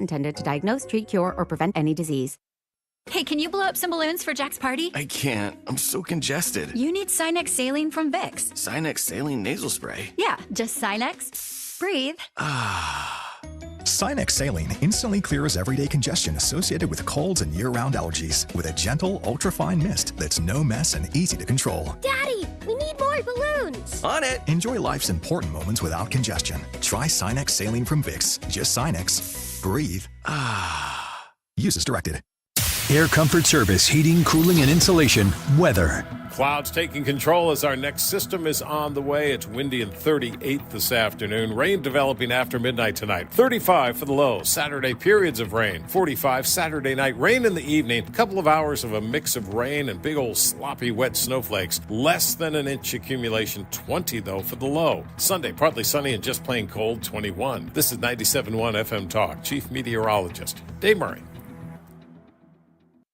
intended to diagnose, treat, cure, or prevent any disease. Hey, can you blow up some balloons for Jack's party? I can't. I'm so congested. You need Sinex Saline from Vicks. Sinex Saline nasal spray? Yeah, just Sinex. Breathe. Sinex Saline instantly clears everyday congestion associated with colds and year-round allergies with a gentle, ultra-fine mist that's no mess and easy to control. Daddy, we need more balloons. On it. Enjoy life's important moments without congestion. Try Sinex Saline from Vicks. Just Sinex. Breathe. Use as directed. Air Comfort Service, heating, cooling, and insulation. Weather. Clouds taking control as our next system is on the way. It's windy and 38 this afternoon. Rain developing after midnight tonight. 35 for the low. Saturday, periods of rain. 45 Saturday night. Rain in the evening. A couple of hours of a mix of rain and big old sloppy wet snowflakes. Less than an inch accumulation. 20, though, for the low. Sunday, partly sunny and just plain cold. 21. This is 97.1 FM Talk. Chief Meteorologist Dave Murray.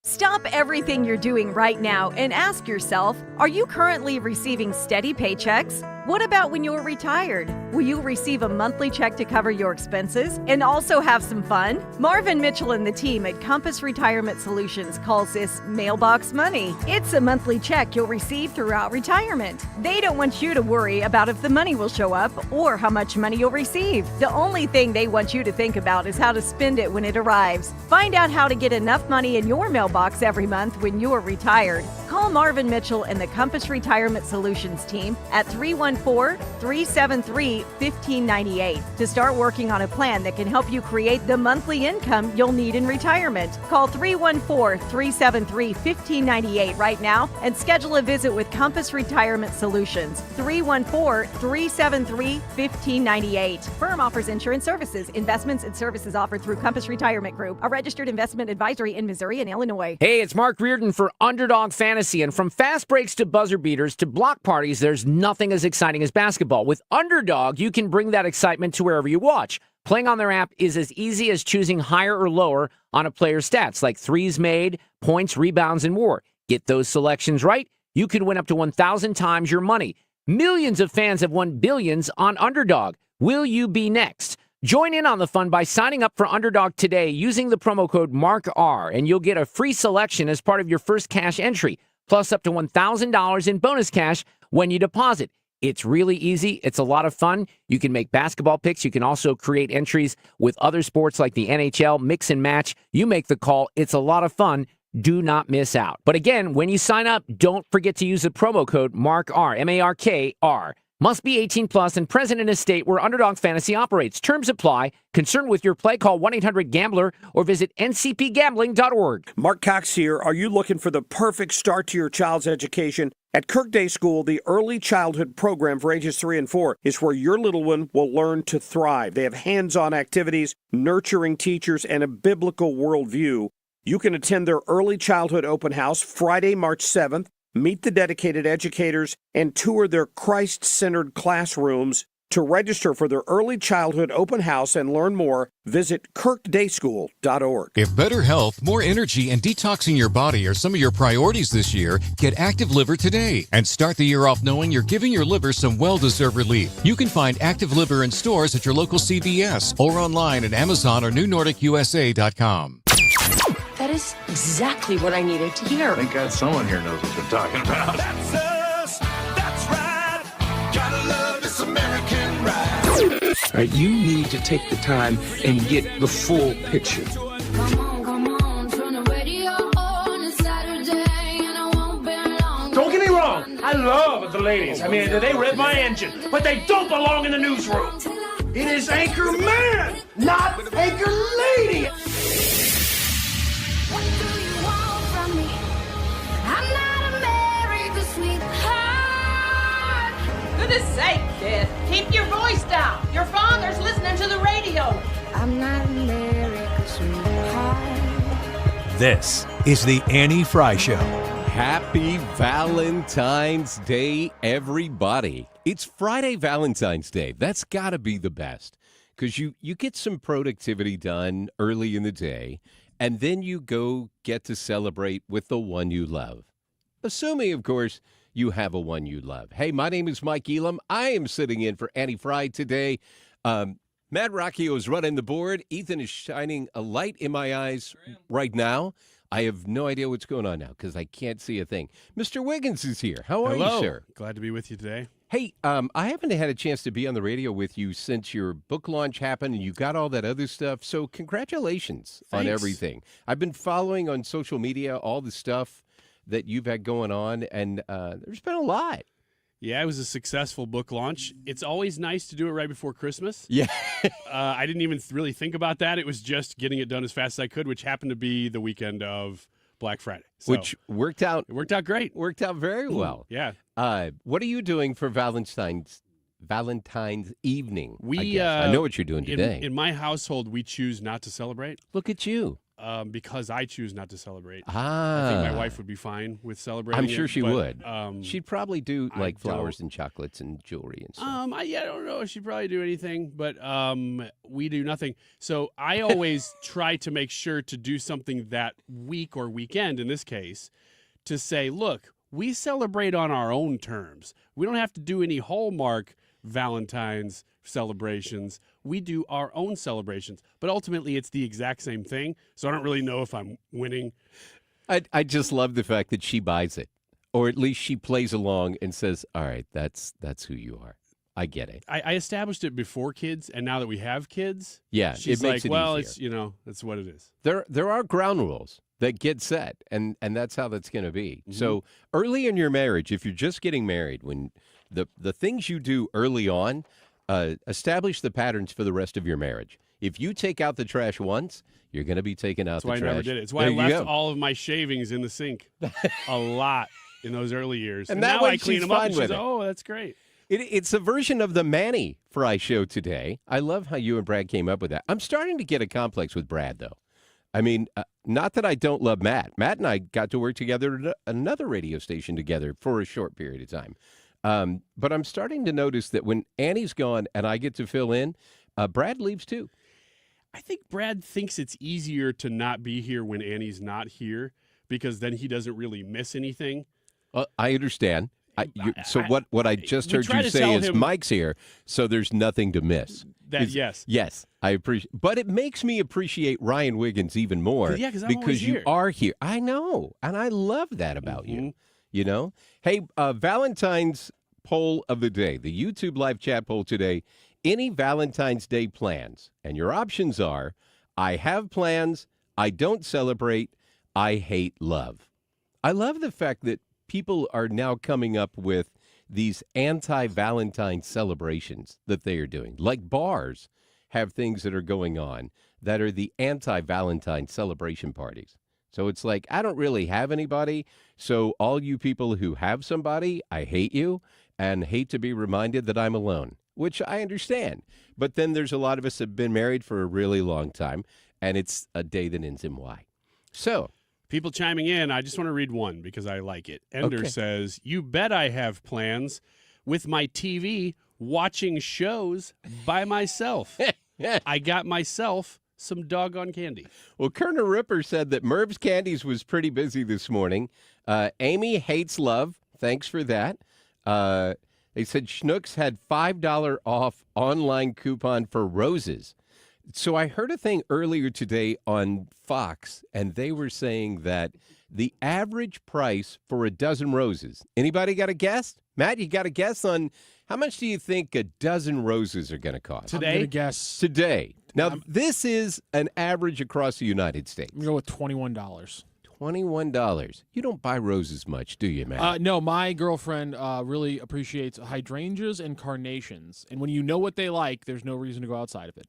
Stop everything you're doing right now and ask yourself, are you currently receiving steady paychecks? What about when you're retired? Will you receive a monthly check to cover your expenses and also have some fun? Marvin Mitchell and the team at Compass Retirement Solutions calls this mailbox money. It's a monthly check you'll receive throughout retirement. They don't want you to worry about if the money will show up or how much money you'll receive. The only thing they want you to think about is how to spend it when it arrives. Find out how to get enough money in your mailbox every month when you're retired. Call Marvin Mitchell and the Compass Retirement Solutions team at 314-373-1598 to start working on a plan that can help you create the monthly income you'll need in retirement. Call 314-373-1598 right now and schedule a visit with Compass Retirement Solutions. 314-373-1598. Firm offers insurance services. Investments and services offered through Compass Retirement Group, a registered investment advisory in Missouri and Illinois. Hey, it's Mark Reardon for Underdog Fantasy, and from fast breaks to buzzer beaters to block parties, there's nothing as exciting as basketball. With Underdog, you can bring that excitement to wherever you watch. Playing on their app is as easy as choosing higher or lower on a player's stats, like threes made, points, rebounds, and more. Get those selections right, you can win up to 1,000 times your money. Millions of fans have won billions on Underdog. Will you be next? Join in on the fun by signing up for Underdog today using the promo code MARKR, and you'll get a free selection as part of your first cash entry, plus up to $1,000 in bonus cash when you deposit. It's really easy. It's a lot of fun. You can make basketball picks. You can also create entries with other sports like the NHL, mix and match. You make the call. It's a lot of fun. Do not miss out. But again, when you sign up, don't forget to use the promo code MARKR, M-A-R-K-R. Must be 18 plus and present in a state where Underdog Fantasy operates. Terms apply. Concerned with your play, call 1-800-GAMBLER or visit ncpgambling.org. Mark Cox here. Are you looking for the perfect start to your child's education? At Kirk Day School, the early childhood program for ages 3 and 4 is where your little one will learn to thrive. They have hands-on activities, nurturing teachers, and a biblical worldview. You can attend their early childhood open house Friday, March 7th. Meet the dedicated educators, and tour their Christ-centered classrooms. To register for their early childhood open house and learn more, visit kirkdayschool.org. If better health, more energy, and detoxing your body are some of your priorities this year, get Active Liver today and start the year off knowing you're giving your liver some well-deserved relief. You can find Active Liver in stores at your local CVS or online at Amazon or NewNordicUSA.com. That is exactly what I needed to hear. Thank God someone here knows what they're talking about. That's us. That's right. Gotta love this American ride. Right, you need to take the time and get the full picture. Come on, turn the radio on. It's Saturday and I won't be long. Don't get me wrong. I love the ladies. I mean, they rev my engine, but they don't belong in the newsroom. It is Anchor Man, not Anchor Lady. What do you want from me? I'm not America's sweetheart. Goodness sake, kid. Keep your voice down. Your father's listening to the radio. I'm not America's sweetheart. This is the Annie Fry Show. Happy Valentine's Day, everybody. It's Friday Valentine's Day. That's got to be the best because you get some productivity done early in the day. And then you go get to celebrate with the one you love. Assuming, of course, you have a one you love. Hey, my name is Mike Elam. I am sitting in for Annie Fry today. Matt Rocchio is running the board. Ethan is shining a light in my eyes right now. I have no idea what's going on now because I can't see a thing. Mr. Wiggins is here. How are you, sir? Glad to be with you today. Hey, I haven't had a chance to be on the radio with you since your book launch happened and you got all that other stuff. So congratulations on everything. I've been following on social media all the stuff that you've had going on, and there's been a lot. Yeah, it was a successful book launch. It's always nice to do it right before Christmas. Yeah. I didn't even really think about that. It was just getting it done as fast as I could, which happened to be the weekend of Black Friday. So which worked out. It worked out great. Worked out very well. Yeah. What are you doing for Valentine's evening? I know what you're doing today. In my household, we choose not to celebrate. Look at you. Because I choose not to celebrate. Ah. I think my wife would be fine with celebrating. I'm sure she would. But, she'd probably do like flowers and chocolates and jewelry and stuff. I don't know if she'd probably do anything, but we do nothing. So I always try to make sure to do something that week or weekend, in this case, to say, look, we celebrate on our own terms. We don't have to do any Hallmark Valentine's celebrations. We do our own celebrations, but ultimately it's the exact same thing. So I don't really know if I'm winning. I just love the fact that she buys it, or at least she plays along and says, all right, that's who you are. I get it. I established it before kids, and now that we have kids, yeah, she's it makes like, it well, easier. that's what it is. There are ground rules that get set, and that's how that's going to be. Mm-hmm. So early in your marriage, if you're just getting married, when the things you do early on, establish the patterns for the rest of your marriage. If you take out the trash once, you're going to be taking out the trash. That's why I never did it. It's why I left all of my shavings in the sink a lot in those early years. And now I clean them up and she's, oh, that's great. It's a version of the Manny Fry show today. I love how you and Brad came up with that. I'm starting to get a complex with Brad, though. I mean, not that I don't love Matt. Matt and I got to work together at another radio station together for a short period of time. But I'm starting to notice that when Annie's gone and I get to fill in, Brad leaves too. I think Brad thinks it's easier to not be here when Annie's not here because then he doesn't really miss anything. I understand. So what I just heard you say is Mike's here, so there's nothing to miss. Yes, I appreciate. But it makes me appreciate Ryan Wiggins even more because you are here. I know, and I love that about you. You know? Hey, Valentine's poll of the day, the YouTube live chat poll today, any Valentine's Day plans? And your options are, I have plans, I don't celebrate, I hate love. I love the fact that people are now coming up with these anti-Valentine celebrations that they are doing. Like bars have things that are going on that are the anti-Valentine celebration parties. So it's like, I don't really have anybody, so all you people who have somebody, I hate you and hate to be reminded that I'm alone, which I understand. But then there's a lot of us that have been married for a really long time, and it's a day that ends in Y. So people chiming in, I just want to read one because I like it. Ender says, you bet I have plans with my TV watching shows by myself. I got myself some doggone candy. Well, Kerner Ripper said that Merv's Candies was pretty busy this morning. Amy hates love. Thanks for that. They said Schnucks had $5 off online coupon for roses. So I heard a thing earlier today on Fox, and they were saying that the average price for a dozen roses. Anybody got a guess? Matt, you got a guess on how much do you think a dozen roses are going to cost? Today? I'm going to guess. Today. Now, this is an average across the United States. I'm going to go with $21. $21. You don't buy roses much, do you, Matt? No, my girlfriend really appreciates hydrangeas and carnations. And when you know what they like, there's no reason to go outside of it.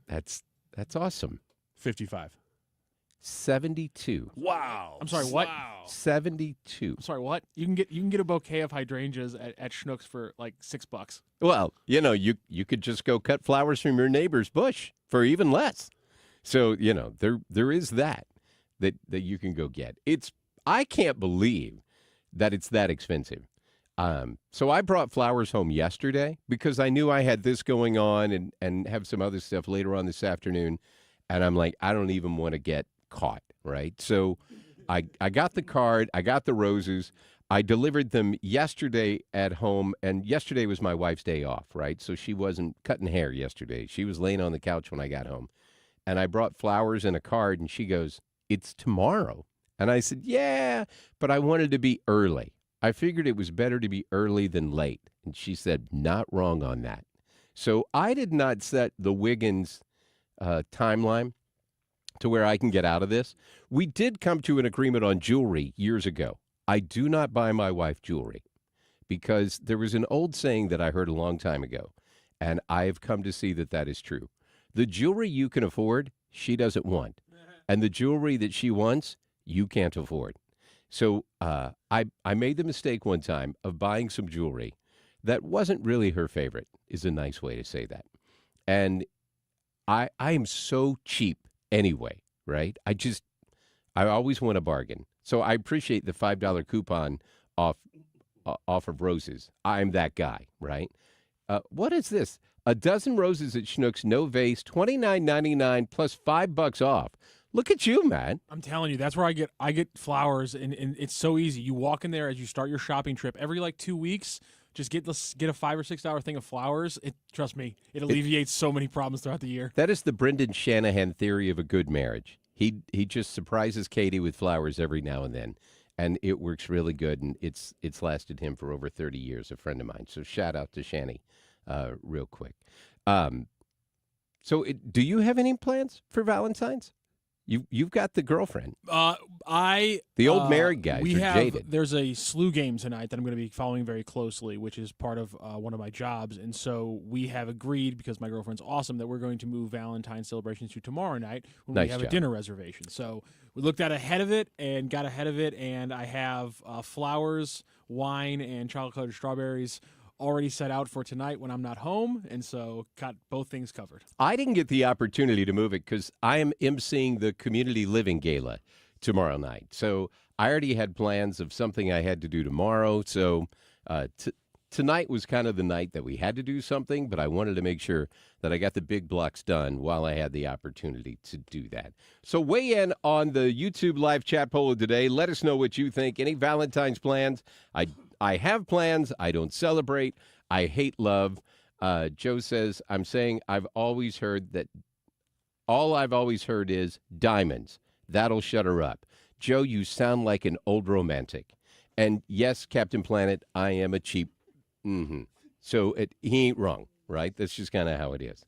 That's awesome. 55. 72. Wow. I'm sorry, what? Wow. 72. I'm sorry, what? You can get a bouquet of hydrangeas at Schnucks for like $6. Well, you know, you could just go cut flowers from your neighbor's bush for even less. So, you know, there is that you can go get. I can't believe that it's that expensive. So I brought flowers home yesterday because I knew I had this going on and have some other stuff later on this afternoon. And I'm like, I don't even want to get caught, right? So I got the card. I got the roses. I delivered them yesterday at home, and yesterday was my wife's day off, right? So she wasn't cutting hair yesterday. She was laying on the couch when I got home. And I brought flowers and a card, and she goes, "It's tomorrow." And I said, "Yeah, but I wanted to be early. I figured it was better to be early than late." And she said, "Not wrong on that." So I did not set the Wiggins timeline to where I can get out of this. We did come to an agreement on jewelry years ago. I do not buy my wife jewelry because there was an old saying that I heard a long time ago, and I've come to see that that is true. The jewelry you can afford, she doesn't want. And the jewelry that she wants, you can't afford. So I made the mistake one time of buying some jewelry that wasn't really her favorite, is a nice way to say that. And I am so cheap anyway, right? I always want a bargain. So I appreciate the $5 coupon off of roses. I'm that guy, right? What is this? A dozen roses at Schnucks, no vase, $29.99 plus $5 off. Look at you, man. I'm telling you, that's where I get flowers, and it's so easy. You walk in there as you start your shopping trip every 2 weeks. Just get a $5 or $6 thing of flowers. Trust me, it alleviates so many problems throughout the year. That is the Brendan Shanahan theory of a good marriage. He just surprises Katie with flowers every now and then, and it works really good. And it's lasted him for over 30 years. A friend of mine. So shout out to Shanny, real quick. So do you have any plans for Valentine's? You've got the girlfriend. The old married guys are jaded. There's a SLU game tonight that I'm going to be following very closely, which is part of one of my jobs. And so we have agreed, because my girlfriend's awesome, that we're going to move Valentine's celebrations to tomorrow night when we have a dinner reservation. So we looked at ahead of it and got ahead of it, and I have flowers, wine, and chocolate-covered strawberries already set out for tonight when I'm not home, and so got both things covered. I didn't get the opportunity to move it because I am emceeing the community living gala tomorrow night. So I already had plans of something I had to do tomorrow. So tonight was kind of the night that we had to do something, but I wanted to make sure that I got the big blocks done while I had the opportunity to do that. So weigh in on the YouTube live chat poll of today. Let us know what you think. Any Valentine's plans? I have plans. I don't celebrate. I hate love. Joe says, I'm saying I've always heard that all I've always heard is diamonds. That'll shut her up. Joe, you sound like an old romantic. And yes, Captain Planet, I am a cheap. So he ain't wrong, right? That's just kind of how it is.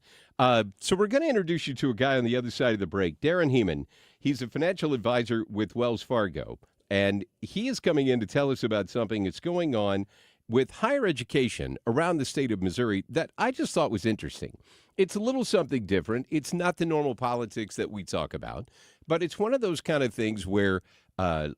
So we're going to introduce you to a guy on the other side of the break, Darren Heeman. He's a financial advisor with Wells Fargo. And he is coming in to tell us about something that's going on with higher education around the state of Missouri that I just thought was interesting. It's a little something different. It's not the normal politics that we talk about, but it's one of those kind of things where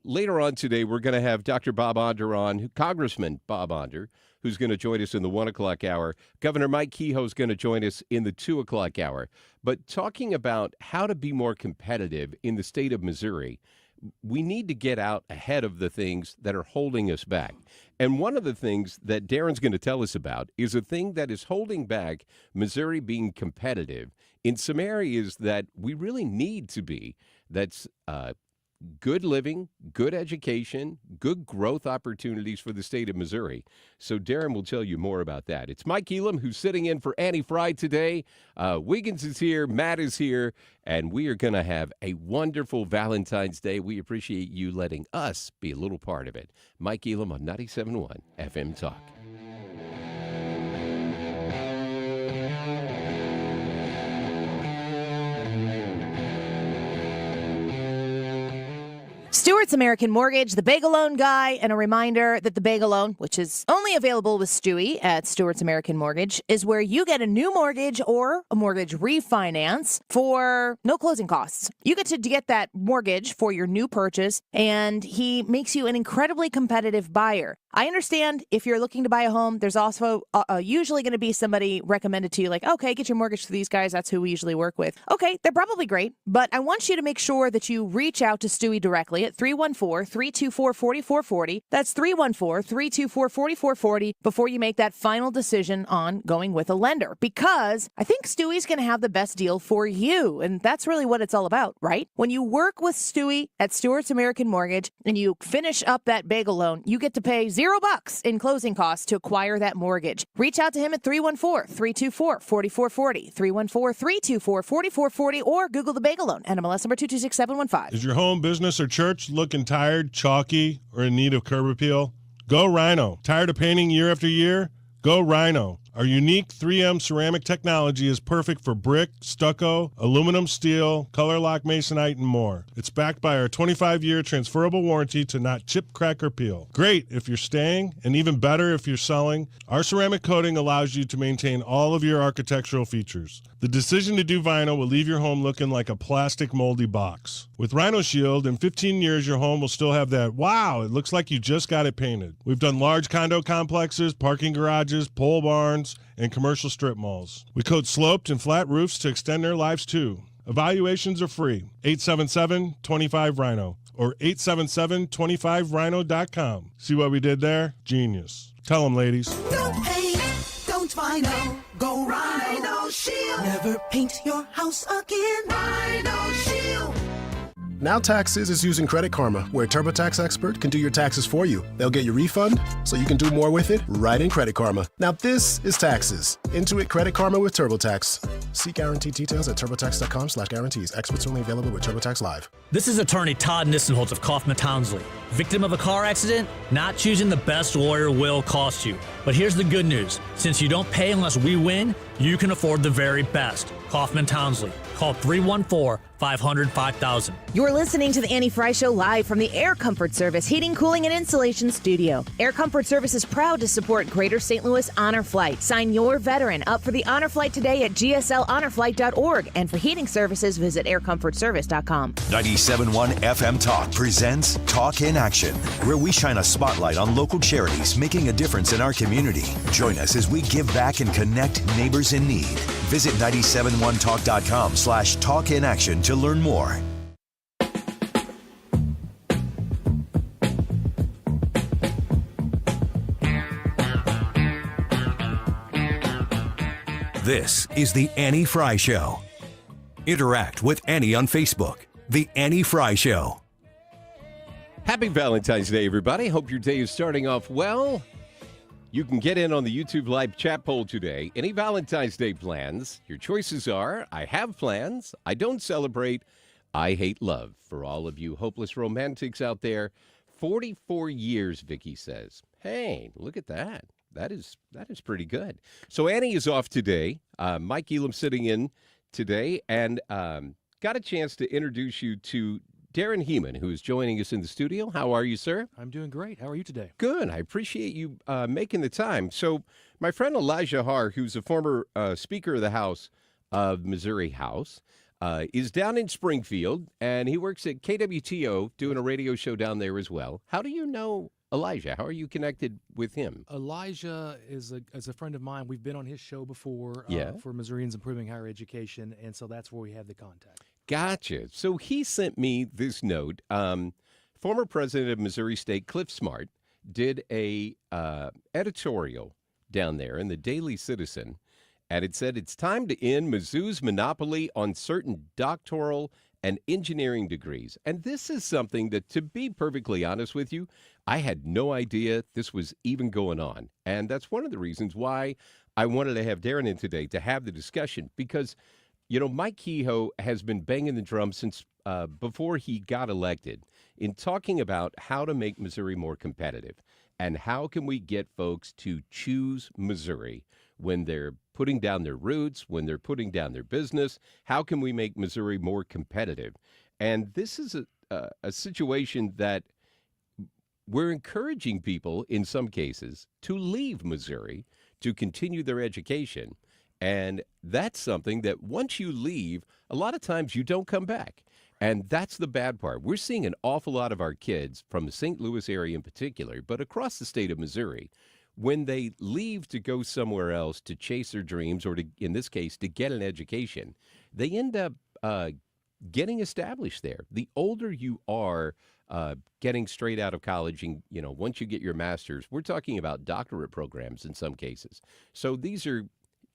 later on today we're going to have Dr. Bob Onder on, Congressman Bob Onder, who's going to join us in the 1 o'clock hour. Governor Mike Kehoe is going to join us in the 2 o'clock hour. But talking about how to be more competitive in the state of Missouri, we need to get out ahead of the things that are holding us back. And one of the things that Darren's going to tell us about is a thing that is holding back Missouri being competitive in some areas that we really need to be. That's good living, good education, good growth opportunities for the state of Missouri. So Darren will tell you more about that. It's Mike Elam who's sitting in for Annie Fry today. Wiggins is here, Matt is here, and we are going to have a wonderful Valentine's Day. We appreciate you letting us be a little part of it. Mike Elam on 97.1 FM Talk. Stewart's American Mortgage, the Bagel Loan Guy, and a reminder that the Bagel Loan, which is only available with Stewie at Stewart's American Mortgage, is where you get a new mortgage or a mortgage refinance for no closing costs. You get to get that mortgage for your new purchase, and he makes you an incredibly competitive buyer. I understand if you're looking to buy a home, there's also usually going to be somebody recommended to you like, okay, get your mortgage to these guys. That's who we usually work with. Okay, they're probably great, but I want you to make sure that you reach out to Stewie directly at 314-324-4440. That's 314-324-4440 before you make that final decision on going with a lender, because I think Stewie's going to have the best deal for you. And that's really what it's all about, right? When you work with Stewie at Stewart's American Mortgage and you finish up that bagel loan, you get to pay $0 in closing costs to acquire that mortgage. Reach out to him at 314-324-4440, 314-324-4440, or Google the bagel loan, NMLS number 226715. Is your home, business, or church looking tired, chalky, or in need of curb appeal? Go Rhino. Tired of painting year after year? Go Rhino. Our unique 3M ceramic technology is perfect for brick, stucco, aluminum, steel, color lock masonite, and more. It's backed by our 25-year transferable warranty to not chip, crack, or peel. Great if you're staying, and even better if you're selling. Our ceramic coating allows you to maintain all of your architectural features. The decision to do vinyl will leave your home looking like a plastic moldy box. With Rhino Shield, in 15 years, your home will still have that, wow, it looks like you just got it painted. We've done large condo complexes, parking garages, pole barns, and commercial strip malls. We coat sloped and flat roofs to extend their lives too. Evaluations are free. 877-25-RHINO or 877-25rhino.com. See what we did there? Genius. Tell them, ladies. Don't paint, don't vinyl, go Rhino Shield. Never paint your house again. Rhino Shield. Now Taxes is using Credit Karma, where a TurboTax expert can do your taxes for you. They'll get your refund so you can do more with it right in Credit Karma. Now this is taxes. Intuit Credit Karma with TurboTax. See guaranteed details at turbotax.com/guarantees. Experts only available with TurboTax Live. This is attorney Todd Nissenholtz of Kaufman Townsley. Victim of a car accident? Not choosing the best lawyer will cost you. But here's the good news. Since you don't pay unless we win, you can afford the very best. Kaufman Townsley. Call 314-500-5000. You're listening to the Annie Fry Show live from the Air Comfort Service Heating, Cooling, and Insulation Studio. Air Comfort Service is proud to support Greater St. Louis Honor Flight. Sign your veteran up for the Honor Flight today at gslhonorflight.org. And for heating services, visit aircomfortservice.com. 97.1 FM Talk presents Talk in Action, where we shine a spotlight on local charities making a difference in our community. Join us as we give back and connect neighbors in need. Visit 971talk.com/talkinaction to learn more. This is the Annie Fry Show. Interact with Annie on Facebook. The Annie Fry Show. Happy Valentine's Day, everybody. Hope your day is starting off well. You can get in on the YouTube live chat poll today. Any Valentine's Day plans? Your choices are, I have plans, I don't celebrate, I hate love. For all of you hopeless romantics out there, 44 years, Vicky says. Hey, look at that. That is pretty good. So Annie is off today. Mike Elam sitting in today, and got a chance to introduce you to Darren Heeman, who is joining us in the studio. How are you, sir? I'm doing great. How are you today? Good. I appreciate you making the time. So my friend Elijah Har, who's a former Speaker of the House of Missouri House, is down in Springfield, and he works at KWTO doing a radio show down there as well. How do you know Elijah? How are you connected with him? Elijah is a friend of mine. We've been on his show before for Missourians Improving Higher Education, and so that's where we have the contact. Gotcha. So he sent me this note. Former president of Missouri State, Cliff Smart, did a editorial down there in the Daily Citizen, and it said it's time to end Mizzou's monopoly on certain doctoral and engineering degrees. And this is something that, to be perfectly honest with you, I had no idea this was even going on. And that's one of the reasons why I wanted to have Darren in today to have the discussion, because you know, Mike Kehoe has been banging the drum since before he got elected in talking about how to make Missouri more competitive and how can we get folks to choose Missouri when they're putting down their roots, when they're putting down their business. How can we make Missouri more competitive? And this is a situation that we're encouraging people in some cases to leave Missouri to continue their education. And that's something that once you leave, a lot of times you don't come back. And that's the bad part. We're seeing an awful lot of our kids from the St. Louis area in particular, but across the state of Missouri, when they leave to go somewhere else to chase their dreams, or to, in this case, to get an education, they end up getting established there. The older you are, getting straight out of college, and once you get your master's, we're talking about doctorate programs in some cases. So these are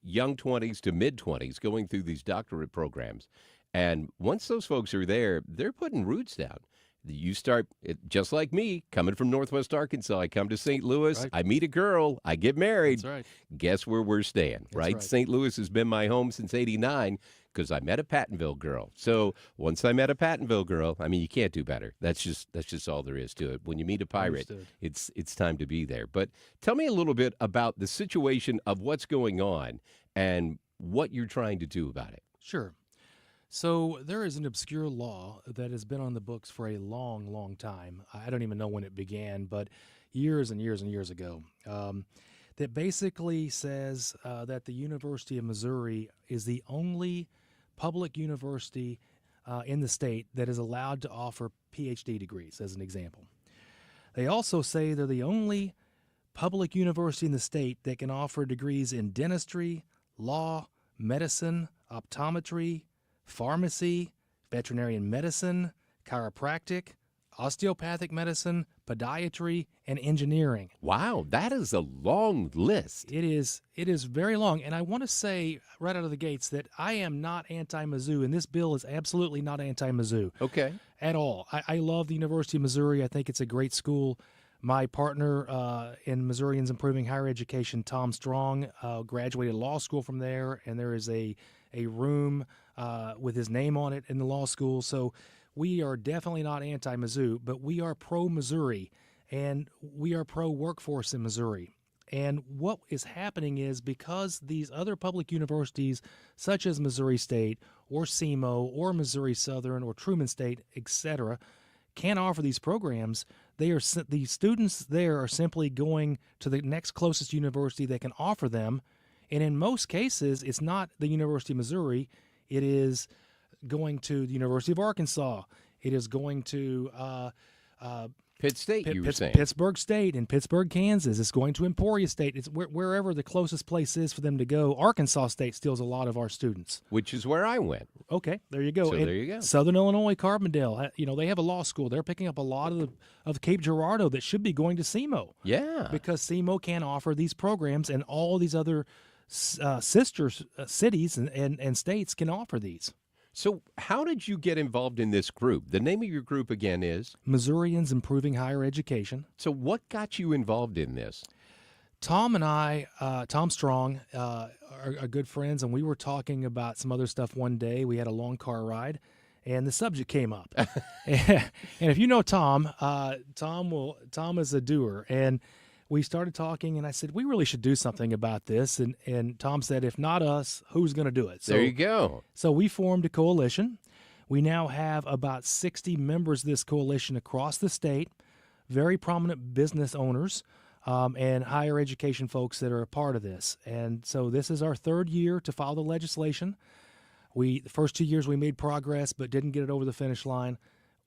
young 20s to mid 20s going through these doctorate programs. And once those folks are there, they're putting roots down. You start, just like me, coming from Northwest Arkansas, I come to St. Louis, right. I meet a girl, I get married. That's right. Guess where we're staying, right? Right. St. Louis has been my home since '89 because I met a Pattonville girl. So once I met a Pattonville girl, I mean, you can't do better. That's just all there is to it. When you meet a pirate, it's time to be there. But tell me a little bit about the situation of what's going on and what you're trying to do about it. Sure. So there is an obscure law that has been on the books for a long, long time. I don't even know when it began, but years and years and years ago, that basically says that the University of Missouri is the only public university in the state that is allowed to offer PhD degrees, as an example. They also say they're the only public university in the state that can offer degrees in dentistry, law, medicine, optometry, pharmacy, veterinarian medicine, chiropractic, osteopathic medicine, podiatry, and engineering. Wow, that is a long list. It is very long, and I want to say right out of the gates that I am not anti-Mizzou, and this bill is absolutely not anti-Mizzou. Okay. At all. I love the University of Missouri. I think it's a great school. My partner in Missourians Improving Higher Education, Tom Strong, graduated law school from there, and there is a room with his name on it in the law school. So we are definitely not anti-Mizzou, but we are pro-Missouri, and we are pro-workforce in Missouri. And what is happening is because these other public universities, such as Missouri State or SEMO or Missouri Southern or Truman State, etc., can't offer these programs, the students there are simply going to the next closest university that can offer them. And in most cases, it's not the University of Missouri. It is going to the University of Arkansas. It is going to Pitt State, you were saying. Pittsburgh State in Pittsburgh, Kansas. It's going to Emporia State. It's wherever the closest place is for them to go. Arkansas State steals a lot of our students. Which is where I went. Okay, there you go. So there you go. Southern Illinois, Carbondale, they have a law school. They're picking up a lot of Cape Girardeau that should be going to SEMO. Yeah. Because SEMO can't offer these programs, and all these other sister cities and states can offer these. So how did you get involved in this group? The name of your group again is? Missourians Improving Higher Education. So what got you involved in this? Tom and I, Tom Strong, are good friends, and we were talking about some other stuff one day. We had a long car ride, and the subject came up. And if you know Tom, Tom is a doer, and we started talking, and I said, we really should do something about this. And Tom said, if not us, who's going to do it? So, there you go. So we formed a coalition. We now have about 60 members of this coalition across the state, very prominent business owners and higher education folks that are a part of this. And so this is our third year to file the legislation. The first 2 years we made progress but didn't get it over the finish line.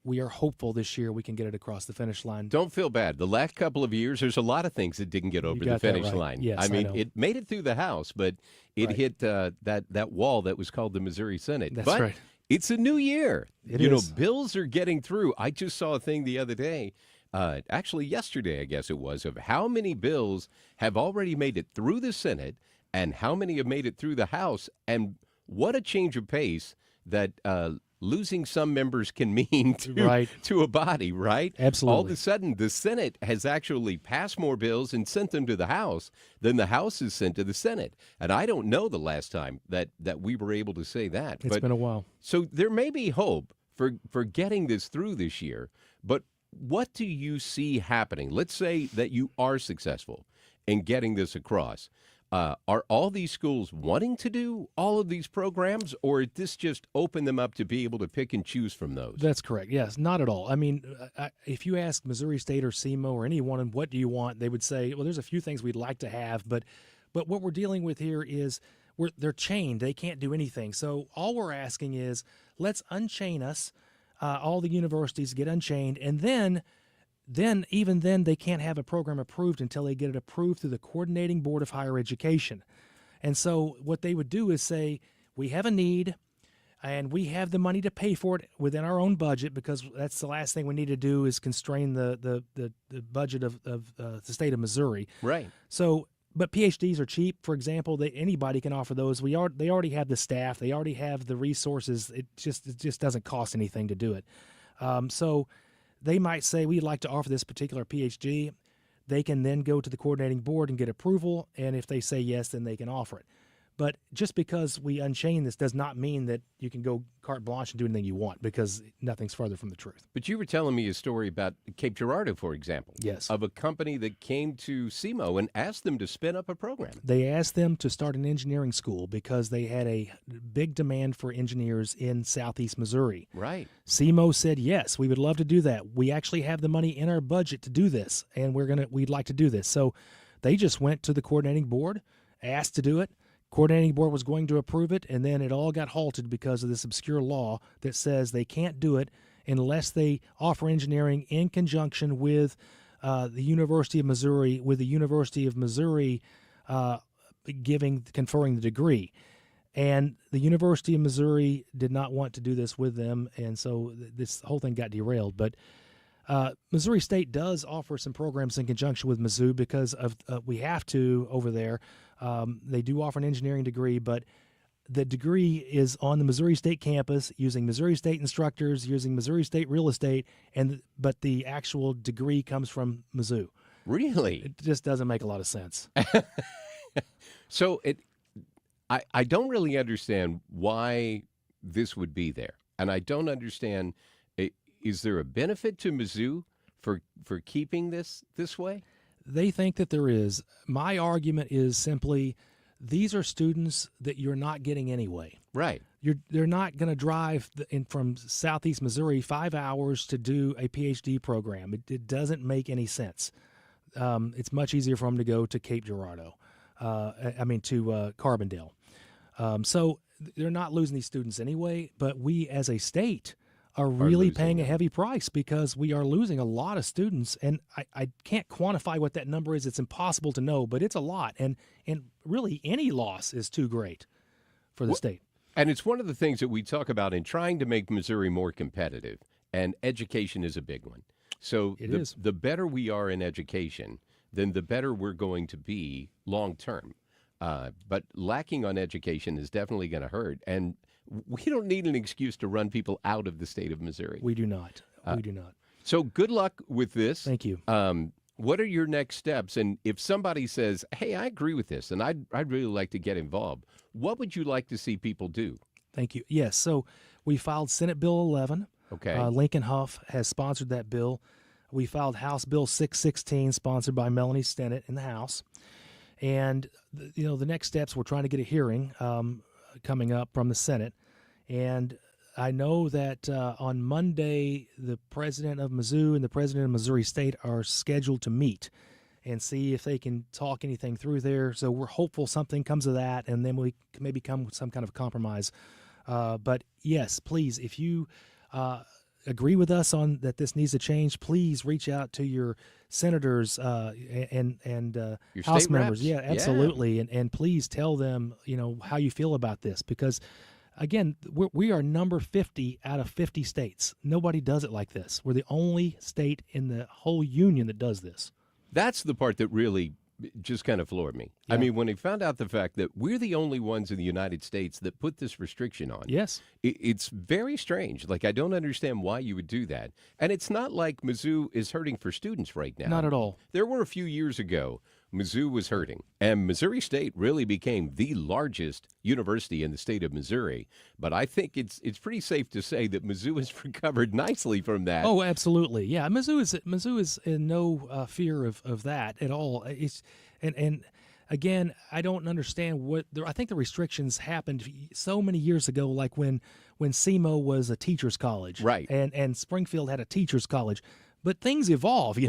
We are hopeful this year we can get it across the finish line. Don't feel bad. The last couple of years, there's a lot of things that didn't get over the finish line. Yes, I mean, it made it through the House, but it hit that wall that was called the Missouri Senate. That's but right. It's a new year. It is. Bills are getting through. I just saw a thing the other day, actually yesterday, I guess it was, of how many bills have already made it through the Senate and how many have made it through the House. And what a change of pace that losing some members can mean to a body, right? Absolutely. All of a sudden, the Senate has actually passed more bills and sent them to the House than the House has sent to the Senate. And I don't know the last time that we were able to say that. It's been a while. So there may be hope for getting this through this year, but what do you see happening? Let's say that you are successful in getting this across. Are all these schools wanting to do all of these programs, or did this just open them up to be able to pick and choose from those? That's correct. Yes, not at all. I mean, if you ask Missouri State or SEMO or anyone, what do you want, they would say, well, there's a few things we'd like to have, but what we're dealing with here is they're chained. They can't do anything. So all we're asking is let's unchain us. all the universities get unchained, and then even then they can't have a program approved until they get it approved through the Coordinating Board of Higher Education. And so what they would do is say, we have a need, and we have the money to pay for it within our own budget, because that's the last thing we need to do is constrain the budget of the state of Missouri. Right. So, but PhDs are cheap. For example, anybody can offer those. They already have the staff. They already have the resources. It just doesn't cost anything to do it. So they might say, we'd like to offer this particular PhD. They can then go to the coordinating board and get approval, and if they say yes, then they can offer it. But just because we unchain this does not mean that you can go carte blanche and do anything you want, because nothing's further from the truth. But you were telling me a story about Cape Girardeau, for example. Yes. Of a company that came to SEMO and asked them to spin up a program. They asked them to start an engineering school because they had a big demand for engineers in southeast Missouri. Right. SEMO said, yes, we would love to do that. We actually have the money in our budget to do this, and we'd like to do this. So they just went to the coordinating board, asked to do it. Coordinating board was going to approve it, and then it all got halted because of this obscure law that says they can't do it unless they offer engineering in conjunction with the University of Missouri, conferring the degree. And the University of Missouri did not want to do this with them, and so this whole thing got derailed. But Missouri State does offer some programs in conjunction with Mizzou because of we have to over there. They do offer an engineering degree, but the degree is on the Missouri State campus using Missouri State instructors, using Missouri State real estate, but the actual degree comes from Mizzou. Really? It just doesn't make a lot of sense. So I don't really understand why this would be there, and I don't understand. Is there a benefit to Mizzou for keeping this way? They think that there is. My argument is simply, these are students that you're not getting anyway. Right. They're not going to drive from southeast Missouri 5 hours to do a PhD program. It doesn't make any sense. It's much easier for them to go to Cape Girardeau. To Carbondale. So they're not losing these students anyway, but we as a state are really paying a heavy price because we are losing a lot of students, and I can't quantify what that number is. It's impossible to know, but it's a lot, and really any loss is too great for the state. And it's one of the things that we talk about in trying to make Missouri more competitive, and education is a big one. So the better we are in education, then the better we're going to be long term. But lacking on education is definitely going to hurt, and we don't need an excuse to run people out of the state of Missouri. We do not. We do not. So good luck with this. Thank you. What are your next steps? And if somebody says, hey, I agree with this, and I'd really like to get involved, what would you like to see people do? Thank you. Yes, so we filed Senate Bill 11. Okay. Lincoln Huff has sponsored that bill. We filed House Bill 616, sponsored by Melanie Stennett in the House. And, the next steps, we're trying to get a hearing coming up from the Senate. And I know that on Monday, the president of Mizzou and the president of Missouri State are scheduled to meet and see if they can talk anything through there. So we're hopeful something comes of that, and then we can maybe come with some kind of compromise. But yes, please, if you agree with us on that this needs to change, please reach out to your senators and your House members. reps. Yeah, absolutely. Yeah. And please tell them, how you feel about this, because again, we are number 50 out of 50 states. Nobody does it like this. We're the only state in the whole union that does this. That's the part that really just kind of floored me. Yeah. I mean, when I found out the fact that we're the only ones in the United States that put this restriction on. Yes. It's very strange. Like, I don't understand why you would do that. And it's not like Mizzou is hurting for students right now. Not at all. There were a few years ago, Mizzou was hurting, and Missouri State really became the largest university in the state of Missouri. But I think it's pretty safe to say that Mizzou has recovered nicely from that. Oh, absolutely. Yeah, Mizzou is in no fear of that at all. And again, I don't understand I think the restrictions happened so many years ago, like when SEMO was a teacher's college, right? And Springfield had a teacher's college. But things evolve,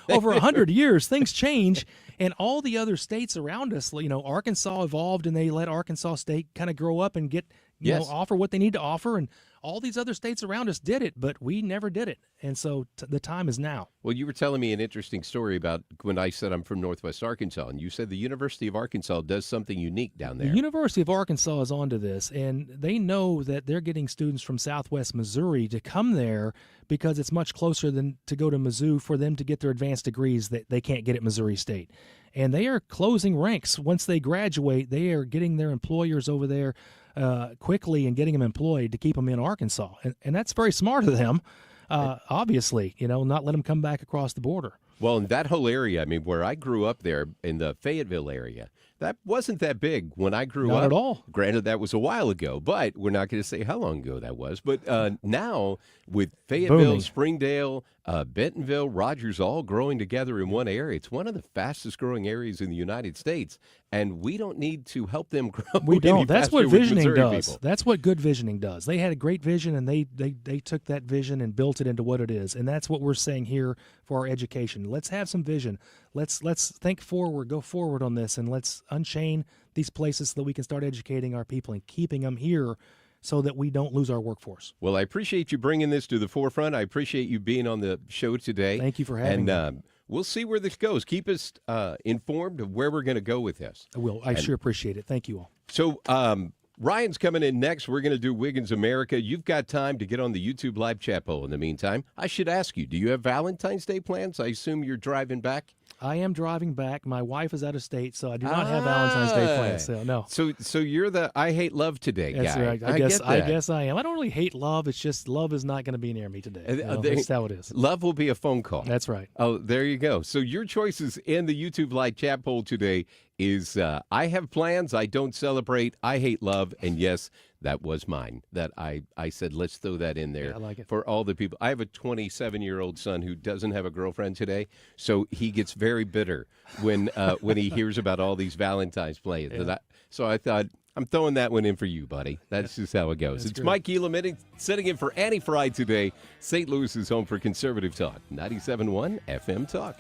over 100 years, things change, and all the other states around us, Arkansas evolved, and they let Arkansas State kind of grow up and get, Yes. offer what they need to offer, and All these other states around us did it, but we never did it. And so the time is now. Well, you were telling me an interesting story about when I said I'm from Northwest Arkansas, and you said the University of Arkansas does something unique down there. The University of Arkansas is onto this, and they know that they're getting students from Southwest Missouri to come there because it's much closer than to go to Mizzou for them to get their advanced degrees that they can't get at Missouri State. And they are closing ranks. Once they graduate, they are getting their employers over there quickly and getting them employed to keep them in Arkansas. And that's very smart of them, obviously, not let them come back across the border. Well, in that whole area, I mean, where I grew up there in the Fayetteville area, that wasn't that big when I grew up. Not at all. Granted, that was a while ago, but we're not going to say how long ago that was. But now, with Fayetteville, Booming. Springdale, Bentonville, Rogers all growing together in one area, it's one of the fastest growing areas in the United States, and we don't need to help them grow. We don't. That's what visioning does. People. That's what good visioning does. They had a great vision, and they took that vision and built it into what it is. And that's what we're saying here for our education. Let's have some vision. Let's think forward, go forward on this, and let's unchain these places so that we can start educating our people and keeping them here so that we don't lose our workforce. Well, I appreciate you bringing this to the forefront. I appreciate you being on the show today. Thank you for having me. We'll see where this goes. Keep us informed of where we're going to go with this. I will. I sure appreciate it. Thank you all. So Ryan's coming in next. We're going to do Wiggins America. You've got time to get on the YouTube live chat poll in the meantime. I should ask you, do you have Valentine's Day plans? I assume you're driving back? I am driving back. My wife is out of state, so I do not have Valentine's Day plans. So no. So you're the I hate love today guy. That's right. I guess I am. I don't really hate love. It's just love is not going to be near me today. That's how it is. Love will be a phone call. That's right. Oh, there you go. So your choices in the YouTube live chat poll today is I have plans, I don't celebrate, I hate love, and yes, that was mine. That I said, let's throw that in there. Yeah, I like it. For all the people. I have a 27-year-old son who doesn't have a girlfriend today, so he gets very bitter when he hears about all these Valentine's plans. Yeah. So I thought, I'm throwing that one in for you, buddy. That's just how it goes. It's great. Mike Kehoe sitting in for Annie Fry today. St. Louis is home for Conservative Talk. 97.1 FM Talk.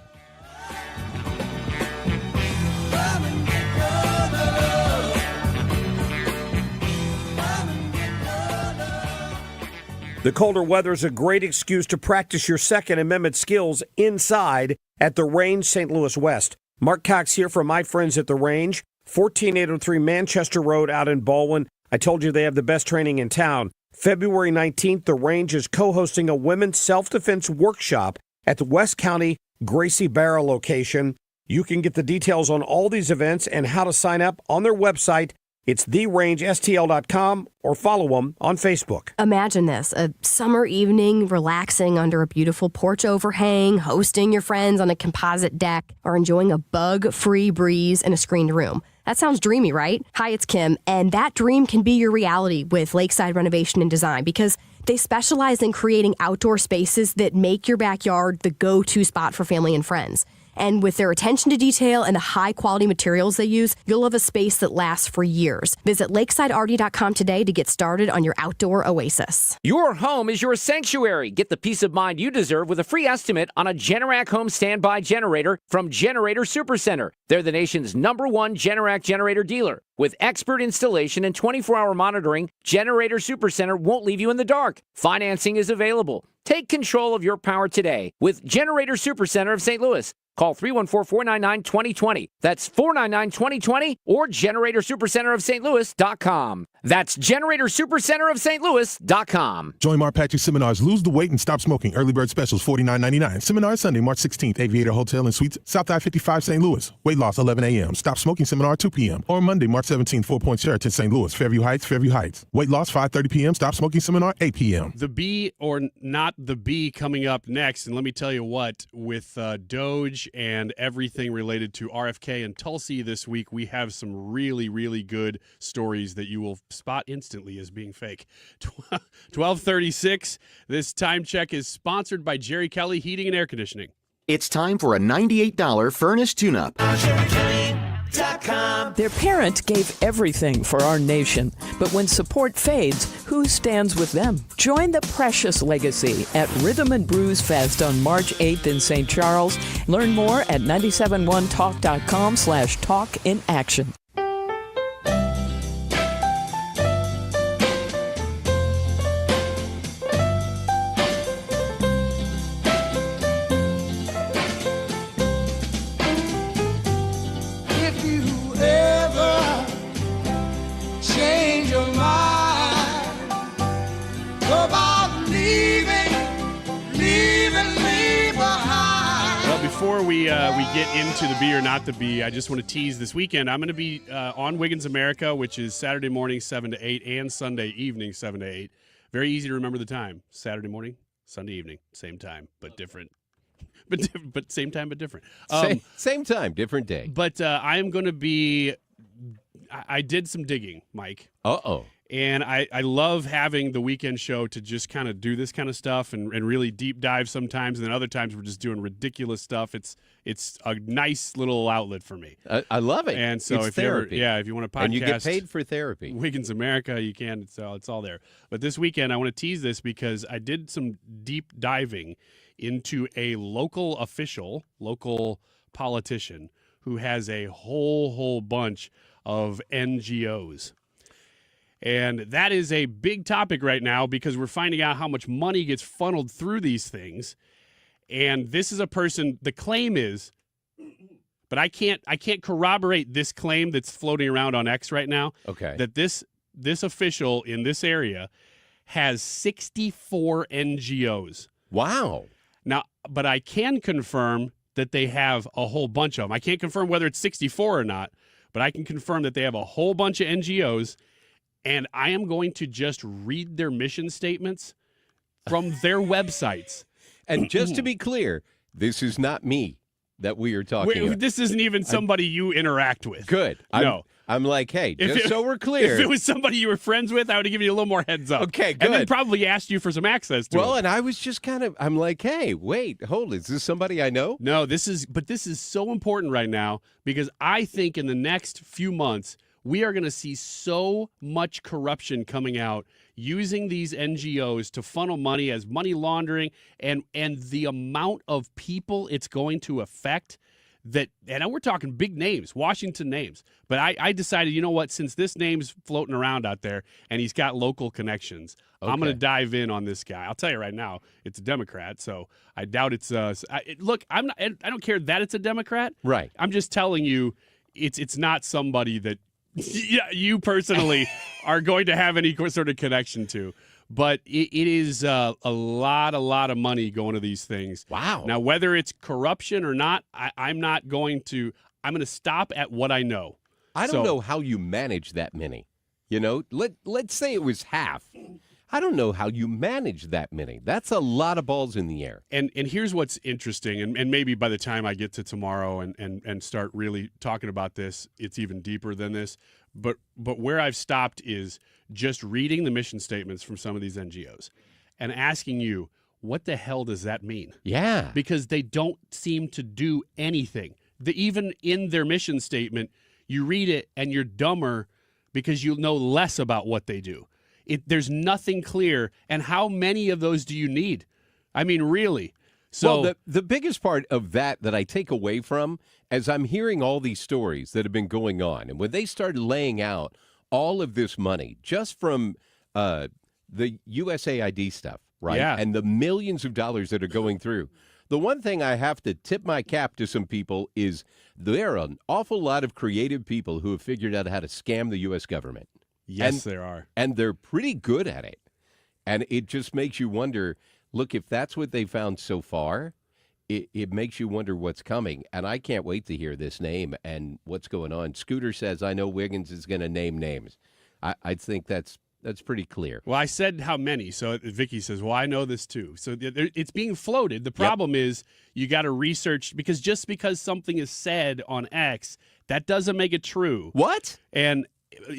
The colder weather is a great excuse to practice your Second Amendment skills inside at the Range St. Louis West. Mark Cox here from my friends at the Range, 14803 Manchester Road out in Baldwin. I told you they have the best training in town. February 19th, the Range is co-hosting a women's self-defense workshop at the West County Gracie Barra location. You can get the details on all these events and how to sign up on their website. It's therangestl.com or follow them on Facebook. Imagine this, a summer evening, relaxing under a beautiful porch overhang, hosting your friends on a composite deck, or enjoying a bug-free breeze in a screened room. That sounds dreamy, right? Hi, it's Kim, and that dream can be your reality with Lakeside Renovation and Design because they specialize in creating outdoor spaces that make your backyard the go-to spot for family and friends. And with their attention to detail and the high-quality materials they use, you'll have a space that lasts for years. Visit lakesideRD.com today to get started on your outdoor oasis. Your home is your sanctuary. Get the peace of mind you deserve with a free estimate on a Generac home standby generator from Generator Supercenter. They're the nation's #1 Generac generator dealer. With expert installation and 24-hour monitoring, Generator Supercenter won't leave you in the dark. Financing is available. Take control of your power today with Generator Supercenter of St. Louis. Call 314-499-2020. That's 499-2020 or GeneratorSuperCenterofSt.Louis.com. That's GeneratorSuperCenterofSt.Louis.com. Join Mark Patrick seminars. Lose the weight and stop smoking. Early bird specials $49.99. Seminar Sunday, March 16th. Aviator Hotel and Suites, South I-55, St. Louis. Weight loss 11 a.m. Stop smoking seminar 2 p.m. Or Monday, March 17th, 4 Point Sheraton, St. Louis. Fairview Heights. Weight loss 5:30 p.m. Stop smoking seminar 8 p.m. The bee or not the bee coming up next. And let me tell you what, with DOGE and everything related to RFK and Tulsi this week, we have some really, really good stories that you will spot instantly as being fake. 12:36. This time check is sponsored by Jerry Kelly Heating and Air Conditioning. It's time for a $98 furnace tune-up. Their parent gave everything for our nation, but when support fades, who stands with them? Join the precious legacy at Rhythm and Brews Fest on March 8th in St. Charles. Learn more at 971talk.com/talkinaction. before we get into the bee or not the bee, I just want to tease this weekend. I'm going to be on Wiggins America, which is Saturday morning 7 to 8 and Sunday evening 7 to 8. Very easy to remember the time. Saturday morning, Sunday evening, same time but different. But same time but different. Same time, different day. But I am going to be. I did some digging, Mike. Uh-oh. And I love having the weekend show to just kind of do this kind of stuff and really deep dive sometimes. And then other times we're just doing ridiculous stuff. It's a nice little outlet for me. I love it. And so it's if therapy. if you want to podcast. And you get paid for therapy. Wiggins America, you can. It's all there. But this weekend I want to tease this because I did some deep diving into a local official, local politician who has a whole bunch of NGOs. And that is a big topic right now because we're finding out how much money gets funneled through these things. And this is a person, the claim is, but I can't corroborate this claim that's floating around on X right now. Okay. That this official in this area has 64 NGOs. Wow. Now, but I can confirm that they have a whole bunch of them. I can't confirm whether it's 64 or not, but I can confirm that they have a whole bunch of NGOs. And I am going to just read their mission statements from their websites. And just to be clear, this is not me that we are talking about. This isn't even somebody you interact with. Good. No. I'm like, hey, so we're clear. If it was somebody you were friends with, I would have given you a little more heads up. Okay, good. And then probably asked you for some access to Well, them. and I was just I'm like, hey, wait, hold, is this somebody I know? No, this is so important right now because I think in the next few months, we are going to see so much corruption coming out using these NGOs to funnel money as money laundering and the amount of people it's going to affect that, and we're talking big names, Washington names. But I decided, you know what, since this name's floating around out there and he's got local connections, I'm going to dive in on this guy. I'll tell you right now, it's a Democrat, so I doubt it's look, I don't care that it's a Democrat. Right. I'm just telling you it's not somebody that you personally are going to have any sort of connection to. But it is a lot of money going to these things. Wow. Now, whether it's corruption or not, I'm going to stop at what I know. I don't know how you manage that many. You know, let's say it was half. I don't know how you manage that many. That's a lot of balls in the air. And here's what's interesting, and maybe by the time I get to tomorrow and start really talking about this, it's even deeper than this. But where I've stopped is just reading the mission statements from some of these NGOs and asking you, what the hell does that mean? Yeah. Because they don't seem to do anything. Even in their mission statement, you read it and you're dumber because you know less about what they do. There's nothing clear. And how many of those do you need? I mean, really? So well, the biggest part of that I take away from, as I'm hearing all these stories that have been going on, and when they started laying out all of this money just from the USAID stuff, right? Yeah. And the millions of dollars that are going through. The one thing I have to tip my cap to some people is there are an awful lot of creative people who have figured out how to scam the U.S. government. Yes, there are. And they're pretty good at it. And it just makes you wonder, look, if that's what they found so far, it makes you wonder what's coming. And I can't wait to hear this name and what's going on. Scooter says, I know Wiggins is going to name names. I think that's pretty clear. Well, I said how many. So Vicky says, well, I know this too. So it's being floated. The problem is you got to research, because just because something is said on X, that doesn't make it true. What? And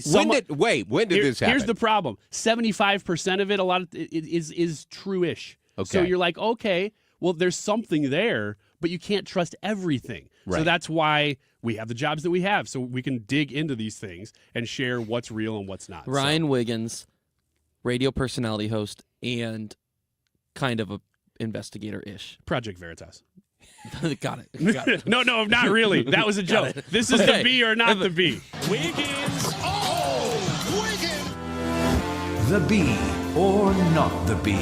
when did this happen? Here's the problem. 75% of it, a lot of it is true-ish. Okay. So you're like, okay, well, there's something there, but you can't trust everything. Right. So that's why we have the jobs that we have, so we can dig into these things and share what's real and what's not. Ryan Wiggins, radio personality host, and kind of a investigator-ish. Project Veritas. Got it. No, not really. That was a joke. This is the B or not the B. Wiggins. Oh, Wiggins. The bee or not the bee.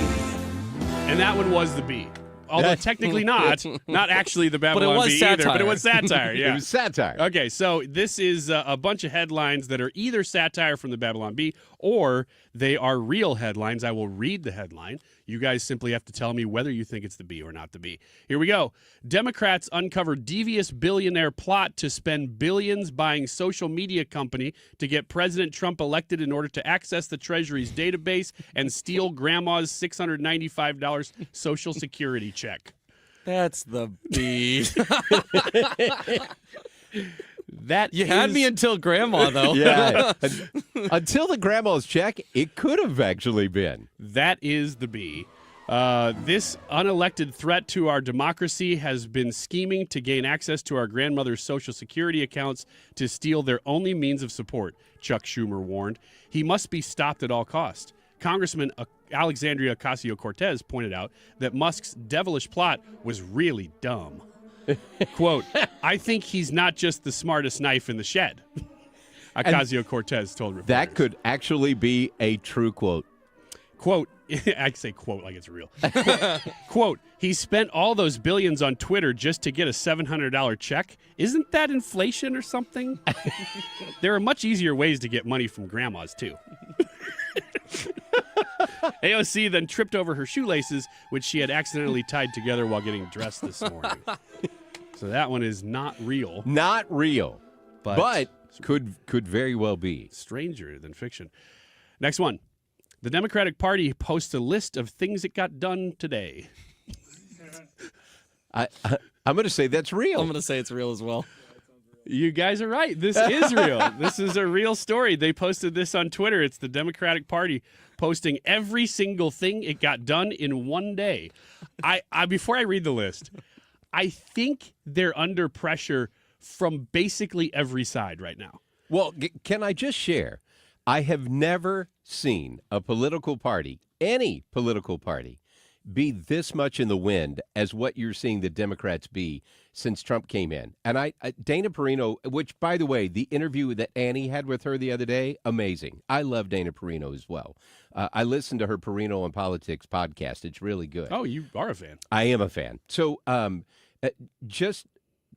And that one was the B. Although technically not actually the Babylon Bee either, but it was satire. Yeah. It was satire. Okay, so this is a bunch of headlines that are either satire from the Babylon Bee or they are real headlines. I will read the headline. You guys simply have to tell me whether you think it's the B or not the B. Here we go. Democrats uncover devious billionaire plot to spend billions buying social media company to get President Trump elected in order to access the Treasury's database and steal grandma's $695 Social Security check. That's the B. You had me until grandma, though. Yeah. Until the grandma's check, it could have actually been. That is the B. This unelected threat to our democracy has been scheming to gain access to our grandmother's Social Security accounts to steal their only means of support, Chuck Schumer warned. He must be stopped at all costs. Congressman Alexandria Ocasio-Cortez pointed out that Musk's devilish plot was really dumb. Quote, I think he's not just the smartest knife in the shed, Ocasio-Cortez told reporters. That could actually be a true quote. Quote, I say quote like it's real. Quote, he spent all those billions on Twitter just to get a $700 check. Isn't that inflation or something? There are much easier ways to get money from grandmas, too. AOC then tripped over her shoelaces, which she had accidentally tied together while getting dressed this morning. So that one is not real. Not real. But could very well be. Stranger than fiction. Next one. The Democratic Party posts a list of things it got done today. I'm going to say that's real. I'm going to say it's real as well. You guys are right. This is real. This is a real story. They posted this on Twitter. It's the Democratic Party posting every single thing it got done in one day. I before I read the list, I think they're under pressure from basically every side right now. Well, can I just share? I have never seen a political party, any political party, be this much in the wind as what you're seeing the Democrats be since Trump came in. And Dana Perino, which, by the way, the interview that Annie had with her the other day, amazing. I love Dana Perino as well. I listened to her Perino on Politics podcast. It's really good. Oh, you are a fan. I am a fan. So just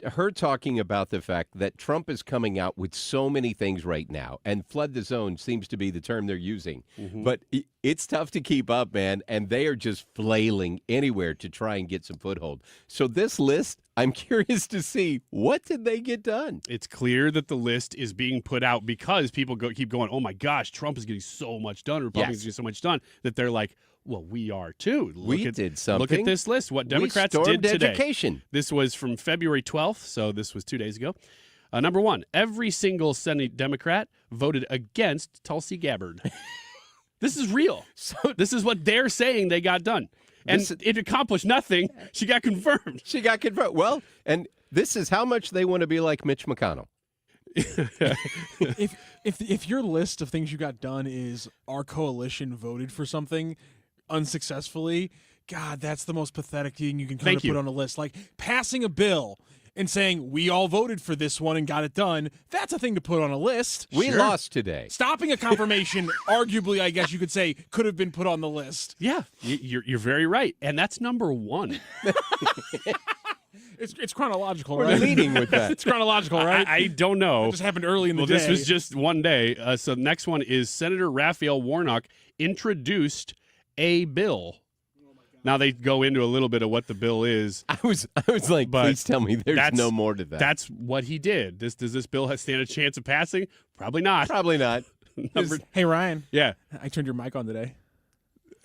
her talking about the fact that Trump is coming out with so many things right now, and flood the zone seems to be the term they're using. Mm-hmm. But it's tough to keep up, man, and they are just flailing anywhere to try and get some foothold. So this list, I'm curious to see, what did they get done? It's clear that the list is being put out because people keep going, oh, my gosh, Trump is getting so much done, Republicans getting so much done, that they're like, well, we are too. We did something. Look at this list. What Democrats we did today. Education. This was from February 12th, so this was 2 days ago. Number one, every single Senate Democrat voted against Tulsi Gabbard. This is real. So this is what they're saying they got done. And it accomplished nothing. She got confirmed. She got confirmed. Well, and this is how much they want to be like Mitch McConnell. If your list of things you got done is our coalition voted for something unsuccessfully, God, that's the most pathetic thing you can kind of put on a list. Like passing a bill and saying we all voted for this one and got it done, that's a thing to put on a list. We lost today. Stopping a confirmation, arguably, I guess you could say, could have been put on the list. Yeah, you're very right. And that's number one. It's chronological, We're right? leading with that. It's chronological, right? I don't know. It just happened early in the day. Well, this was just one day. So the next one is Senator Raphael Warnock introduced a bill. Now they go into a little bit of what the bill is. I was like, please tell me there's no more to that. That's what he did. Does this bill stand a chance of passing? Probably not. Probably not. Hey, Ryan. Yeah. I turned your mic on today.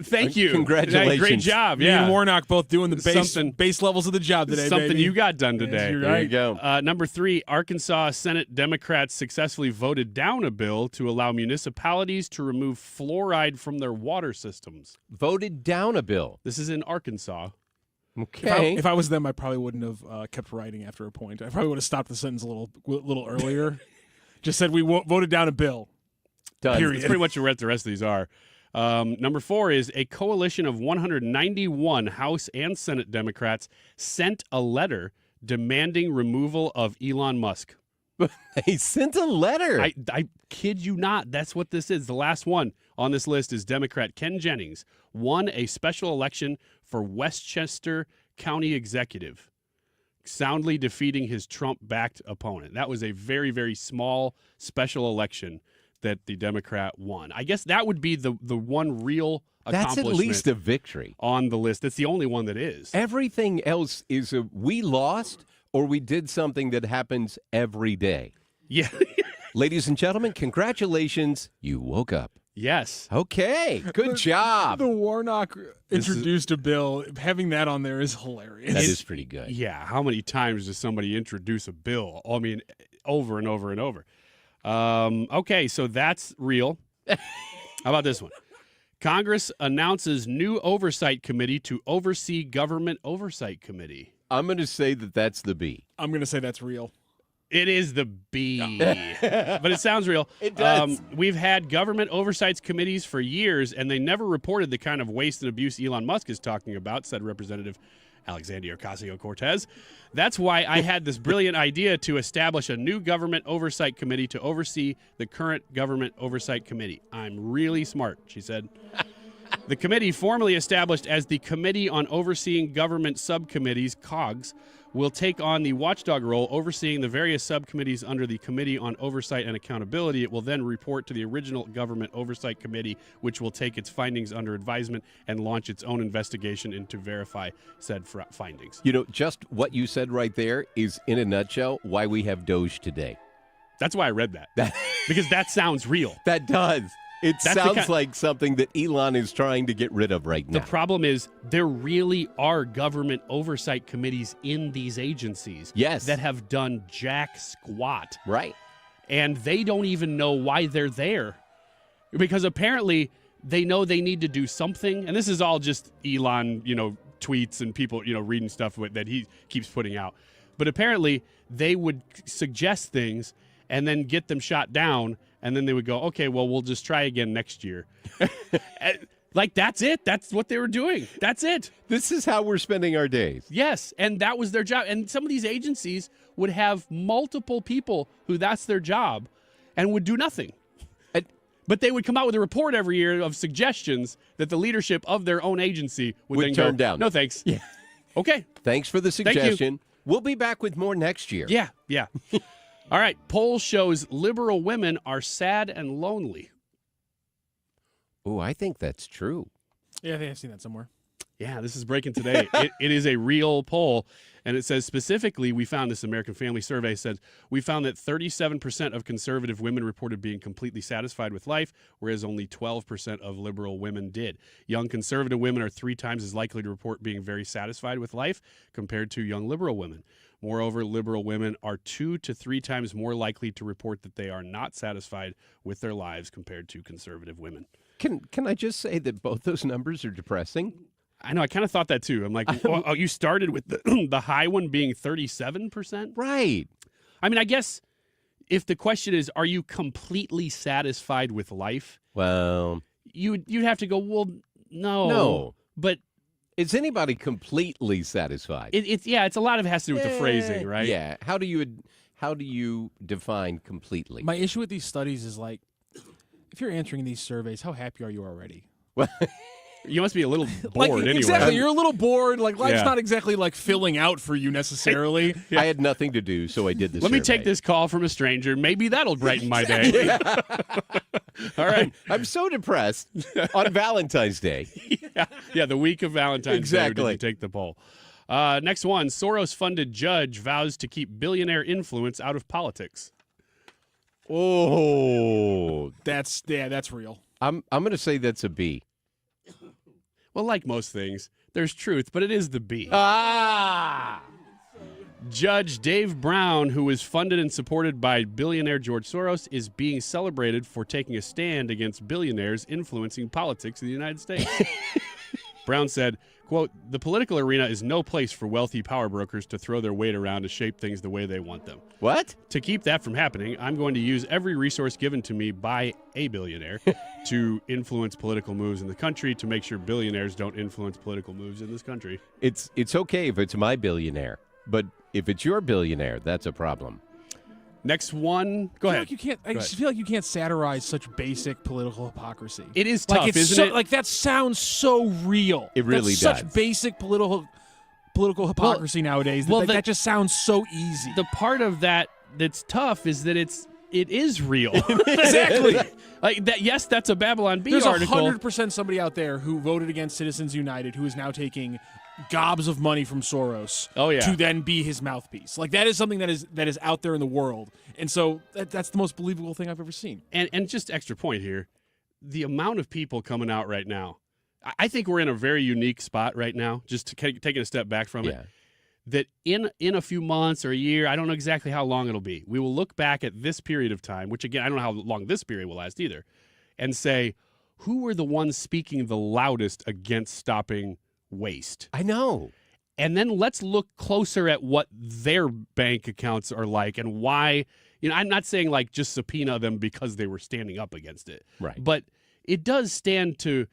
Thank you. Congratulations. Great job. Me and Warnock both doing the base levels of the job today, Something baby. you got done today. Yes, you're right. There you go. Number three, Arkansas Senate Democrats successfully voted down a bill to allow municipalities to remove fluoride from their water systems. Voted down a bill. This is in Arkansas. Okay. If I was them, I probably wouldn't have kept writing after a point. I probably would have stopped the sentence a little earlier. Just said we voted down a bill. Done. Period. That's pretty much what the rest of these are. Number four is a coalition of 191 House and Senate Democrats sent a letter demanding removal of Elon Musk. They sent a letter. I kid you not. That's what this is. The last one on this list is Democrat Ken Jennings won a special election for Westchester County Executive, soundly defeating his Trump-backed opponent. That was a very, very small special election that the Democrat won. I guess that would be the one real accomplishment. That's at least a victory on the list. That's the only one that is. Everything else is we lost or we did something that happens every day. Yeah. Ladies and gentlemen, congratulations. You woke up. Yes. Okay. Good job. The Warnock introduced a bill. Having that on there is hilarious. That is pretty good. Yeah. How many times does somebody introduce a bill? I mean, over and over and over. Okay, so that's real. How about this one? Congress announces new oversight committee to oversee government oversight committee. I'm going to say that that's the B. I'm going to say that's real. It is the B, but it sounds real. It does. We've had government oversight committees for years, and they never reported the kind of waste and abuse Elon Musk is talking about, said Representative Alexandria Ocasio-Cortez. That's why I had this brilliant idea to establish a new government oversight committee to oversee the current government oversight committee. I'm really smart, she said. The committee, formerly established as the Committee on Overseeing Government Subcommittees, COGS, will take on the watchdog role overseeing the various subcommittees under the Committee on Oversight and Accountability. It will then report to the original Government Oversight Committee, which will take its findings under advisement and launch its own investigation into verify said findings. You know, just what you said right there is, in a nutshell, why we have DOGE today. That's why I read that. Because that sounds real. That does. It sounds like something that Elon is trying to get rid of right now. The problem is there really are government oversight committees in these agencies that have done jack squat. Right. And they don't even know why they're there. Because apparently they know they need to do something. And this is all just Elon, tweets and people, reading stuff that he keeps putting out. But apparently they would suggest things and then get them shot down. And then they would go, okay, well, we'll just try again next year. Like, that's it. That's what they were doing. That's it. This is how we're spending our days. Yes, and that was their job. And some of these agencies would have multiple people who that's their job and would do nothing. But they would come out with a report every year of suggestions that the leadership of their own agency would then turn go, down. No, thanks. Yeah. Okay. Thanks for the Thank you. suggestion. We'll be back with more next year. Yeah. All right, poll shows liberal women are sad and lonely. Oh, I think that's true. Yeah, I think I've seen that somewhere. Yeah, this is breaking today. It is a real poll, and it says specifically, we found this American Family Survey said, we found that 37% of conservative women reported being completely satisfied with life, whereas only 12% of liberal women did. Young conservative women are 3 times as likely to report being very satisfied with life compared to young liberal women. Moreover, liberal women are 2 to 3 times more likely to report that they are not satisfied with their lives compared to conservative women. Can I just say that both those numbers are depressing? I know. I kind of thought that too. I'm like, oh, you started with the high one being 37%? Right. I mean, I guess if the question is, are you completely satisfied with life? Well, you'd have to go, well, no. No. But is anybody completely satisfied? It's a lot of it has to do with the phrasing, right? Yeah. How do you define completely? My issue with these studies is like, if you're answering these surveys, how happy are you already? Well, you must be a little bored anyway. Exactly. You're a little bored. Like, life's Yeah. not exactly like filling out for you necessarily. I had nothing to do, so I did this. Let me take this call from a stranger. Maybe that'll brighten my day. All right. I'm so depressed on Valentine's Day. Yeah, the week of Valentine's Exactly. Day. Did you take the poll? Next one. Soros-funded judge vows to keep billionaire influence out of politics. Oh, that's real. I'm going to say that's a B. Well, like most things, there's truth, but it is the B. Judge Dave Brown, who is funded and supported by billionaire George Soros, is being celebrated for taking a stand against billionaires influencing politics in the United States. Brown said, quote, "The political arena is no place for wealthy power brokers to throw their weight around to shape things the way they want them. What? To keep that from happening, I'm going to use every resource given to me by a billionaire to influence political moves in the country, to make sure billionaires don't influence political moves in this country." It's okay if it's my billionaire, but if it's your billionaire, that's a problem. Next one. Go ahead. I just feel like you can't satirize such basic political hypocrisy. It is like tough, it's isn't so, it? Like, that sounds so real. It really That's does. Such basic political hypocrisy nowadays. That just sounds so easy. The part of that that's tough is that it's it is real. Exactly. Like that. Yes, that's a Babylon Bee There's article. 100% somebody out there who voted against Citizens United who is now taking gobs of money from Soros to then be his mouthpiece. Like, that is something that is out there in the world. And so that's the most believable thing I've ever seen. And just extra point here, the amount of people coming out right now, I think we're in a very unique spot right now, just taking a step back from it, that in a few months or a year, I don't know exactly how long it'll be, we will look back at this period of time, which, again, I don't know how long this period will last either, and say, who were the ones speaking the loudest against stopping waste? I know. And then let's look closer at what their bank accounts are like and why. I'm not saying like just subpoena them because they were standing up against it. Right. But it does stand to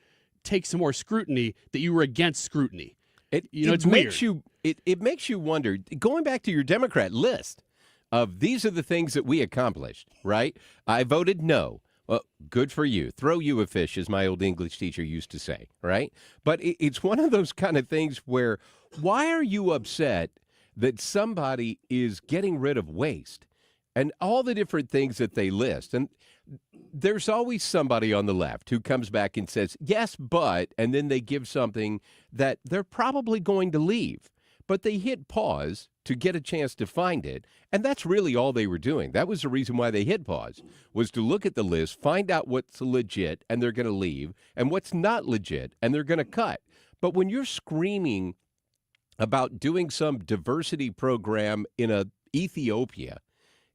take some more scrutiny that you were against scrutiny. It's makes weird. It makes you wonder, going back to your Democrat list of these are the things that we accomplished, right? I voted no. Well, good for you. Throw you a fish, as my old English teacher used to say, right? But it's one of those kind of things where why are you upset that somebody is getting rid of waste and all the different things that they list? And there's always somebody on the left who comes back and says, yes, but, and then they give something that they're probably going to leave. But they hit pause to get a chance to find it, and that's really all they were doing. That was the reason why they hit pause, was to look at the list, find out what's legit, and they're going to leave, and what's not legit, and they're going to cut. But when you're screaming about doing some diversity program in Ethiopia,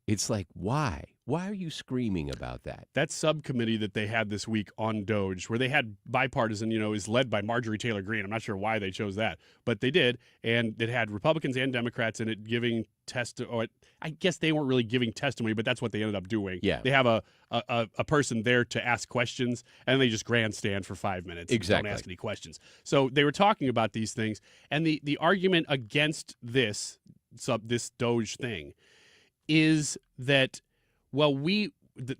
it's like, why? Why are you screaming about that? That subcommittee that they had this week on DOGE, where they had bipartisan, is led by Marjorie Taylor Greene. I'm not sure why they chose that, but they did. And it had Republicans and Democrats in it giving I guess they weren't really giving testimony, but that's what they ended up doing. Yeah. They have a person there to ask questions, and they just grandstand for 5 minutes. Exactly. And don't ask any questions. So they were talking about these things. And the argument against this DOGE thing is that, well,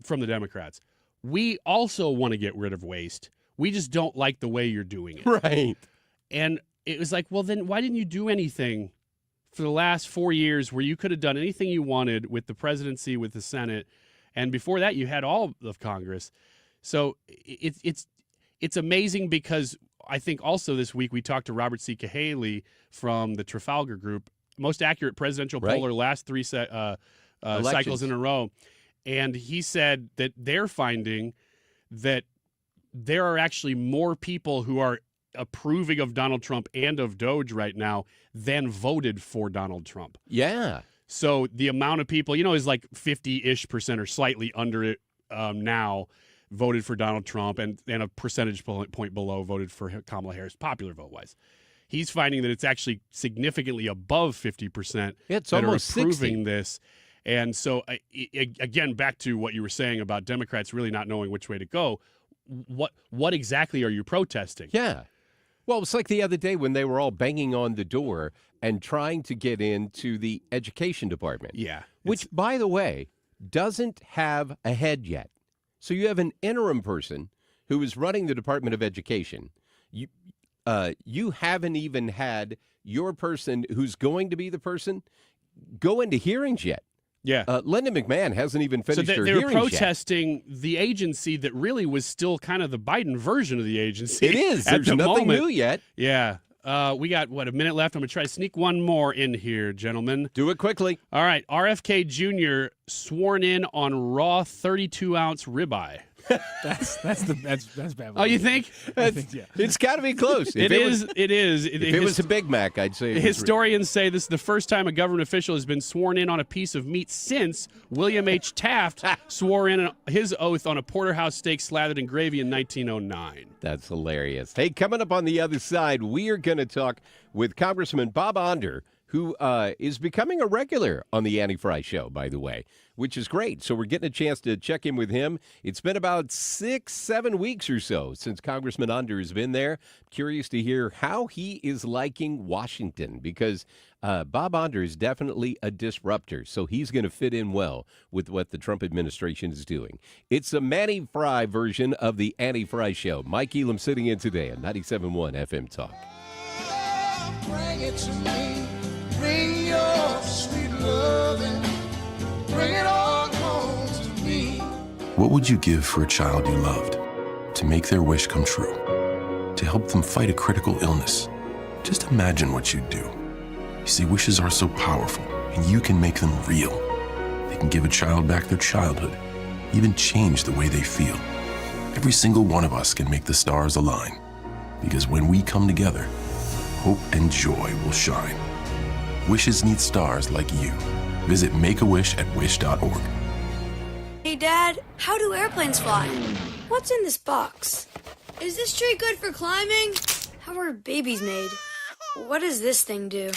from the Democrats, we also want to get rid of waste. We just don't like the way you're doing it. Right. And it was like, well, then why didn't you do anything for the last 4 years where you could have done anything you wanted with the presidency, with the Senate, and before that you had all of Congress. So it's amazing because I think also this week we talked to Robert C. Cahaley from the Trafalgar Group, most accurate presidential poller last three cycles in a row. And he said that they're finding that there are actually more people who are approving of Donald Trump and of DOGE right now than voted for Donald Trump. Yeah. So the amount of people, is like 50-ish% or slightly under it now voted for Donald Trump and a percentage point below voted for Kamala Harris, popular vote-wise. He's finding that it's actually significantly above 50% it's that are almost approving 60. this. And so, again, back to what you were saying about Democrats really not knowing which way to go, what exactly are you protesting? Yeah. Well, it's like the other day when they were all banging on the door and trying to get into the education department. Yeah. Which, by the way, doesn't have a head yet. So you have an interim person who is running the Department of Education. You haven't even had your person who's going to be the person go into hearings yet. Yeah. Linda McMahon hasn't even finished her they were hearings protesting the agency that really was still kind of the Biden version of the agency. It is. At There's the nothing moment. new yet. Yeah. We got, a minute left. I'm going to try to sneak one more in here, gentlemen. Do it quickly. All right. RFK Jr. sworn in on raw 32-ounce ribeye. That's bad. Oh, you think? I think, yeah. It's got to be close. It is. If it was a Big Mac, I'd say. Historians say this is the first time a government official has been sworn in on a piece of meat since William H. Taft swore in his oath on a porterhouse steak slathered in gravy in 1909. That's hilarious. Hey, coming up on the other side, we are going to talk with Congressman Bob Onder, who is becoming a regular on the Annie Fry Show, by the way, which is great. So we're getting a chance to check in with him. It's been about 6-7 weeks or so since Congressman Onder has been there. Curious to hear how he is liking Washington, because Bob Onder is definitely a disruptor, so he's going to fit in well with what the Trump administration is doing. It's a Manny Fry version of the Annie Fry Show. Mike Elam sitting in today on 97.1 FM Talk. Bring it to me. Bring your sweet loving. Bring it all home to What would you give for a child you loved? To make their wish come true? To help them fight a critical illness? Just imagine what you'd do. You see, wishes are so powerful, and you can make them real. They can give a child back their childhood, even change the way they feel. Every single one of us can make the stars align, because when we come together, hope and joy will shine. Wishes need stars like you. Visit Make-A-Wish@wish.org. Hey, Dad, how do airplanes fly? What's in this box? Is this tree good for climbing? How are babies made? What does this thing do?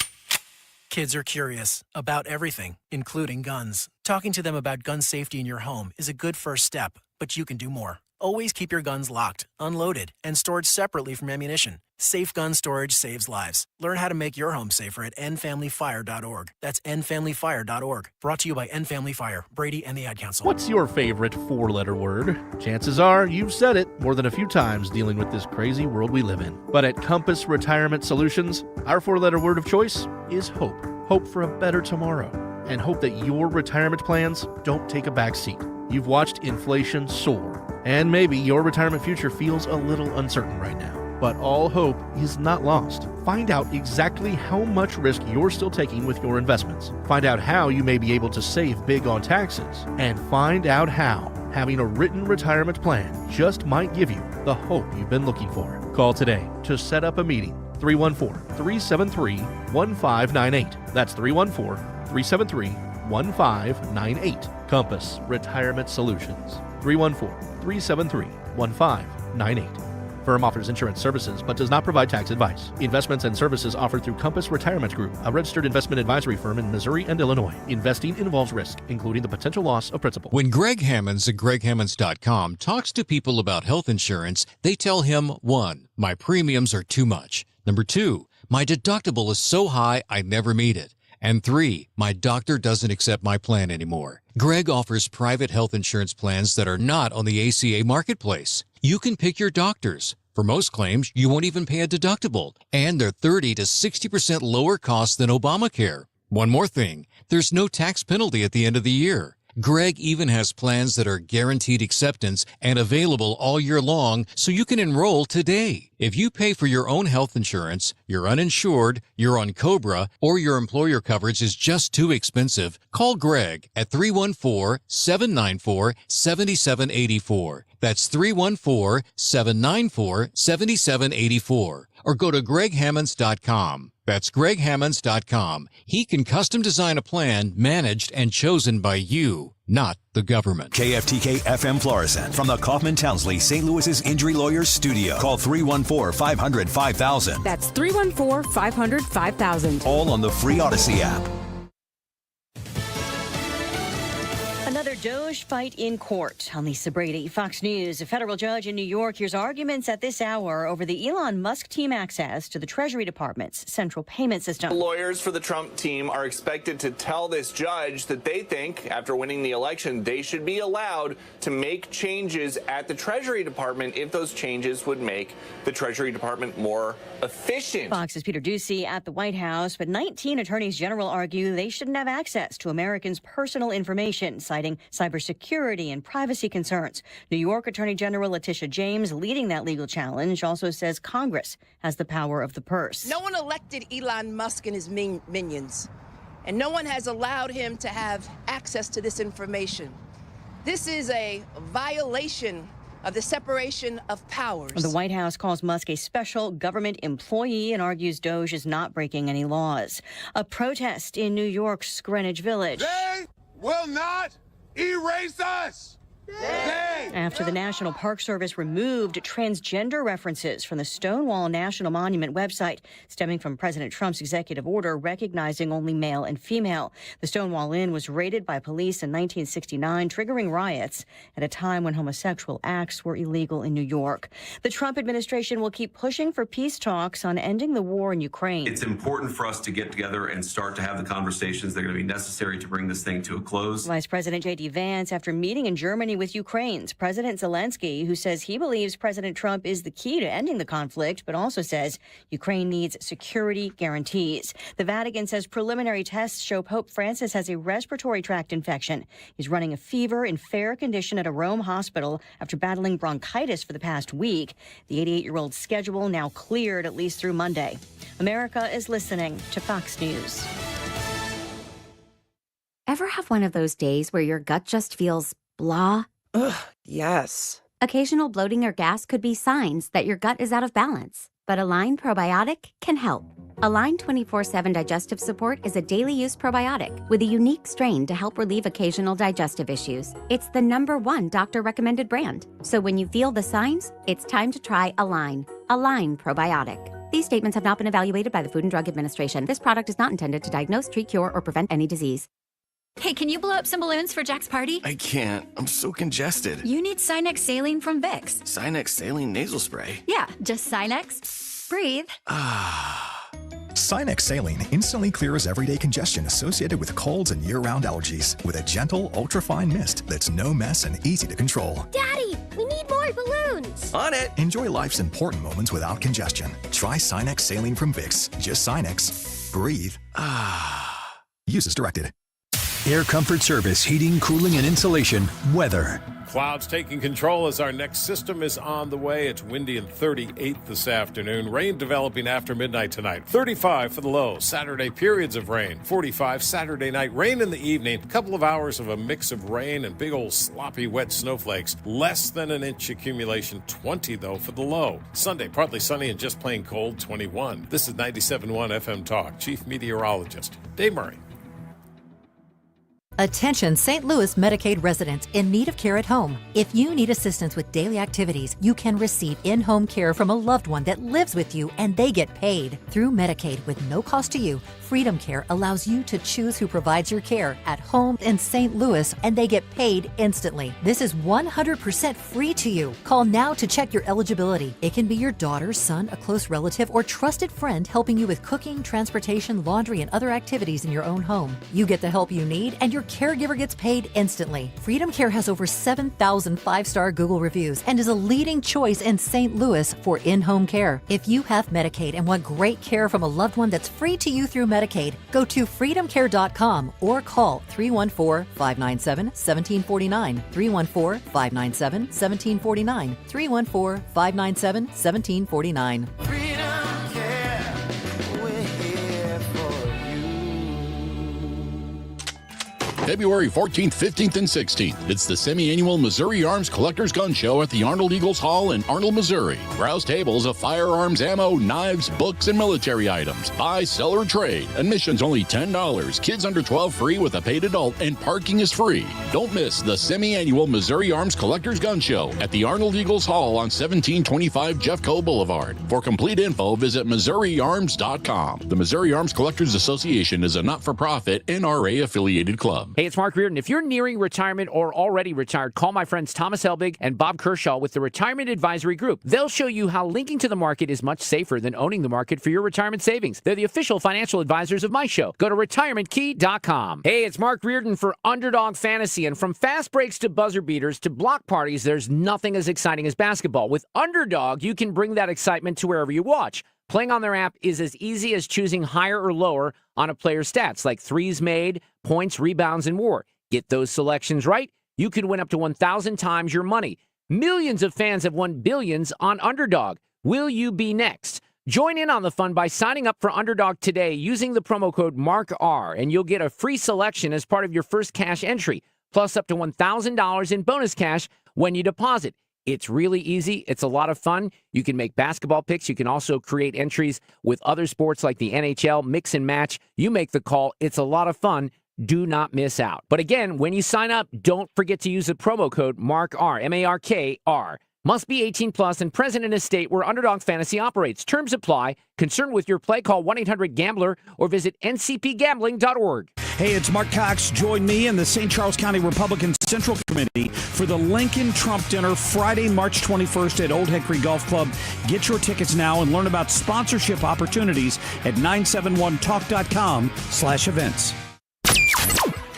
Kids are curious about everything, including guns. Talking to them about gun safety in your home is a good first step, but you can do more. Always keep your guns locked, unloaded, and stored separately from ammunition. Safe gun storage saves lives. Learn how to make your home safer at endfamilyfire.org. That's endfamilyfire.org. Brought to you by End Family Fire, Brady, and the Ad Council. What's your favorite four-letter word? Chances are you've said it more than a few times dealing with this crazy world we live in. But at Compass Retirement Solutions, our four-letter word of choice is hope. Hope for a better tomorrow. And hope that your retirement plans don't take a back seat. You've watched inflation soar, and maybe your retirement future feels a little uncertain right now. But all hope is not lost. Find out exactly how much risk you're still taking with your investments. Find out how you may be able to save big on taxes. And find out how having a written retirement plan just might give you the hope you've been looking for. Call today to set up a meeting. 314-373-1598. That's 314-373-1598. Compass Retirement Solutions. 314-373-1598. Firm offers insurance services but does not provide tax advice. Investments and services offered through Compass Retirement Group, a registered investment advisory firm in Missouri and Illinois. Investing involves risk, including the potential loss of principal. When Greg Hammonds at GregHammonds.com talks to people about health insurance, they tell him, 1, my premiums are too much. Number 2, my deductible is so high I never meet it. And 3, my doctor doesn't accept my plan anymore. Greg offers private health insurance plans that are not on the ACA marketplace. You can pick your doctors. For most claims, you won't even pay a deductible, and they're 30 to 60% lower cost than Obamacare. One more thing, there's no tax penalty at the end of the year. Greg even has plans that are guaranteed acceptance and available all year long, so you can enroll today. If you pay for your own health insurance, you're uninsured, you're on COBRA, or your employer coverage is just too expensive, call Greg at 314-794-7784. That's 314-794-7784. Or go to GregHammonds.com. That's GregHammonds.com. He can custom design a plan managed and chosen by you, not the government. KFTK FM Florissant from the Kaufman Townsley St. Louis's Injury Lawyers Studio. Call 314-500-5000. That's 314-500-5000. All on the free Odyssey app. Another DOGE fight in court. I'm Lisa Brady, Fox News. A federal judge in New York hears arguments at this hour over the Elon Musk team access to the Treasury Department's central payment system. Lawyers for the Trump team are expected to tell this judge that they think, after winning the election, they should be allowed to make changes at the Treasury Department if those changes would make the Treasury Department more efficient. Fox's Peter Doocy at the White House, but 19 attorneys general argue they shouldn't have access to Americans' personal information, citing cybersecurity and privacy concerns. New York Attorney General Letitia James, leading that legal challenge, also says Congress has the power of the purse. No one elected Elon Musk and his minions, and no one has allowed him to have access to this information. This is a violation of the separation of powers. The White House calls Musk a special government employee and argues DOGE is not breaking any laws. A protest in New York's Greenwich Village. They will not erase us! After the National Park Service removed transgender references from the Stonewall National Monument website, stemming from President Trump's executive order recognizing only male and female. The Stonewall Inn was raided by police in 1969, triggering riots at a time when homosexual acts were illegal in New York. The Trump administration will keep pushing for peace talks on ending the war in Ukraine. It's important for us to get together and start to have the conversations that are going to be necessary to bring this thing to a close. Vice President J.D. Vance, after meeting in Germany meeting with Ukraine's President Zelensky, who says he believes President Trump is the key to ending the conflict, but also says Ukraine needs security guarantees. The Vatican says preliminary tests show Pope Francis has a respiratory tract infection. He's running a fever in fair condition at a Rome hospital after battling bronchitis for the past week. The 88-year-old's schedule now cleared at least through Monday. America is listening to Fox News. Ever have one of those days where your gut just feels blah? Ugh, yes. Occasional bloating or gas could be signs that your gut is out of balance, but Align Probiotic can help. Align 24/7 Digestive Support is a daily use probiotic with a unique strain to help relieve occasional digestive issues. It's the #1 doctor-recommended brand. So when you feel the signs, it's time to try Align. Align Probiotic. These statements have not been evaluated by the Food and Drug Administration. This product is not intended to diagnose, treat, cure, or prevent any disease. Hey, can you blow up some balloons for Jack's party? I can't. I'm so congested. You need Sinex Saline from Vicks. Sinex Saline Nasal Spray? Yeah, just Sinex. Breathe. Sinex Saline instantly clears everyday congestion associated with colds and year-round allergies with a gentle, ultra-fine mist that's no mess and easy to control. Daddy, we need more balloons. On it. Enjoy life's important moments without congestion. Try Sinex Saline from Vicks. Just Sinex. Breathe. Use as directed. Air Comfort Service, heating, cooling, and insulation. Weather. Clouds taking control as our next system is on the way. It's windy and 38 this afternoon. Rain developing after midnight tonight. 35 for the low. Saturday, periods of rain. 45 Saturday night. Rain in the evening. A couple of hours of a mix of rain and big old sloppy wet snowflakes. Less than an inch accumulation. 20, though, for the low. Sunday, partly sunny and just plain cold. 21. This is 97.1 FM Talk. Chief Meteorologist Dave Murray. Attention St. Louis Medicaid residents in need of care at home. If you need assistance with daily activities, you can receive in-home care from a loved one that lives with you and they get paid. Through Medicaid with no cost to you, Freedom Care allows you to choose who provides your care at home in St. Louis and they get paid instantly. This is 100% free to you. Call now to check your eligibility. It can be your daughter, son, a close relative, or trusted friend helping you with cooking, transportation, laundry, and other activities in your own home. You get the help you need and your caregiver gets paid instantly. Freedom Care has over 7,000 five-star Google reviews and is a leading choice in St. Louis for in-home care. If you have Medicaid and want great care from a loved one that's free to you through Medicaid, go to freedomcare.com or call 314-597-1749, 314-597-1749, 314-597-1749. February 14th, 15th, and 16th. It's the semi-annual Missouri Arms Collectors Gun Show at the Arnold Eagles Hall in Arnold, Missouri. Browse tables of firearms, ammo, knives, books, and military items. Buy, sell, or trade. Admission's only $10. Kids under 12 free with a paid adult, and parking is free. Don't miss the semi-annual Missouri Arms Collectors Gun Show at the Arnold Eagles Hall on 1725 Jeffco Boulevard. For complete info, visit MissouriArms.com. The Missouri Arms Collectors Association is a not-for-profit NRA-affiliated club. Hey, it's Mark Reardon. If you're nearing retirement or already retired, call my friends Thomas Helbig and Bob Kershaw with the Retirement Advisory Group. They'll show you how linking to the market is much safer than owning the market for your retirement savings. They're the official financial advisors of my show. Go to retirementkey.com. Hey, it's Mark Reardon for Underdog Fantasy, and from fast breaks to buzzer beaters to block parties, there's nothing as exciting as basketball. With Underdog, you can bring that excitement to wherever you watch. Playing on their app is as easy as choosing higher or lower on a player's stats, like threes made, points, rebounds, and more. Get those selections right, you can win up to 1,000 times your money. Millions of fans have won billions on Underdog. Will you be next? Join in on the fun by signing up for Underdog today using the promo code MARKR, and you'll get a free selection as part of your first cash entry, plus up to $1,000 in bonus cash when you deposit. It's really easy. It's a lot of fun. You can make basketball picks. You can also create entries with other sports like the NHL, mix and match. You make the call. It's a lot of fun. Do not miss out. But again, when you sign up, don't forget to use the promo code MARKR, M-A-R-K-R. Must be 18 plus and present in a state where Underdog Fantasy operates. Terms apply. Concerned with your play, call 1-800-GAMBLER or visit ncpgambling.org. Hey, it's Mark Cox. Join me and the St. Charles County Republican Central Committee for the Lincoln Trump Dinner Friday, March 21st at Old Hickory Golf Club. Get your tickets now and learn about sponsorship opportunities at 971talk.com/events.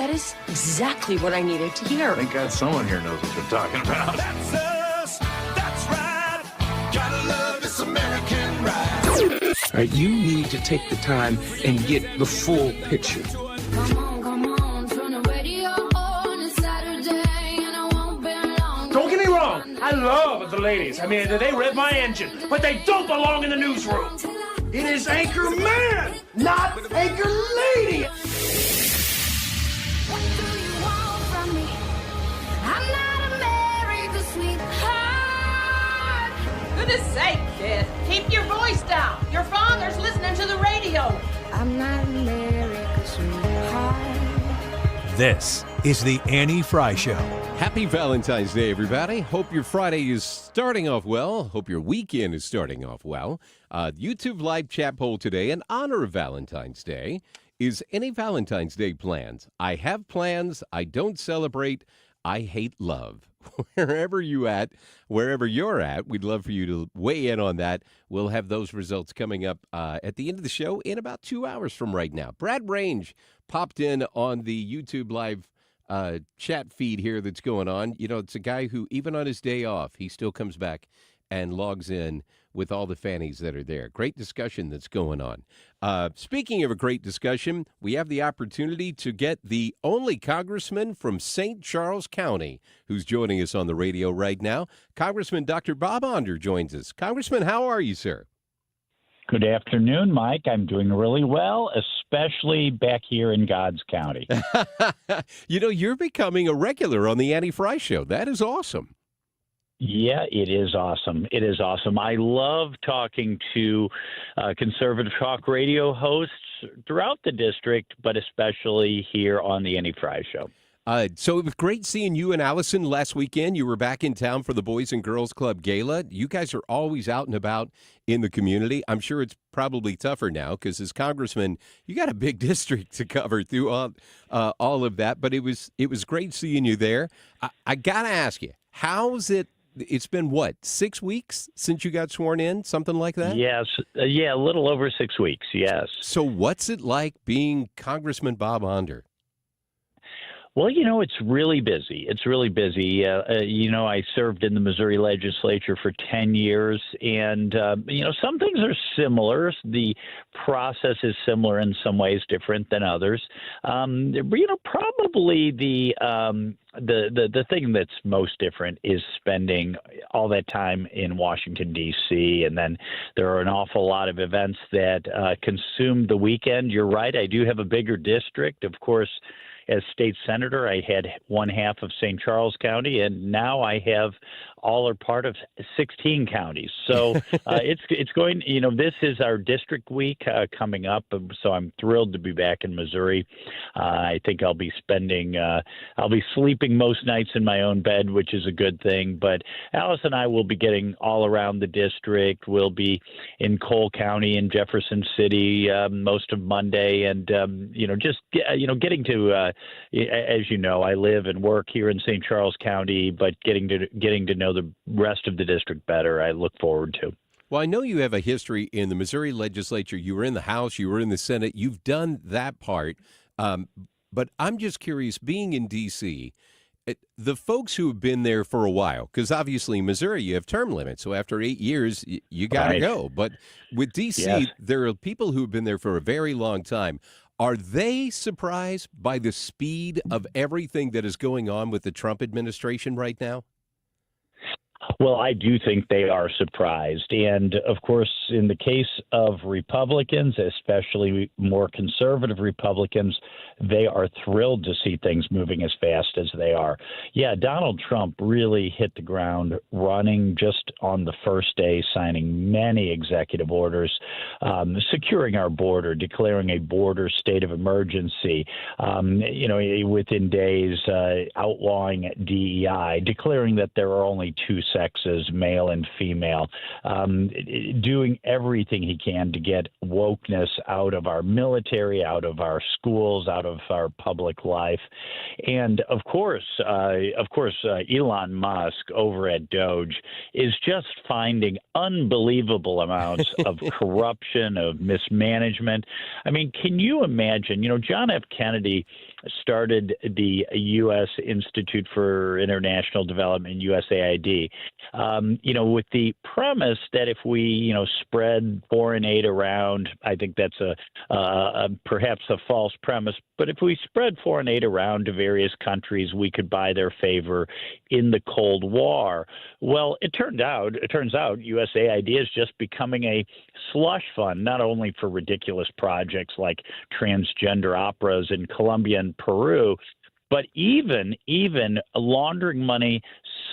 That is exactly what I needed to hear. Thank God someone here knows what they're talking about. That's us. That's right. Gotta love this American ride. All right, you need to take the time and get the full picture. Come on, turn the radio on. It's Saturday and I won't be long. Don't get me wrong. I love the ladies. I mean, they rev my engine, but they don't belong in the newsroom. It is Anchor Man, not Anchor Lady. What do you want from me? I'm not America's sweetheart. Goodness sake, kid. Keep your voice down. Your father's listening to the radio. I'm not America's sweetheart. This is the Annie Fry Show. Happy Valentine's Day, everybody. Hope your Friday is starting off well. Hope your weekend is starting off well. YouTube live chat poll today in honor of Valentine's Day. Is any Valentine's Day plans? I have plans. I don't celebrate. I hate love. Wherever you're at, we'd love for you to weigh in on that. We'll have those results coming up at the end of the show in about 2 hours from right now. Brad Range popped in on the YouTube live chat feed here that's going on. You know, it's a guy who, even on his day off, he still comes back and logs in with all the fannies that are there. Great discussion that's going on. Speaking of a great discussion, we have the opportunity to get the only congressman from St. Charles County who's joining us on the radio right now. Congressman Dr. Bob Onder joins us. Congressman, how are you, sir? Good afternoon, Mike. I'm doing really well, especially back here in God's County. You know, you're becoming a regular on the Annie Fry Show. That is awesome. Yeah, it is awesome. It is awesome. I love talking to conservative talk radio hosts throughout the district, but especially here on the Annie Fry Show. So it was great seeing you and Allison last weekend. You were back in town for the Boys and Girls Club Gala. You guys are always out and about in the community. I'm sure it's probably tougher now because as congressman, you got a big district to cover through all of that. But it was great seeing you there. I got to ask you, how's it? It's been, 6 weeks since you got sworn in, something like that? Yes. Yeah, a little over 6 weeks, yes. So what's it like being Congressman Bob Onder? Well, you know, it's really busy. It's really busy. You know, I served in the Missouri legislature for 10 years, and, you know, some things are similar. The process is similar in some ways, different than others. You know, probably the thing that's most different is spending all that time in Washington, D.C., and then there are an awful lot of events that consume the weekend. You're right. I do have a bigger district. Of course, as state senator, I had one half of St. Charles County, and now I have all or part of 16 counties. So it's going, you know, this is our district week coming up. So I'm thrilled to be back in Missouri. I think I'll be sleeping most nights in my own bed, which is a good thing. But Alice and I will be getting all around the district. We'll be in Cole County and Jefferson City most of Monday. And, you know, just, you know, getting to, as you know, I live and work here in St. Charles County, but getting to know the rest of the district better, I look forward to. Well, I know you have a history in the Missouri legislature. You were in the House, you were in the Senate. You've done that part. But I'm just curious, being in D.C., the folks who have been there for a while, because obviously in Missouri you have term limits, so after 8 years, you got to go. But with D.C., yes, there are people who have been there for a very long time. Are they surprised by the speed of everything that is going on with the Trump administration right now? Well, I do think they are surprised. And, of course, in the case of Republicans, especially more conservative Republicans, they are thrilled to see things moving as fast as they are. Yeah, Donald Trump really hit the ground running just on the first day, signing many executive orders, securing our border, declaring a border state of emergency, you know, within days, outlawing DEI, declaring that there are only two sexes, male and female, doing everything he can to get wokeness out of our military, out of our schools, out of our public life. And of course, Elon Musk over at DOGE is just finding unbelievable amounts of corruption, of mismanagement. I mean, can you imagine, you know, John F. Kennedy started the U.S. Institute for International Development, USAID, with the premise that if we, spread foreign aid around, I think that's perhaps a false premise, but if we spread foreign aid around to various countries, we could buy their favor in the Cold War. Well, it turns out USAID is just becoming a slush fund, not only for ridiculous projects like transgender operas in Colombia and Peru, but even laundering money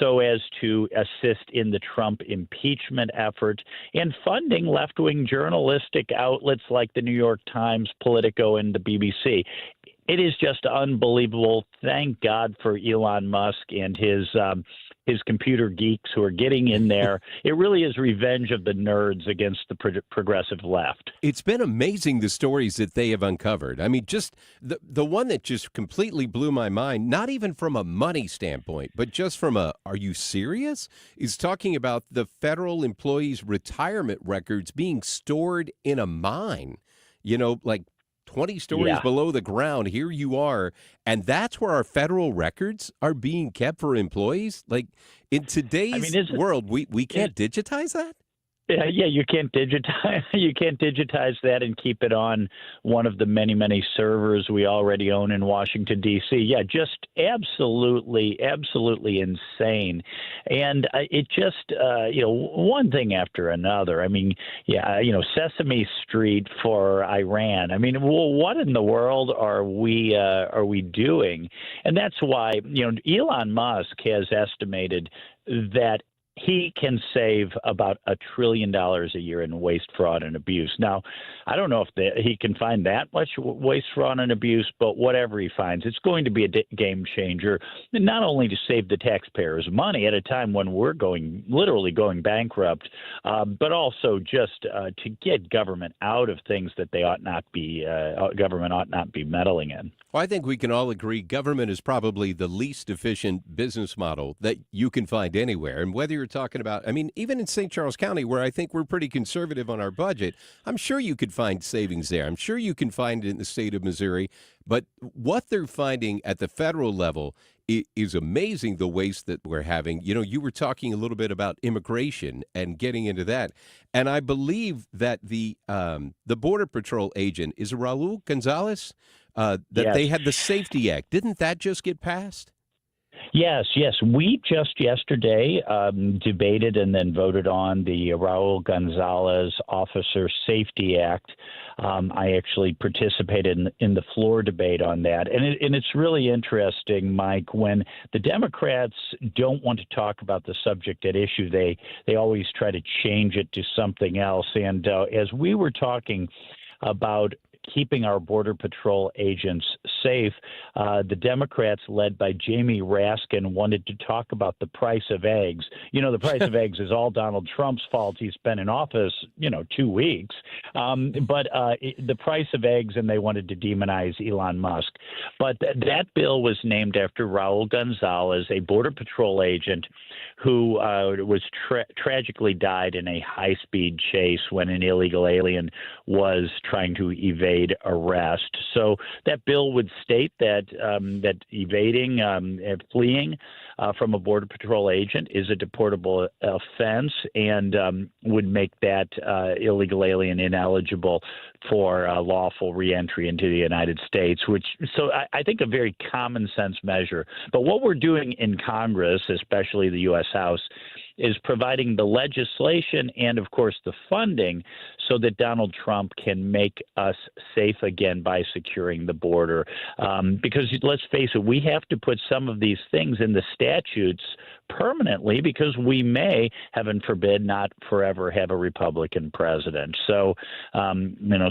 so as to assist in the Trump impeachment effort and funding left-wing journalistic outlets like the New York Times, Politico, and the BBC. It is just unbelievable. Thank God for Elon Musk and his computer geeks who are getting in there. It really is revenge of the nerds against the progressive left. It's been amazing, the stories that they have uncovered. I mean, just the one that just completely blew my mind, not even from a money standpoint, but just from are you serious? Is talking about the federal employees' retirement records being stored in a mine, like 20 stories below the ground. Here you are. And that's where our federal records are being kept for employees. Like in today's world, we can't digitize that. Yeah, you can't digitize that and keep it on one of the many servers we already own in Washington, D.C. Yeah, just absolutely insane. And it just, one thing after another. I mean, Sesame Street for Iran. I mean, what in the world are we doing? And that's why, Elon Musk has estimated that he can save about $1 trillion a year in waste, fraud, and abuse. Now, I don't know if he can find that much waste, fraud, and abuse, but whatever he finds, it's going to be a game changer, not only to save the taxpayers money at a time when we're literally going bankrupt, but also just to get government out of things that they government ought not be meddling in. Well, I think we can all agree government is probably the least efficient business model that you can find anywhere. And whether you're talking about, I mean, even in St. Charles County, where I think we're pretty conservative on our budget, I'm sure you could find savings there. I'm sure you can find it in the state of Missouri. But what they're finding at the federal level is amazing, the waste that we're having. You were talking a little bit about immigration and getting into that. And I believe that the Border Patrol agent is Raul Gonzalez, they had the Safety Act. Didn't that just get passed? Yes. We just yesterday debated and then voted on the Raul Gonzalez Officer Safety Act. I actually participated in the floor debate on that. And it's really interesting, Mike, when the Democrats don't want to talk about the subject at issue, they always try to change it to something else. And as we were talking about keeping our Border Patrol agents safe, the Democrats, led by Jamie Raskin, wanted to talk about the price of eggs. The price of eggs is all Donald Trump's fault. He's been in office, 2 weeks. But the price of eggs, and they wanted to demonize Elon Musk. But that bill was named after Raul Gonzalez, a Border Patrol agent who was tragically died in a high-speed chase when an illegal alien was trying to evade arrest. So that bill would state that evading and fleeing from a Border Patrol agent is a deportable offense and would make that illegal alien ineligible for lawful reentry into the United States, so I think a very common sense measure. But what we're doing in Congress, especially the U.S. House, is providing the legislation and, of course, the funding so that Donald Trump can make us safe again by securing the border. Because let's face it, we have to put some of these things in the statutes permanently because we may, heaven forbid, not forever have a Republican president. So,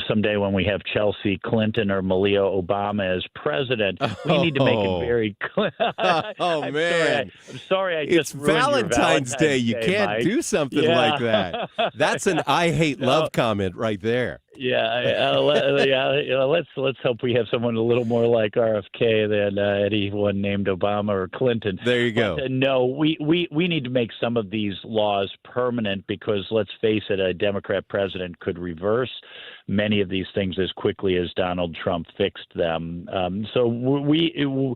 someday when we have Chelsea Clinton or Malia Obama as president, we need to make it very clear. Man. I'm sorry. It's Valentine's Day. You can't Mike. do something like that. That's an I hate love comment right there. Let's hope we have someone a little more like RFK than anyone named Obama or Clinton. There you go. But, no, we need to make some of these laws permanent because, let's face it, a Democrat president could reverse many of these things as quickly as Donald Trump fixed them. So we're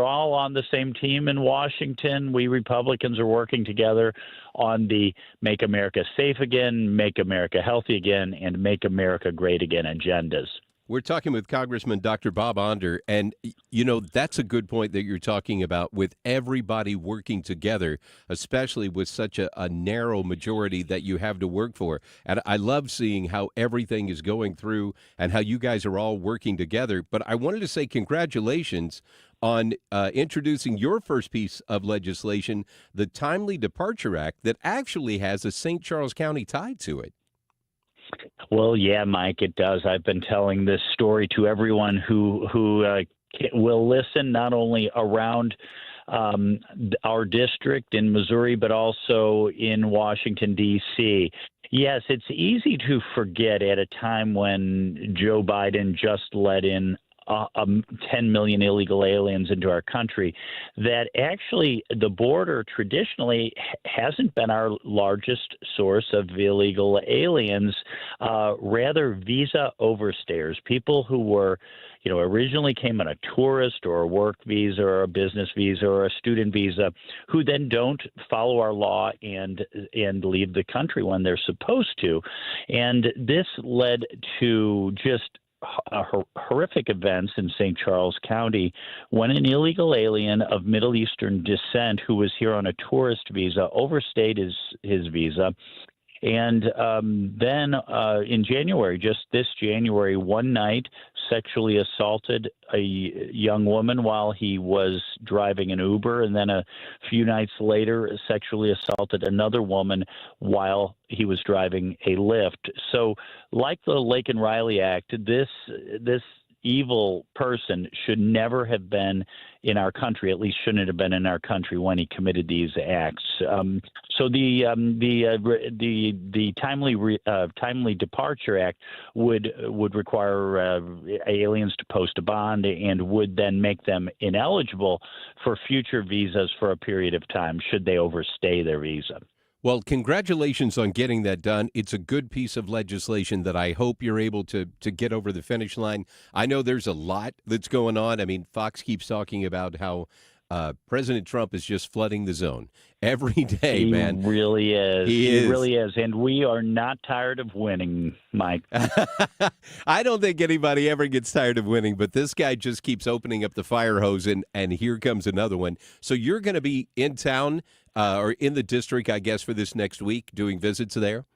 all on the same team in Washington. We Republicans are working together on the Make America Safe Again, Make America Healthy Again, and Make America Great Again agendas. We're talking with Congressman Dr. Bob Onder, and, that's a good point that you're talking about with everybody working together, especially with such a narrow majority that you have to work for. And I love seeing how everything is going through and how you guys are all working together. But I wanted to say congratulations on introducing your first piece of legislation, the Timely Departure Act, that actually has a St. Charles County tie to it. Well, yeah, Mike, it does. I've been telling this story to everyone who will listen, not only around our district in Missouri, but also in Washington, D.C. Yes, it's easy to forget at a time when Joe Biden just let in 10 million illegal aliens into our country, that actually the border traditionally hasn't been our largest source of illegal aliens, rather visa overstayers, people who were originally came on a tourist or a work visa or a business visa or a student visa, who then don't follow our law and leave the country when they're supposed to. And this led to just horrific events in St. Charles County when an illegal alien of Middle Eastern descent who was here on a tourist visa overstayed his visa. And then in January, just this January, one night, sexually assaulted a young woman while he was driving an Uber. And then a few nights later, sexually assaulted another woman while he was driving a Lyft. So like the Lake and Riley Act, this evil person should never have been in our country, at least shouldn't have been in our country when he committed these acts. So the Timely Departure Act would require aliens to post a bond and would then make them ineligible for future visas for a period of time should they overstay their visa. Well, congratulations on getting that done. It's a good piece of legislation that I hope you're able to get over the finish line. I know there's a lot that's going on. I mean, Fox keeps talking about how President Trump is just flooding the zone every day, man. He really is. He really is. And we are not tired of winning, Mike. I don't think anybody ever gets tired of winning, but this guy just keeps opening up the fire hose, and here comes another one. So you're going to be in town or in the district, I guess, for this next week, doing visits there?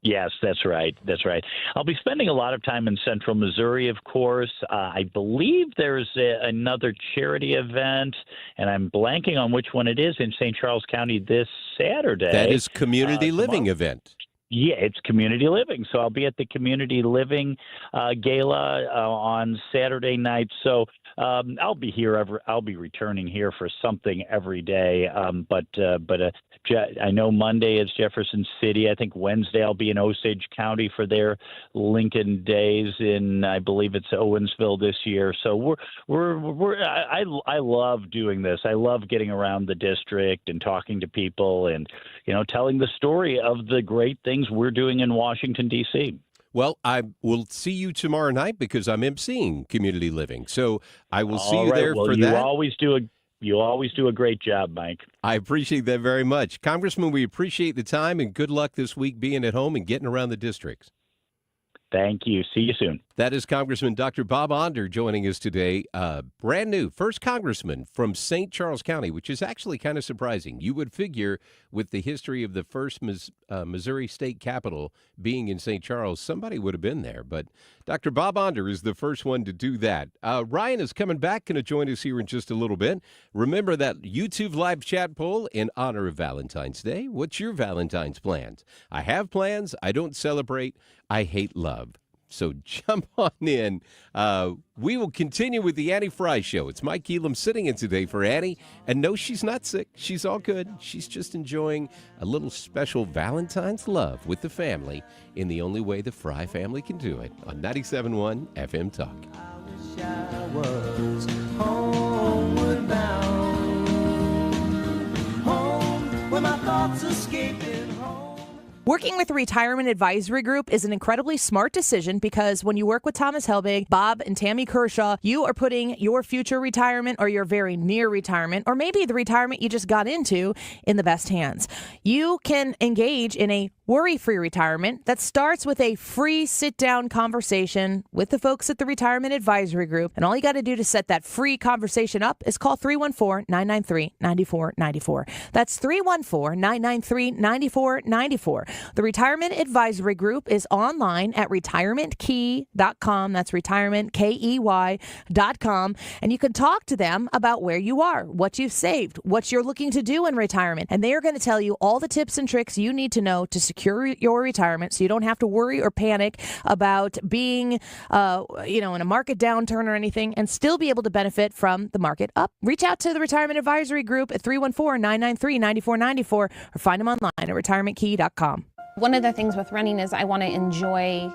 Yes, that's right. That's right. I'll be spending a lot of time in central Missouri, of course. I believe there's another charity event, and I'm blanking on which one it is, in St. Charles County this Saturday. That is community living event. Yeah, it's community living. So I'll be at the community living gala on Saturday night. So I'll be here. I'll be returning here for something every day. But I know Monday is Jefferson City. I think Wednesday I'll be in Osage County for their Lincoln Days in, I believe it's Owensville this year. So I love doing this. I love getting around the district and talking to people and telling the story of the great things we're doing in Washington, D.C. Well, I will see you tomorrow night because I'm emceeing community living. So I will see you there for that. You always do a great job, Mike. I appreciate that very much. Congressman, we appreciate the time and good luck this week being at home and getting around the districts. Thank you. See you soon. That is Congressman Dr. Bob Onder joining us today. Brand new, first congressman from St. Charles County, which is actually kind of surprising. You would figure with the history of the first Missouri state capital being in St. Charles, somebody would have been there. But Dr. Bob Onder is the first one to do that. Ryan is coming back, going to join us here in just a little bit. Remember that YouTube live chat poll in honor of Valentine's Day. What's your Valentine's plans? I have plans. I don't celebrate. I hate love. So jump on in. We will continue with the Annie Fry Show. It's Mike Kehoe sitting in today for Annie. And no, she's not sick. She's all good. She's just enjoying a little special Valentine's love with the family in the only way the Fry family can do it on 97.1 FM Talk. I was homeward bound, home where my thoughts escaping home. Working with a retirement advisory group is an incredibly smart decision because when you work with Thomas Helbig, Bob, and Tammy Kershaw, you are putting your future retirement or your very near retirement, or maybe the retirement you just got into, in the best hands. You can engage in a worry-free retirement that starts with a free sit-down conversation with the folks at the Retirement Advisory Group. And all you got to do to set that free conversation up is call 314-993-9494. That's 314-993-9494. The Retirement Advisory Group is online at retirementkey.com. That's retirementkey.com. And you can talk to them about where you are, what you've saved, what you're looking to do in retirement. And they are going to tell you all the tips and tricks you need to know to secure your retirement so you don't have to worry or panic about being, in a market downturn or anything, and still be able to benefit from the market up. Reach out to the Retirement Advisory Group at 314-993-9494 or find them online at retirementkey.com. One of the things with running is I want to enjoy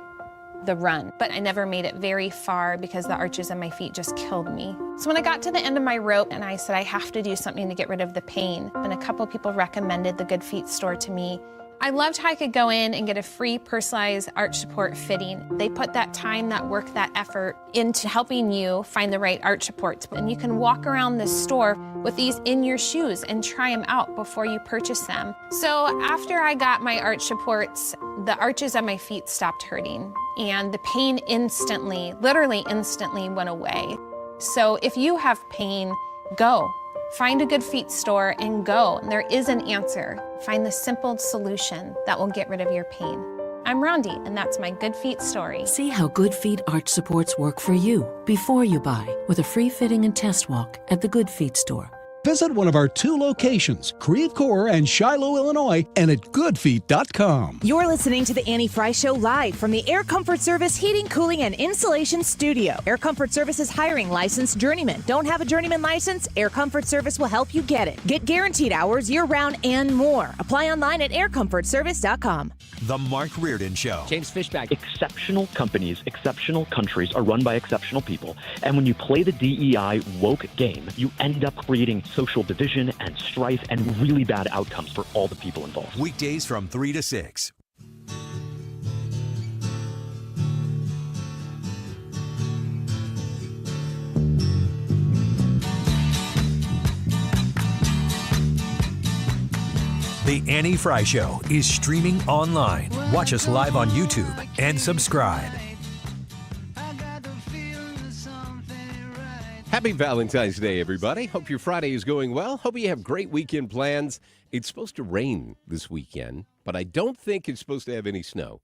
the run, but I never made it very far because the arches in my feet just killed me. So when I got to the end of my rope and I said I have to do something to get rid of the pain, and a couple people recommended the Good Feet store to me. I loved how I could go in and get a free personalized arch support fitting. They put that time, that work, that effort into helping you find the right arch supports. And you can walk around the store with these in your shoes and try them out before you purchase them. So after I got my arch supports, the arches on my feet stopped hurting and the pain instantly, literally instantly went away. So if you have pain, go. Find a Good Feet store and go. And there is an answer. Find the simple solution that will get rid of your pain. I'm Rondi, and that's my Good Feet story. See how Good Feet arch supports work for you before you buy with a free fitting and test walk at the Good Feet store. Visit one of our 2 locations, Creve Coeur and Shiloh, Illinois, and at goodfeet.com. You're listening to the Annie Fry Show live from the Air Comfort Service Heating, Cooling, and Insulation Studio. Air Comfort Service is hiring licensed journeymen. Don't have a journeyman license? Air Comfort Service will help you get it. Get guaranteed hours year-round and more. Apply online at aircomfortservice.com. The Mark Reardon Show. James Fishback. Exceptional companies, exceptional countries are run by exceptional people. And when you play the DEI woke game, you end up creating social division and strife and really bad outcomes for all the people involved. Weekdays from 3 to 6. The Annie Fry Show is streaming online. Watch us live on YouTube and subscribe. Happy Valentine's Day, everybody. Hope your Friday is going well. Hope you have great weekend plans. It's supposed to rain this weekend, but I don't think it's supposed to have any snow.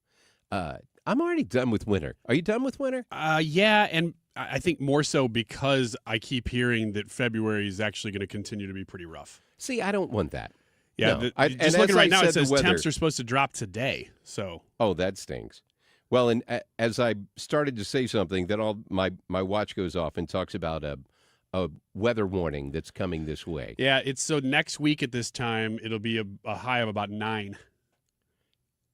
I'm already done with winter. Are you done with winter? Yeah, and I think more so because I keep hearing that February is actually going to continue to be pretty rough. See, I don't want that. Yeah, no. Just looking right now, it says temps are supposed to drop today. So, oh, that stinks. Well, and as I started to say something, then my watch goes off and talks about a weather warning that's coming this way. Yeah, it's so next week at this time, it'll be a high of about 9.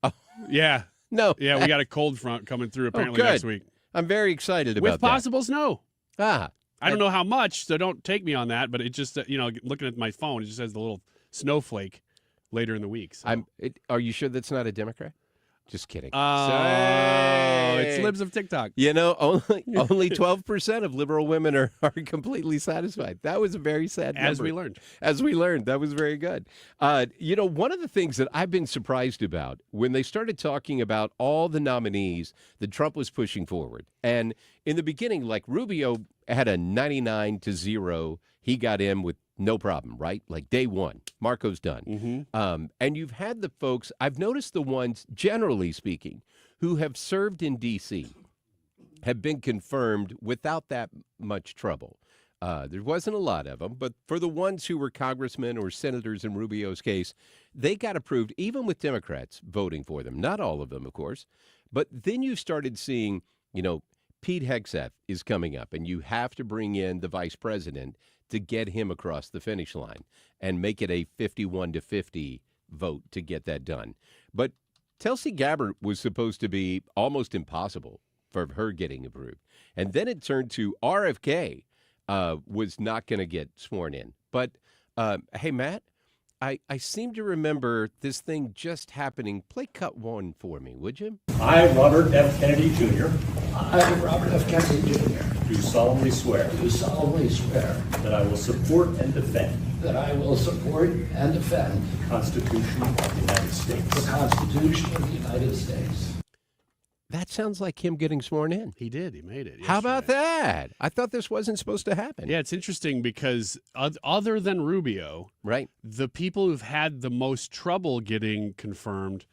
Oh. Yeah. No. Yeah, we got a cold front coming through apparently good. next week. I'm very excited about that. With possible snow. I don't know how much, so don't take me on that, but it just, looking at my phone, it just has the little snowflake later in the week. So. Are you sure that's not a Democrat? Just kidding. It's libs of TikTok. Only 12% of liberal women are completely satisfied. That was a very sad number. As we learned. That was very good. One of the things that I've been surprised about when they started talking about all the nominees that Trump was pushing forward, and in the beginning, like Rubio had a 99-0. He got in with no problem, right? Like day one, Marco's done. Mm-hmm. And you've had the folks, I've noticed the ones, generally speaking, who have served in D.C. have been confirmed without that much trouble. There wasn't a lot of them, but for the ones who were congressmen or senators in Rubio's case, they got approved, even with Democrats voting for them. Not all of them, of course, But then you started seeing, Pete Hegseth is coming up, and you have to bring in the vice president to get him across the finish line and make it a 51-50 vote to get that done. But Tulsi Gabbard was supposed to be almost impossible for her getting approved. And then it turned to RFK was not going to get sworn in. But, hey, Matt, I seem to remember this thing just happening. Play cut one for me, would you? I, Robert F. Kennedy Jr. I, Robert F. Kennedy Jr. Do solemnly swear. Do solemnly swear. That I will support and defend. That I will support and defend. The Constitution of the United States. The Constitution of the United States. That sounds like him getting sworn in. He did. He made it. How about that? I thought this wasn't supposed to happen. Yeah, it's interesting because other than Rubio, right, the people who've had the most trouble getting confirmed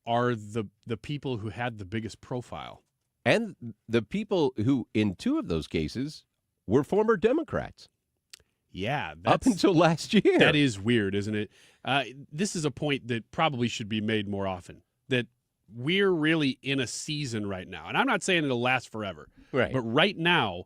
are the people who had the biggest profile. And the people who, in two of those cases, were former Democrats. Yeah. Up until last year. That is weird, isn't it? This is a point that probably should be made more often, that we're really in a season right now. And I'm not saying it'll last forever. Right. But right now,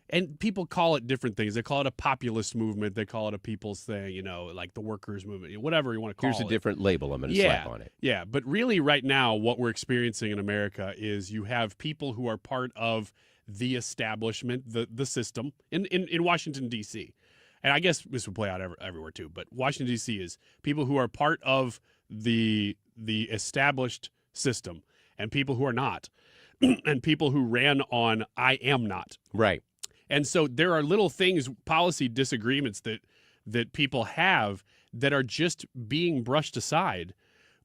and people call it different things. They call it a populist movement. They call it a people's thing, like the workers' movement, whatever you want to call it. Here's a different label I'm going to slap on it. Yeah, but really right now what we're experiencing in America is you have people who are part of the establishment, the system in Washington, D.C. And I guess this would play out everywhere too, but Washington, D.C. is people who are part of the established system and people who are not and people who ran on I am not. Right. And so there are little things, policy disagreements that people have that are just being brushed aside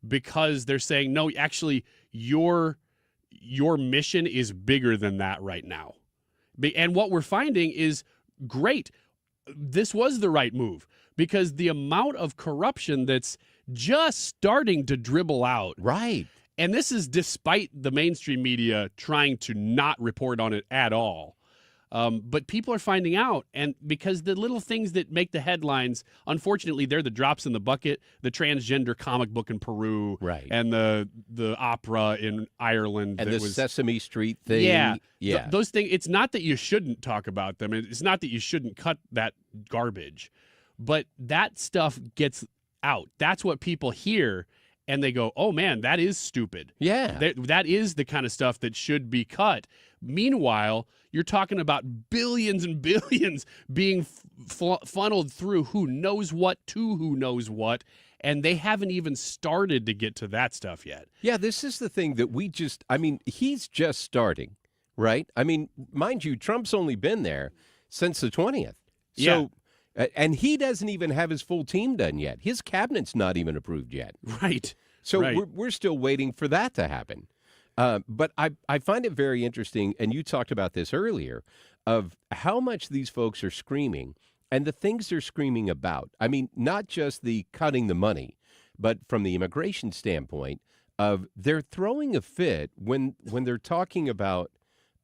because they're saying, no, actually, your mission is bigger than that right now. And what we're finding is great. This was the right move because the amount of corruption that's just starting to dribble out. Right. And this is despite the mainstream media trying to not report on it at all. But people are finding out, and because the little things that make the headlines, unfortunately, they're the drops in the bucket. The transgender comic book in Peru, right, and the opera in Ireland, and the Sesame Street thing. Yeah. Those things. It's not that you shouldn't talk about them. It's not that you shouldn't cut that garbage, but that stuff gets out. That's what people hear. And they go, oh, man, that is stupid. Yeah. That is the kind of stuff that should be cut. Meanwhile, you're talking about billions and billions being funneled through who knows what to who knows what, and they haven't even started to get to that stuff yet. Yeah, this is the thing that he's just starting, right? I mean, mind you, Trump's only been there since the 20th. So, and he doesn't even have his full team done yet. His cabinet's not even approved yet. Right. So right. We're still waiting for that to happen. But I find it very interesting, and you talked about this earlier, of how much these folks are screaming and the things they're screaming about. I mean, not just the cutting the money, but from the immigration standpoint of they're throwing a fit when they're talking about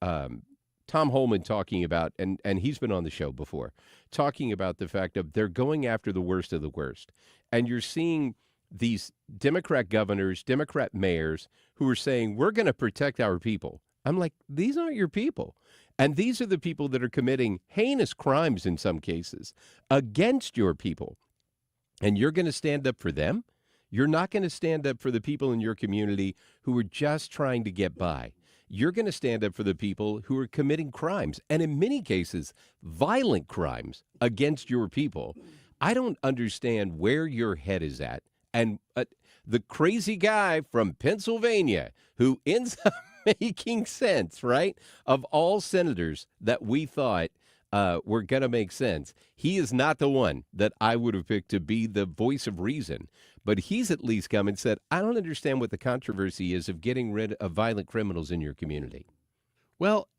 Tom Holman talking about, and he's been on the show before, talking about the fact of they're going after the worst of the worst. And you're seeing these Democrat governors, Democrat mayors who are saying, we're going to protect our people. I'm like, these aren't your people. And these are the people that are committing heinous crimes in some cases against your people. And you're going to stand up for them? You're not going to stand up for the people in your community who are just trying to get by. You're going to stand up for the people who are committing crimes, and in many cases, violent crimes against your people. I don't understand where your head is at. And the crazy guy from Pennsylvania who ends up making sense, right, of all senators that we thought were going to make sense, he is not the one that I would have picked to be the voice of reason. But he's at least come and said, I don't understand what the controversy is of getting rid of violent criminals in your community. Well,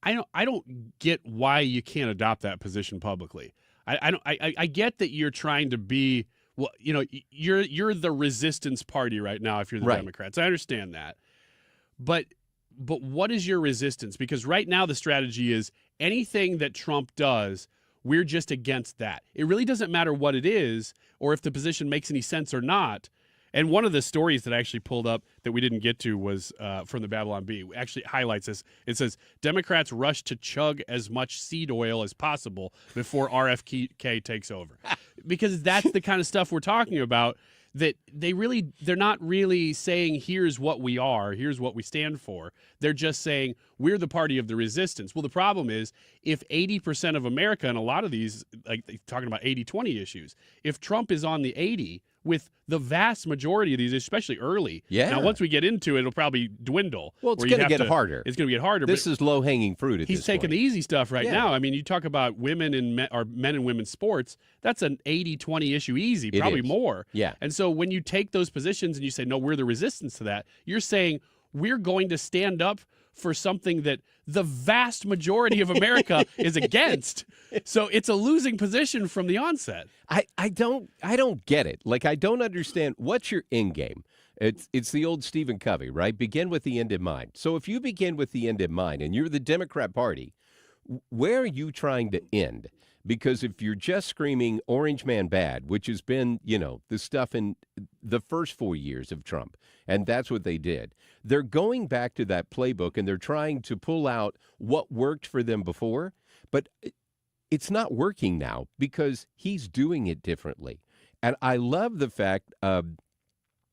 I don't get why you can't adopt that position publicly. I get that you're trying to be, well, you're the resistance party right now if you're the Democrats. I understand that. But what is your resistance? Because right now the strategy is anything that Trump does, we're just against that. It really doesn't matter what it is or if the position makes any sense or not. And one of the stories that I actually pulled up that we didn't get to was from the Babylon Bee. It actually highlights this. It says, Democrats rush to chug as much seed oil as possible before RFK takes over. Because that's the kind of stuff we're talking about, that they're not really saying, here's what we are, here's what we stand for. They're just saying, we're the party of the resistance. Well, the problem is, if 80% of America, and a lot of these, like talking about 80-20 issues, if Trump is on the 80, with the vast majority of these, especially early. Yeah. Now, once we get into it, it'll probably dwindle. Well, it's going to get harder. It's going to get harder. This is low-hanging fruit at this He's taking point. the easy stuff right now. I mean, you talk about women and men and women's sports, that's an 80-20 issue easy, probably more. Yeah. And so when you take those positions and you say, no, we're the resistance to that, you're saying we're going to stand up for something that the vast majority of America is against. So it's a losing position from the onset. I don't get it. Like, I don't understand. What's your end game? It's the old Stephen Covey, right? Begin with the end in mind. So if you begin with the end in mind and you're the Democrat Party, where are you trying to end? Because if you're just screaming Orange Man bad, which has been, the stuff in the first 4 years of Trump, and that's what they did, they're going back to that playbook and they're trying to pull out what worked for them before, but it's not working now because he's doing it differently. And I love the fact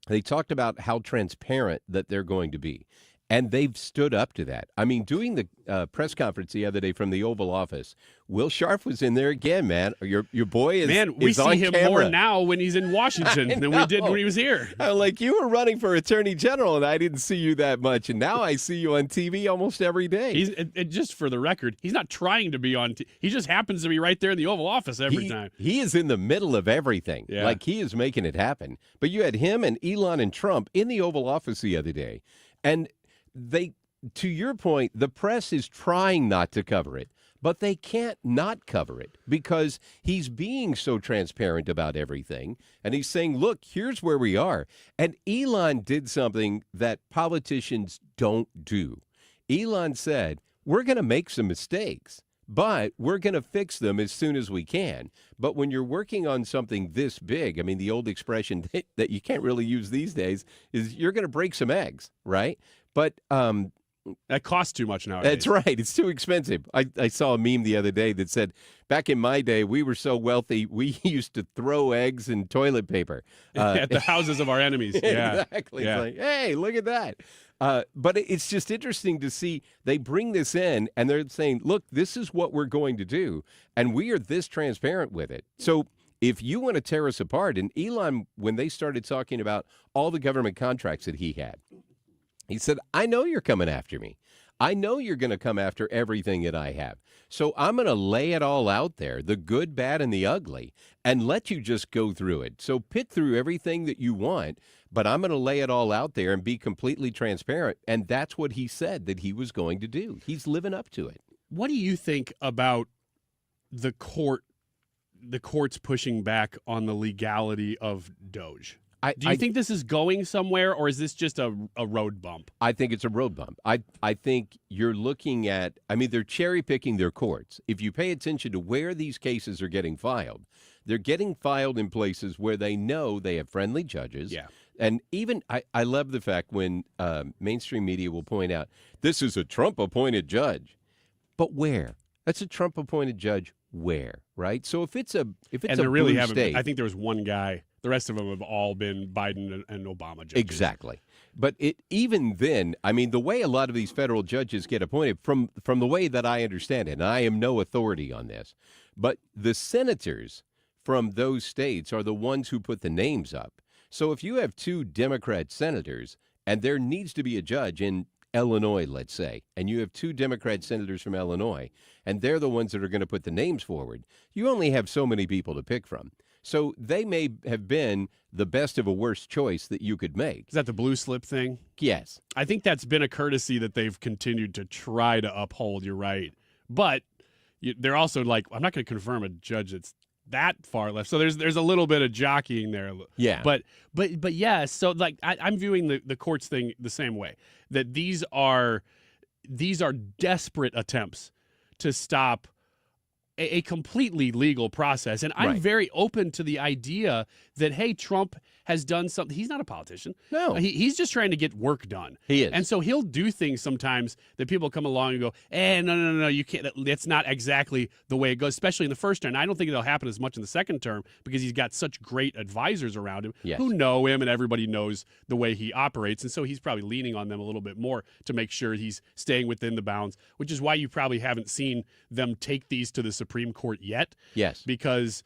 they talked about how transparent that they're going to be. And they've stood up to that. I mean, doing the press conference the other day from the Oval Office, Will Sharf was in there again, man. Your boy is Man, we is see on him camera. more now when he's in Washington than we did when he was here. I'm like, you were running for Attorney General, and I didn't see you that much. And now I see you on TV almost every day. And just for the record, he's not trying to be on he just happens to be right there in the Oval Office every time. He is in the middle of everything. Yeah. Like, he is making it happen. But you had him and Elon and Trump in the Oval Office the other day. And to your point, the press is trying not to cover it, but they can't not cover it because he's being so transparent about everything. And he's saying, look, here's where we are. And Elon did something that politicians don't do. Elon said, we're going to make some mistakes, but we're going to fix them as soon as we can. But when you're working on something this big, I mean, the old expression that you can't really use these days is you're going to break some eggs, right? But that costs too much nowadays. That's right. It's too expensive. I saw a meme the other day that said, back in my day, we were so wealthy, we used to throw eggs and toilet paper. At the houses of our enemies. Yeah. Exactly. Yeah. It's like, hey, look at that. But it's just interesting to see they bring this in and they're saying, look, this is what we're going to do. And we are this transparent with it. So if you want to tear us apart, and Elon, when they started talking about all the government contracts that he had, he said, I know you're coming after me. I know you're going to come after everything that I have. So I'm going to lay it all out there, the good, bad, and the ugly, and let you just go through it. So pick through everything that you want, but I'm going to lay it all out there and be completely transparent. And that's what he said that he was going to do. He's living up to it. What do you think about the courts pushing back on the legality of DOGE? Do you think this is going somewhere, or is this just a road bump? I think it's a road bump. I think you're looking at, they're cherry picking their courts. If you pay attention to where these cases are getting filed, they're getting filed in places where they know they have friendly judges. Yeah. And even, I love the fact when mainstream media will point out, this is a Trump-appointed judge. But where? That's a Trump-appointed judge where, right? So if it's a blue state. I think there was one guy. The rest of them have all been Biden and Obama judges. Exactly. But even then, the way a lot of these federal judges get appointed, from the way that I understand it, and I am no authority on this, but the senators from those states are the ones who put the names up. So if you have two Democrat senators, and there needs to be a judge in Illinois, let's say, and you have two Democrat senators from Illinois, and they're the ones that are going to put the names forward, you only have so many people to pick from. So they may have been the best of a worst choice that you could make. Is that the blue slip thing? Yes. I think that's been a courtesy that they've continued to try to uphold. You're right. But they're also like, I'm not going to confirm a judge that's that far left. So there's a little bit of jockeying there. Yeah. But yes. So like I'm viewing the courts thing the same way, that these are desperate attempts to stop a completely legal process. And I'm very open to the idea that, hey, Trump has done something. He's not a politician. No. He's just trying to get work done. He is. And so he'll do things sometimes that people come along and go, no, you can't. That's not exactly the way it goes, especially in the first term. I don't think it'll happen as much in the second term because he's got such great advisors around him who know him, and everybody knows the way he operates. And so he's probably leaning on them a little bit more to make sure he's staying within the bounds, which is why you probably haven't seen them take these to the Supreme Court yet. Yes. Because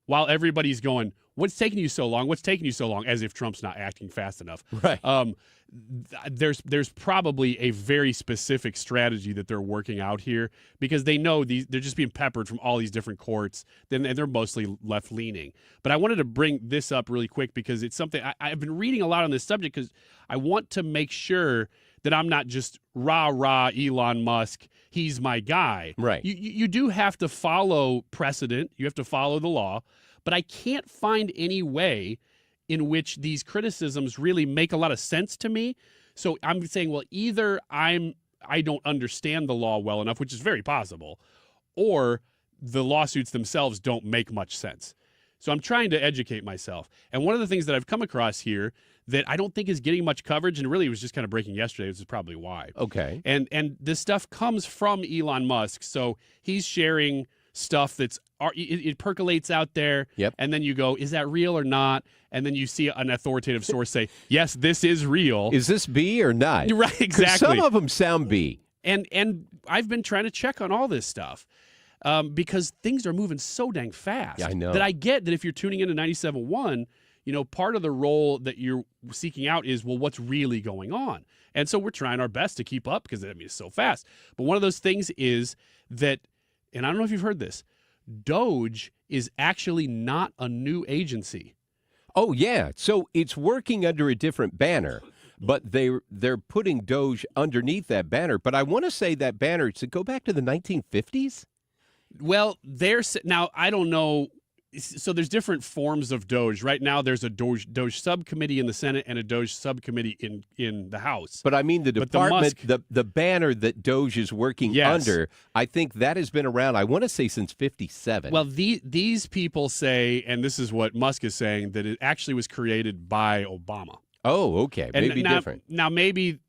while everybody's going, what's taking you so long? What's taking you so long? As if Trump's not acting fast enough. Right. There's probably a very specific strategy that they're working out here because they know they're just being peppered from all these different courts. Then they're mostly left leaning. But I wanted to bring this up really quick because it's something I've been reading a lot on this subject because I want to make sure that I'm not just rah Elon Musk. He's my guy. Right. You do have to follow precedent. You have to follow the law. But I can't find any way in which these criticisms really make a lot of sense to me. So I'm saying, well, either I don't understand the law well enough, which is very possible, or the lawsuits themselves don't make much sense. So I'm trying to educate myself. And one of the things that I've come across here that I don't think is getting much coverage, and really was just kind of breaking yesterday, this is probably why. Okay. And this stuff comes from Elon Musk. So he's sharing stuff it percolates out there, and then you go, is that real or not? And then you see an authoritative source say, yes, this is real. Is this B or not? Right, exactly. Some of them sound B. And I've been trying to check on all this stuff because things are moving so dang fast. Yeah, I know. That I get that if you're tuning into 97.1, part of the role that you're seeking out is, well, what's really going on? And so we're trying our best to keep up because, it's so fast. But one of those things is that, and I don't know if you've heard this, DOGE is actually not a new agency. Oh, yeah. So it's working under a different banner, but they're putting DOGE underneath that banner. But I want to say that banner, to go back to the 1950s? Well, now, I don't know. So there's different forms of DOGE. Right now, there's a DOGE subcommittee in the Senate and a DOGE subcommittee in the House. But I mean the department, the banner that DOGE is working under, I think that has been around, I want to say, since 57. Well, these people say, and this is what Musk is saying, that it actually was created by Obama. Oh, okay. Maybe different. Now, maybe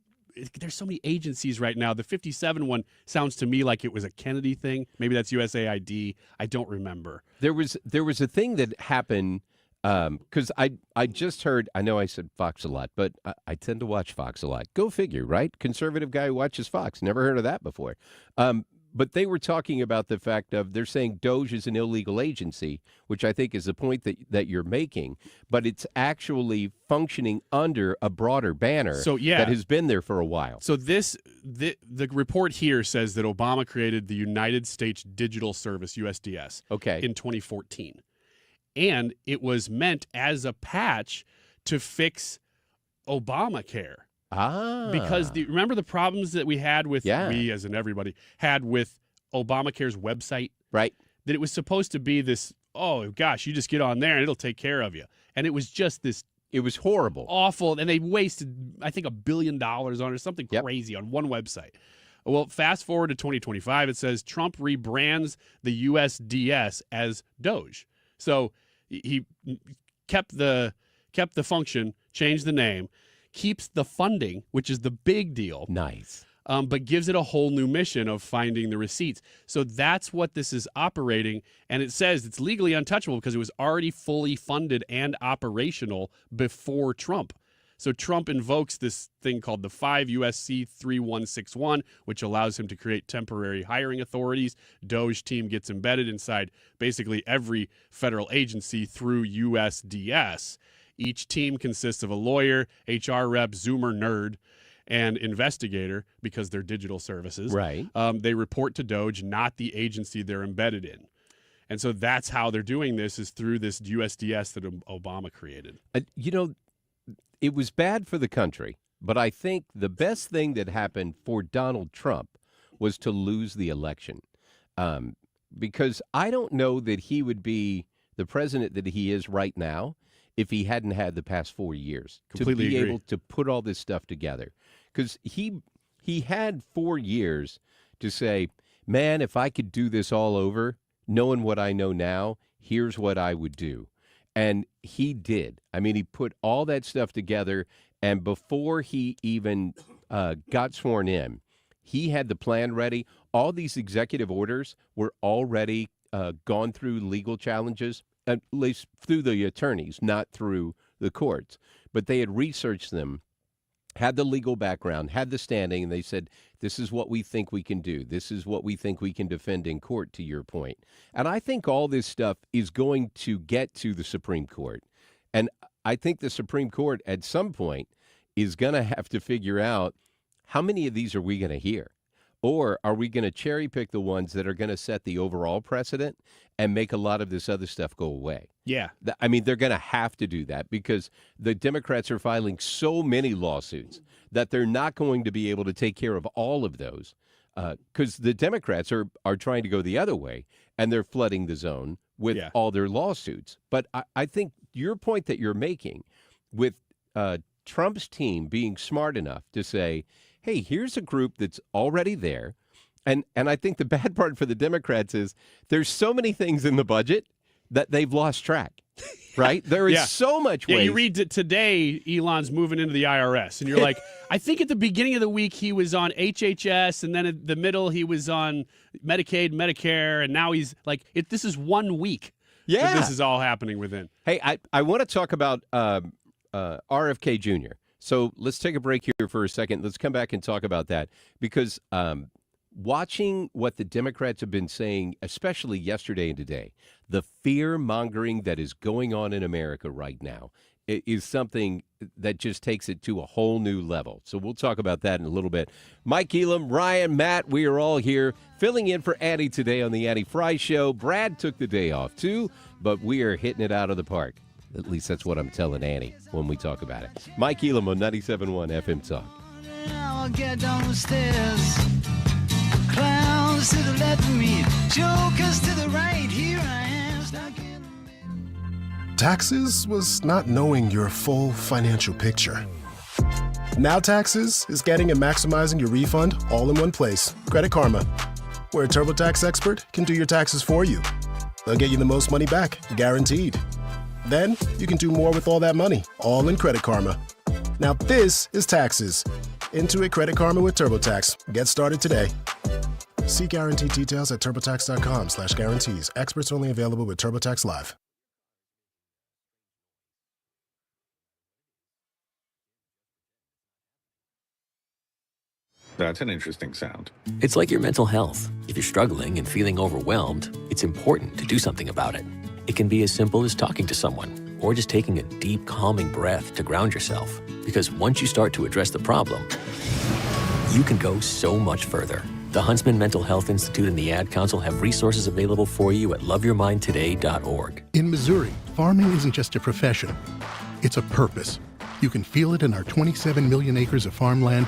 there's so many agencies right now. The 57 one sounds to me like it was a Kennedy thing. Maybe that's USAID. I don't remember. There was a thing that happened because I just heard, I know I said Fox a lot, but I tend to watch Fox a lot. Go figure, right? Conservative guy who watches Fox. Never heard of that before. But they were talking about the fact of, they're saying DOGE is an illegal agency, which I think is the point that you're making, but it's actually functioning under a broader banner that has been there for a while. So the report here says that Obama created the United States Digital Service, USDS, in 2014. And it was meant as a patch to fix Obamacare. Because remember the problems that we had with, we as in everybody, had with Obamacare's website? Right. That it was supposed to be this, oh gosh, you just get on there and it'll take care of you. And it was just this. It was horrible. Awful. And they wasted, I think, $1 billion on it or something crazy on one website. Well, fast forward to 2025, it says Trump rebrands the USDS as DOGE. So he kept the function, changed the name, keeps the funding, which is the big deal. Nice. But gives it a whole new mission of finding the receipts. So that's what this is operating. And it says it's legally untouchable because it was already fully funded and operational before Trump. So Trump invokes this thing called the 5 U.S.C. 3161, which allows him to create temporary hiring authorities. DOGE team gets embedded inside basically every federal agency through USDS. Each team consists of a lawyer, HR rep, Zoomer nerd, and investigator because they're digital services. Right. They report to DOGE, not the agency they're embedded in. And so that's how they're doing this, is through this USDS that Obama created. It was bad for the country, but I think the best thing that happened for Donald Trump was to lose the election. Because I don't know that he would be the president that he is right now if he hadn't had the past 4 years Completely to be agree. able to put all this stuff together. Because he had 4 years to say, man, if I could do this all over, knowing what I know now, here's what I would do. And he did. I mean, he put all that stuff together, and before he even got sworn in, he had the plan ready. All these executive orders were already gone through legal challenges, at least through the attorneys, not through the courts. But they had researched them, had the legal background, had the standing, and they said, this is what we think we can do. This is what we think we can defend in court, to your point. And I think all this stuff is going to get to the Supreme Court. And I think the Supreme Court at some point is going to have to figure out how many of these are we going to hear? Or are we going to cherry pick the ones that are going to set the overall precedent and make a lot of this other stuff go away? Yeah. I mean, they're going to have to do that because the Democrats are filing so many lawsuits that they're not going to be able to take care of all of those because the Democrats are trying to go the other way and they're flooding the zone with all their lawsuits. But I think your point that you're making with Trump's team being smart enough to say, hey, here's a group that's already there. And I think the bad part for the Democrats is there's so many things in the budget that they've lost track, right? There is so much waste. You read that today, Elon's moving into the IRS, and you're like, I think at the beginning of the week he was on HHS, and then at the middle he was on Medicaid, Medicare, and now he's like, this is 1 week. Yeah. This is all happening within. Hey, I want to talk about RFK Jr., so let's take a break here for a second. Let's come back and talk about that because watching what the Democrats have been saying, especially yesterday and today, the fear-mongering that is going on in America right now is something that just takes it to a whole new level. So we'll talk about that in a little bit. Mike Elam, Ryan, Matt, we are all here filling in for Annie today on the Annie Fry Show. Brad took the day off too, but we are hitting it out of the park. At least that's what I'm telling Annie when we talk about it. Mike Elam on 97.1 FM Talk. I'll get down the stairs. Clowns to the left of me, jokers to the right. Here I am, stuck in. Taxes was not knowing your full financial picture. Now Taxes is getting and maximizing your refund all in one place. Credit Karma, where a TurboTax expert can do your taxes for you. They'll get you the most money back, guaranteed. Then you can do more with all that money, all in Credit Karma. Now this is Taxes. Intuit Credit Karma with TurboTax. Get started today. See guarantee details at turbotax.com/guarantees. Experts only available with TurboTax Live. That's an interesting sound. It's like your mental health. If you're struggling and feeling overwhelmed, it's important to do something about it. It can be as simple as talking to someone or just taking a deep, calming breath to ground yourself. Because once you start to address the problem, you can go so much further. The Huntsman Mental Health Institute and the Ad Council have resources available for you at loveyourmindtoday.org. In Missouri, farming isn't just a profession, it's a purpose. You can feel it in our 27 million acres of farmland.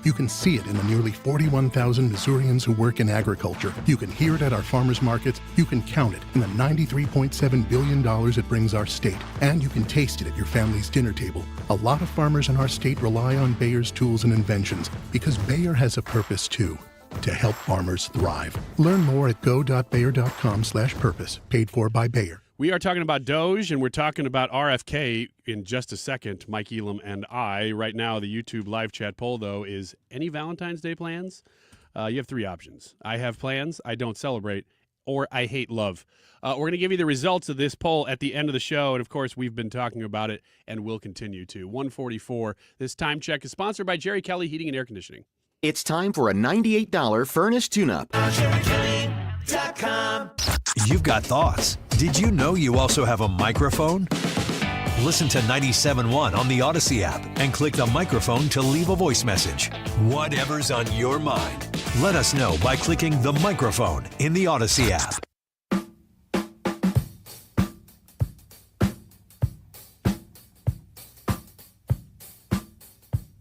You can see it in the nearly 41,000 Missourians who work in agriculture. You can hear it at our farmers markets. You can count it in the $93.7 billion it brings our state. And you can taste it at your family's dinner table. A lot of farmers in our state rely on Bayer's tools and inventions because Bayer has a purpose too, to help farmers thrive. Learn more at go.bayer.com/purpose, paid for by Bayer. We are talking about DOGE, and we're talking about RFK in just a second, Mike Elam and I. Right now, the YouTube live chat poll, though, is any Valentine's Day plans? You have three options. I have plans, I don't celebrate, or I hate love. We're going to give you the results of this poll at the end of the show, and, of course, we've been talking about it and will continue to. 144. This time check is sponsored by Jerry Kelly Heating and Air Conditioning. It's time for a $98 furnace tune-up. You've got thoughts. Did you know you also have a microphone? Listen to 97.1 on the Odyssey app and click the microphone to leave a voice message. Whatever's on your mind, let us know by clicking the microphone in the Odyssey app.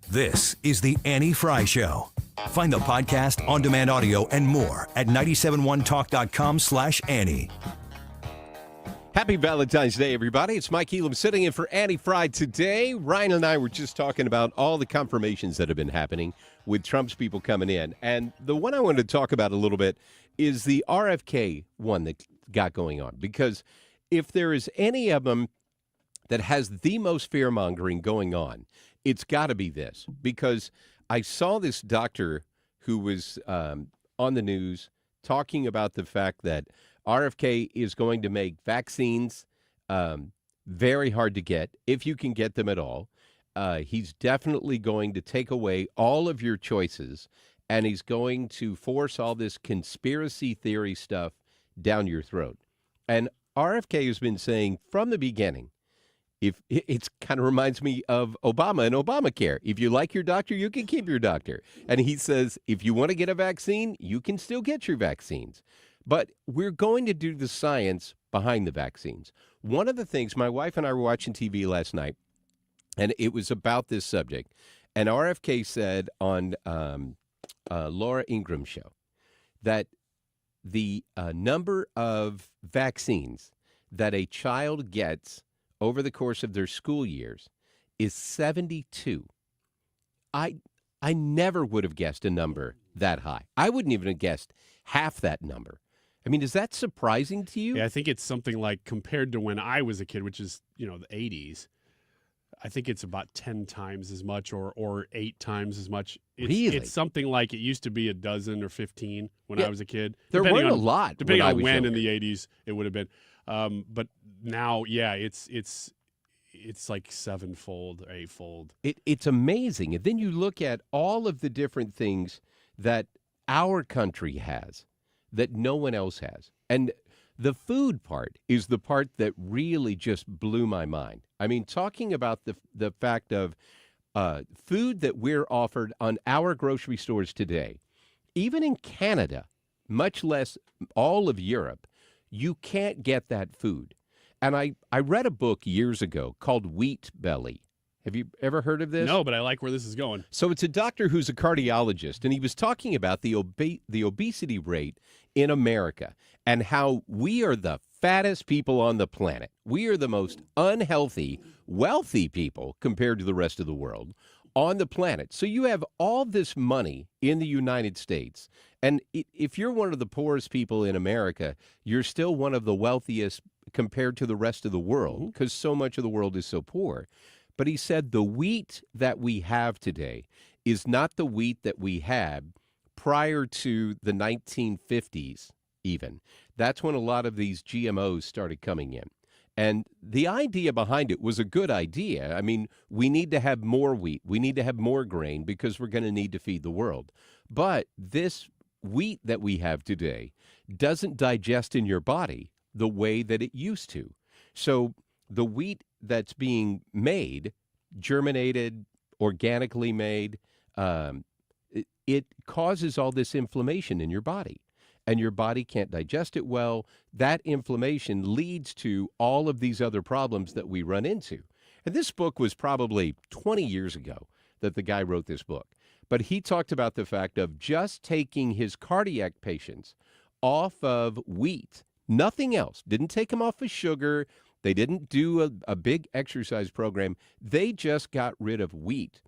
This is the Annie Fry Show. Find the podcast, on-demand audio, and more at 971talk.com/Annie. Happy Valentine's Day, everybody. It's Mike Kehoe sitting in for Annie Fry today. Ryan and I were just talking about all the confirmations that have been happening with Trump's people coming in. And the one I wanted to talk about a little bit is the RFK one that got going on. Because if there is any of them that has the most fear-mongering going on, it's got to be this. Because I saw this doctor who was on the news talking about the fact that RFK is going to make vaccines very hard to get, if you can get them at all. He's definitely going to take away all of your choices, and he's going to force all this conspiracy theory stuff down your throat. And RFK has been saying from the beginning, if it kind of reminds me of Obama and Obamacare. If you like your doctor, you can keep your doctor. And he says, if you want to get a vaccine, you can still get your vaccines. But we're going to do the science behind the vaccines. One of the things, my wife and I were watching TV last night, and it was about this subject. And RFK said on Laura Ingram's show that the number of vaccines that a child gets over the course of their school years is 72. I never would have guessed a number that high. I wouldn't even have guessed half that number. I mean, is that surprising to you? Yeah, I think it's something like compared to when I was a kid, which is, the 80s, I think it's about 10 times as much or 8 times as much. Really? It's something like it used to be a dozen or 15 when I was a kid. There weren't a lot Depending on when younger. in the 80s it would have been. But now, yeah, it's like sevenfold or eightfold. It's amazing. And then you look at all of the different things that our country has that no one else has. And the food part is the part that really just blew my mind. I mean, talking about the fact of food that we're offered on our grocery stores today, even in Canada, much less all of Europe, you can't get that food. And I read a book years ago called Wheat Belly. Have you ever heard of this? No, but I like where this is going. So it's a doctor who's a cardiologist, and he was talking about the obesity rate in America and how we are the fattest people on the planet. We are the most unhealthy, wealthy people compared to the rest of the world on the planet. So you have all this money in the United States, and if you're one of the poorest people in America, you're still one of the wealthiest compared to the rest of the world because so much of the world is so poor. But he said the wheat that we have today is not the wheat that we had prior to the 1950s even. That's when a lot of these GMOs started coming in. And the idea behind it was a good idea. I mean, we need to have more wheat. We need to have more grain because we're going to need to feed the world. But this wheat that we have today doesn't digest in your body the way that it used to. So the wheat that's being made, germinated, organically made, it causes all this inflammation in your body. And your body can't digest it well. That inflammation leads to all of these other problems that we run into. And this book was probably 20 years ago that the guy wrote this book. But he talked about the fact of just taking his cardiac patients off of wheat, nothing else. Didn't take them off of sugar. They didn't do a big exercise program. They just got rid of wheat.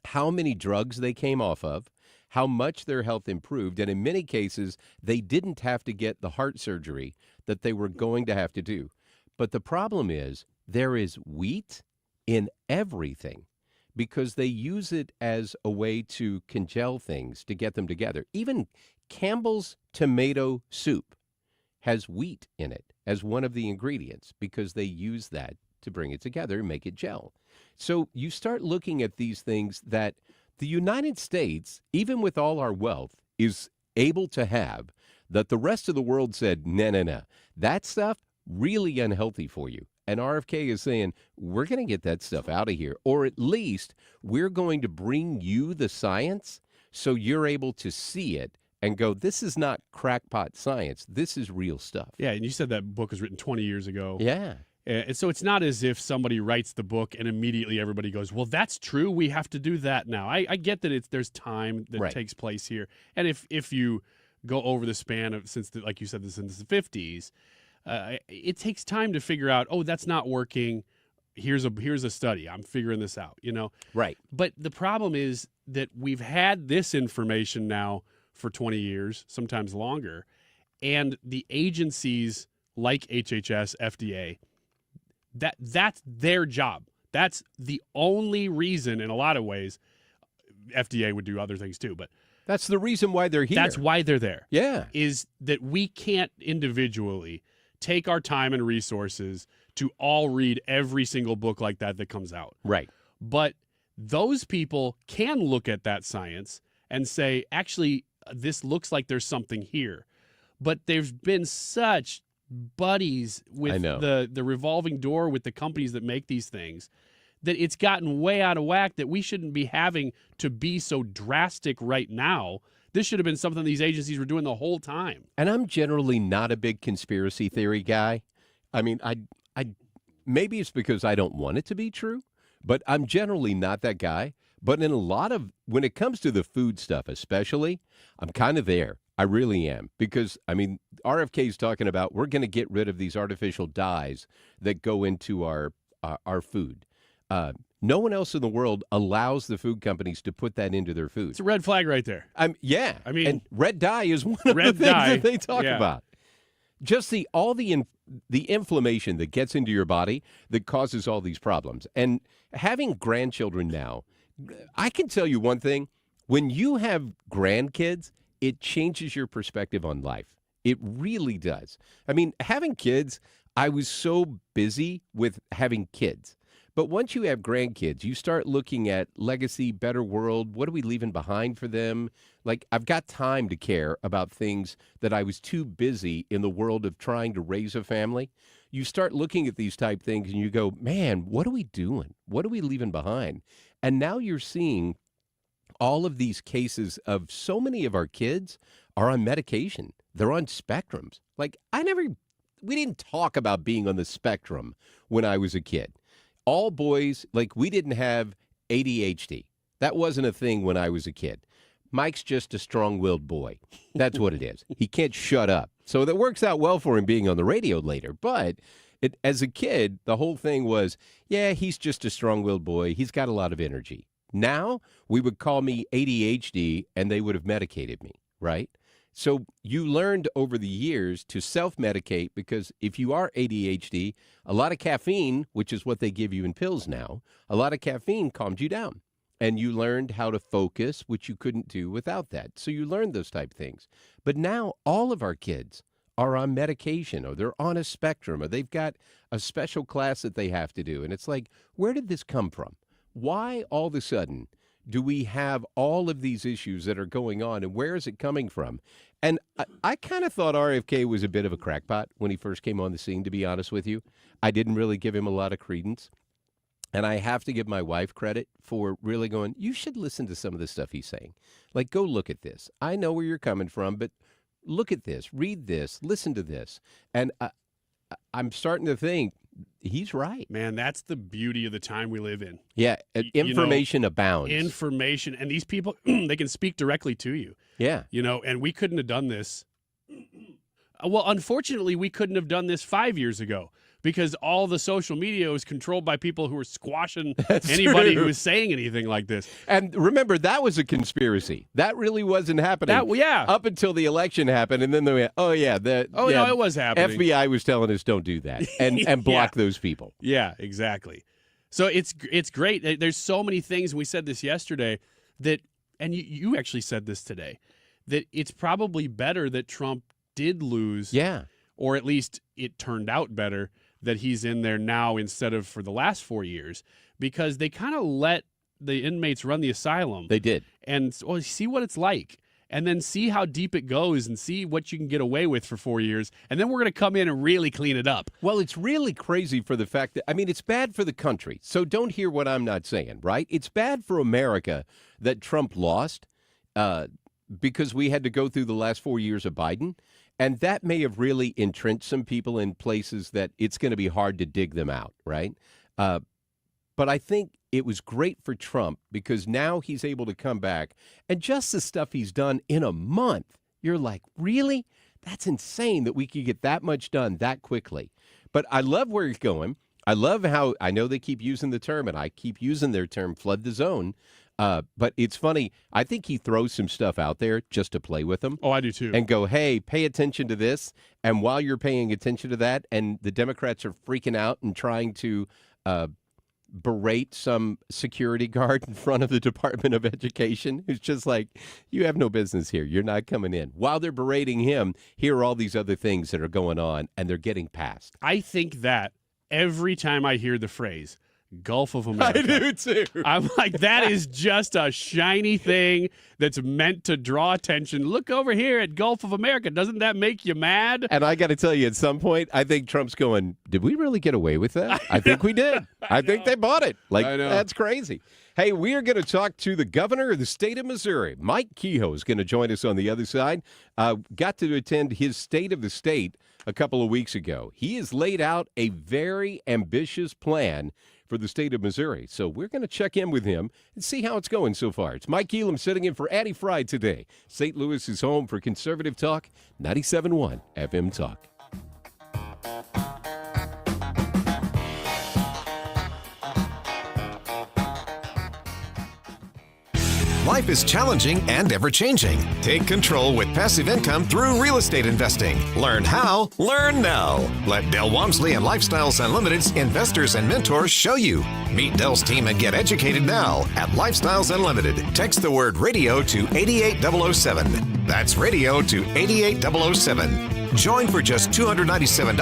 How many drugs they came off of, how much their health improved, and in many cases, they didn't have to get the heart surgery that they were going to have to do. But the problem is there is wheat in everything because they use it as a way to congeal things, to get them together. Even Campbell's tomato soup has wheat in it as one of the ingredients because they use that to bring it together and make it gel. So you start looking at these things that the United States, even with all our wealth, is able to have that the rest of the world said, no. That stuff really unhealthy for you. And RFK is saying, we're going to get that stuff out of here. Or at least we're going to bring you the science so you're able to see it and go, this is not crackpot science. This is real stuff. Yeah, and you said that book was written 20 years ago. Yeah. And so it's not as if somebody writes the book and immediately everybody goes, well, that's true. We have to do that now. I get that there's time that takes place here. And if you go over the span of, like you said, since the 50s, it takes time to figure out, oh, that's not working. Here's a study. I'm figuring this out, Right. But the problem is that we've had this information now for 20 years, sometimes longer, and the agencies like HHS, FDA, that's their job. That's the only reason, in a lot of ways, FDA would do other things too, but that's the reason why they're here. That's why they're there. Yeah. Is that we can't individually take our time and resources to all read every single book like that comes out. Right. But those people can look at that science and say, actually, this looks like there's something here. But there's been such buddies with the revolving door with the companies that make these things that it's gotten way out of whack that we shouldn't be having to be so drastic right now. This should have been something these agencies were doing the whole time. And I'm generally not a big conspiracy theory guy. I mean, I maybe it's because I don't want it to be true, but I'm generally not that guy. But in a lot of, when it comes to the food stuff especially, I'm kind of there. I really am. Because, I mean, RFK is talking about we're going to get rid of these artificial dyes that go into our food. No one else in the world allows the food companies to put that into their food. It's a red flag right there. Yeah. I mean, and red dye is one of the things that they talk about. Just the inflammation that gets into your body that causes all these problems. And having grandchildren now, I can tell you one thing. When you have grandkids, it changes your perspective on life. It really does. I mean, having kids, I was so busy with having kids. But once you have grandkids, you start looking at legacy, better world. What are we leaving behind for them? Like, I've got time to care about things that I was too busy in the world of trying to raise a family. You start looking at these type things and you go, man, what are we doing? What are we leaving behind? And now you're seeing all of these cases of so many of our kids are on medication. They're on spectrums. Like, we didn't talk about being on the spectrum when I was a kid. All boys, like, we didn't have ADHD. That wasn't a thing when I was a kid. Mike's just a strong-willed boy. That's what it is. He can't shut up. So that works out well for him being on the radio later. But as a kid, the whole thing was, yeah, he's just a strong-willed boy. He's got a lot of energy. Now, we would call me ADHD, and they would have medicated me, right? So you learned over the years to self-medicate because if you are ADHD, a lot of caffeine, which is what they give you in pills now, a lot of caffeine calmed you down. And you learned how to focus, which you couldn't do without that. So you learned those type things. But now all of our kids are on medication or they're on a spectrum or they've got a special class that they have to do. And it's like, where did this come from? Why all of a sudden do we have all of these issues that are going on, and where is it coming from? And I kind of thought RFK was a bit of a crackpot when he first came on the scene, to be honest with you. I didn't really give him a lot of credence. And I have to give my wife credit for really going, you should listen to some of the stuff he's saying. Like, go look at this. I know where you're coming from, but look at this, read this, listen to this. And I'm starting to think, he's right. Man, that's the beauty of the time we live in. Yeah, information abounds. Information, and these people, they can speak directly to you. Yeah. And we couldn't have done this. Well, unfortunately, we couldn't have done this 5 years ago because all the social media was controlled by people who were squashing anybody who was saying anything like this. And remember, that was a conspiracy. That really wasn't happening. Up until the election happened, and then they went, no, it was happening. FBI was telling us don't do that and block those people. Yeah, exactly. So it's great. There's so many things, and we said this yesterday, that, and you actually said this today, that it's probably better that Trump did lose. Yeah. Or at least it turned out better that he's in there now instead of for the last 4 years, because they kind of let the inmates run the asylum. They did. And see what it's like, and then see how deep it goes and see what you can get away with for 4 years. And then we're going to come in and really clean it up. Well, it's really crazy for the fact that, I mean, it's bad for the country. So don't hear what I'm not saying, right? It's bad for America that Trump lost because we had to go through the last 4 years of Biden. And that may have really entrenched some people in places that it's going to be hard to dig them out, right? But I think it was great for Trump because now he's able to come back. And just the stuff he's done in a month, you're like, really? That's insane that we could get that much done that quickly. But I love where he's going. I love how I know they keep using the term, and I keep using their term, flood the zone. But it's funny. I think he throws some stuff out there just to play with them. Oh, I do too. And go, hey, pay attention to this. And while you're paying attention to that, and the Democrats are freaking out and trying to berate some security guard in front of the Department of Education who's just like, you have no business here. You're not coming in. While they're berating him, here are all these other things that are going on, and they're getting passed. I think that every time I hear the phrase Gulf of America, I do too. I'm like, that is just a shiny thing that's meant to draw attention. Look over here at Gulf of America. Doesn't that make you mad? And I got to tell you, at some point, I think Trump's going, did we really get away with that? I think we did. I think they bought it. Like, that's crazy. Hey, we are going to talk to the governor of the state of Missouri. Mike Kehoe is going to join us on the other side. Got to attend his State of the State a couple of weeks ago. He has laid out a very ambitious plan for the state of Missouri. So we're going to check in with him and see how it's going so far. It's Mike Kehoe sitting in for Addie Fry today. St. Louis is home for Conservative Talk, 97.1 FM Talk. Life is challenging and ever-changing. Take control with passive income through real estate investing. Learn how, learn now. Let Del Walmsley and Lifestyles Unlimited's investors and mentors show you. Meet Del's team and get educated now at Lifestyles Unlimited. Text the word radio to 88007. That's radio to 88007. Join for just $297.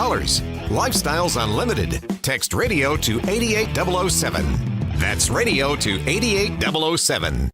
Lifestyles Unlimited. Text radio to 88007. That's radio to 88007.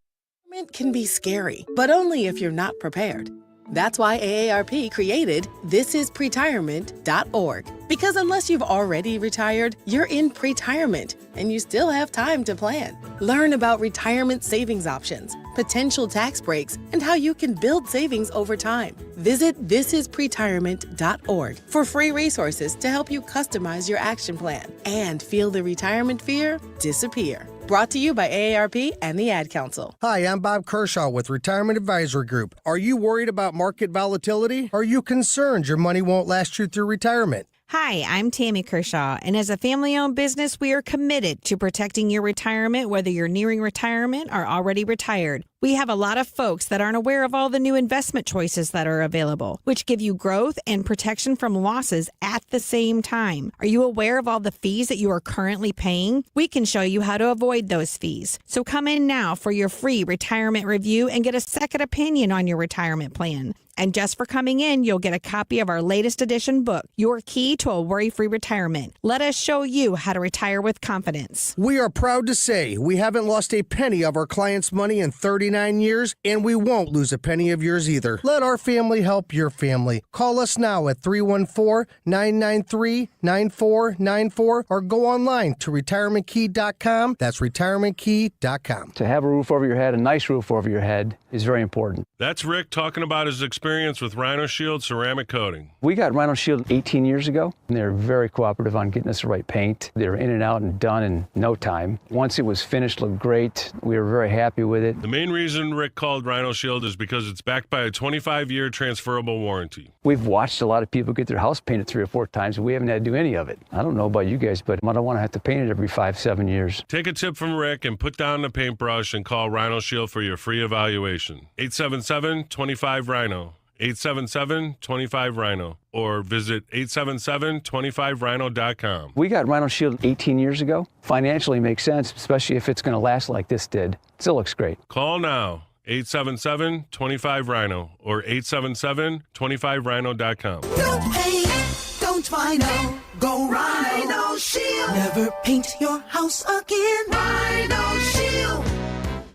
Can be scary, but only if you're not prepared. That's why AARP created thisispretirement.org. Because unless you've already retired, you're in pretirement, and you still have time to plan. Learn about retirement savings options, potential tax breaks, and how you can build savings over time. Visit thisispretirement.org for free resources to help you customize your action plan and feel the retirement fear disappear. Brought to you by AARP and the Ad Council. Hi, I'm Bob Kershaw with Retirement Advisory Group. Are you worried about market volatility? Are you concerned your money won't last you through retirement? Hi, I'm Tammy Kershaw, and as a family-owned business, we are committed to protecting your retirement, whether you're nearing retirement or already retired. We have a lot of folks that aren't aware of all the new investment choices that are available, which give you growth and protection from losses at the same time. Are you aware of all the fees that you are currently paying? We can show you how to avoid those fees. So come in now for your free retirement review and get a second opinion on your retirement plan. And just for coming in, you'll get a copy of our latest edition book, Your Key to a Worry-Free Retirement. Let us show you how to retire with confidence. We are proud to say we haven't lost a penny of our clients' money in 39 years, and we won't lose a penny of yours either. Let our family help your family. Call us now at 314-993-9494 or go online to retirementkey.com. That's retirementkey.com. To have a roof over your head, a nice roof over your head, is very important. That's Rick talking about his experience with Rhino Shield ceramic coating. We got Rhino Shield 18 years ago, and they're very cooperative on getting us the right paint. They were in and out and done in no time. Once it was finished, looked great. We were very happy with it. The main reason Rick called Rhino Shield is because it's backed by a 25-year transferable warranty. We've watched a lot of people get their house painted 3 or 4 times, and we haven't had to do any of it. I don't know about you guys, but I don't want to have to paint it every 5-7 years. Take a tip from Rick and put down the paintbrush and call Rhino Shield for your free evaluation. 877-25-RHINO. 877-25-RHINO. Or visit 877-25rhino.com. We got Rhino Shield 18 years ago. Financially makes sense, especially if it's going to last like this did. Still looks great. Call now. 877-25-RHINO or 877-25rhino.com. Don't paint, don't Rhino, go Rhino Shield. Never paint your house again. Rhino Shield.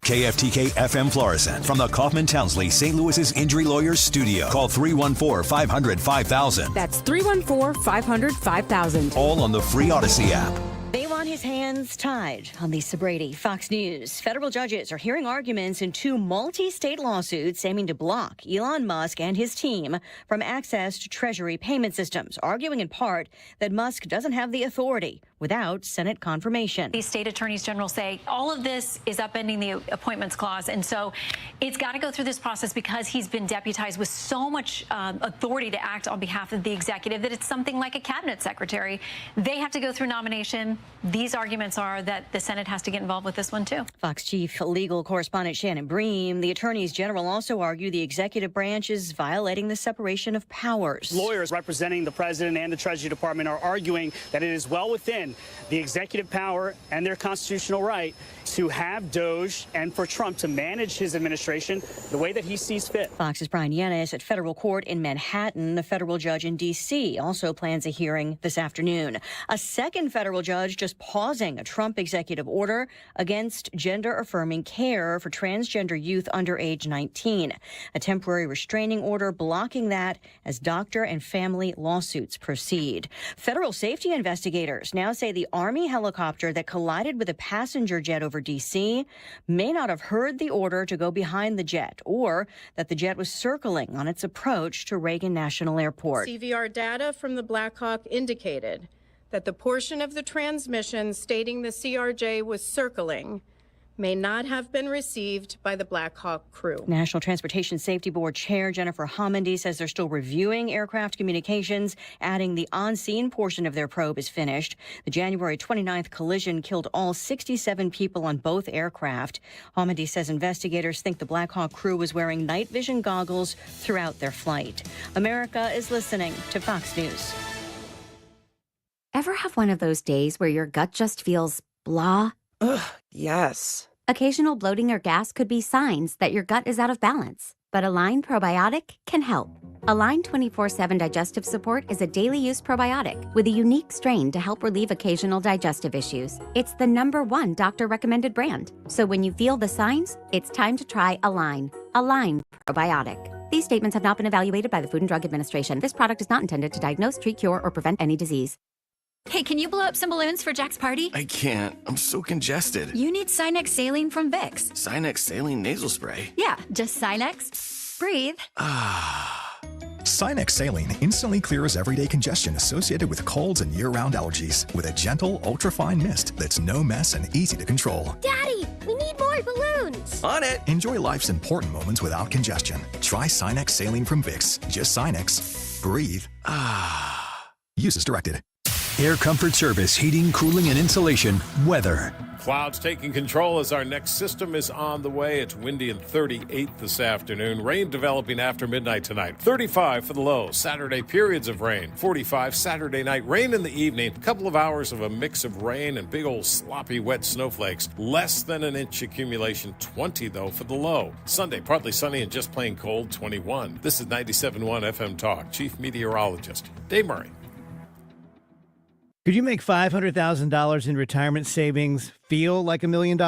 KFTK FM Florissant from the Kaufman Townsley St. Louis's Injury Lawyers Studio. Call 314-500-5000. That's 314-500-5000. All on the free Odyssey app. They want his hands tied. On Lisa Brady, Fox News. Federal judges are hearing arguments in 2 multi-state lawsuits aiming to block Elon Musk and his team from access to Treasury payment systems, arguing in part that Musk doesn't have the authority. without Senate confirmation. These state attorneys general say all of this is upending the appointments clause. And so it's got to go through this process because he's been deputized with so much authority to act on behalf of the executive that it's something like a cabinet secretary. They have to go through nomination. These arguments are that the Senate has to get involved with this one, too. Fox Chief Legal Correspondent Shannon Bream, the attorneys general also argue the executive branch is violating the separation of powers. Lawyers representing the president and the Treasury Department are arguing that it is well within the executive power and their constitutional right to have DOGE and for Trump to manage his administration the way that he sees fit. Fox's Brian Yanis at federal court in Manhattan. The federal judge in D.C. also plans a hearing this afternoon. A second federal judge just pausing a Trump executive order against gender-affirming care for transgender youth under age 19. A temporary restraining order blocking that as doctor and family lawsuits proceed. Federal safety investigators now say the Army helicopter that collided with a passenger jet over D.C. may not have heard the order to go behind the jet, or that the jet was circling on its approach to Reagan National Airport. CVR data from the Black Hawk indicated that the portion of the transmission stating the CRJ was circling may not have been received by the Black Hawk crew. National Transportation Safety Board Chair Jennifer Homendy says they're still reviewing aircraft communications, adding the on-scene portion of their probe is finished. The January 29th collision killed all 67 people on both aircraft. Homendy says investigators think the Black Hawk crew was wearing night vision goggles throughout their flight. America is listening to Fox News. Ever have one of those days where your gut just feels blah? Ugh, yes. Occasional bloating or gas could be signs that your gut is out of balance, but Align Probiotic can help. Align 24/7 Digestive Support is a daily use probiotic with a unique strain to help relieve occasional digestive issues. It's the #1 doctor-recommended brand. So when you feel the signs, it's time to try Align. Align Probiotic. These statements have not been evaluated by the Food and Drug Administration. This product is not intended to diagnose, treat, cure, or prevent any disease. Hey, can you blow up some balloons for Jack's party? I can't. I'm so congested. You need Sinex Saline from Vicks. Sinex Saline Nasal Spray? Yeah, just Sinex. Breathe. Sinex Saline instantly clears everyday congestion associated with colds and year-round allergies with a gentle, ultra-fine mist that's no mess and easy to control. Daddy, we need more balloons. On it. Enjoy life's important moments without congestion. Try Sinex Saline from Vicks. Just Sinex. Breathe. Use as directed. Air Comfort Service, heating, cooling, and insulation. Weather. Clouds taking control as our next system is on the way. It's windy and 38 this afternoon. Rain developing after midnight tonight. 35 for the low. Saturday, periods of rain. 45 Saturday night. Rain in the evening. A couple of hours of a mix of rain and big old sloppy wet snowflakes. Less than an inch accumulation. 20, though, for the low. Sunday, partly sunny and just plain cold. 21. This is 97.1 FM Talk. Chief Meteorologist Dave Murray. Could you make $500,000 in retirement savings feel like $1 million?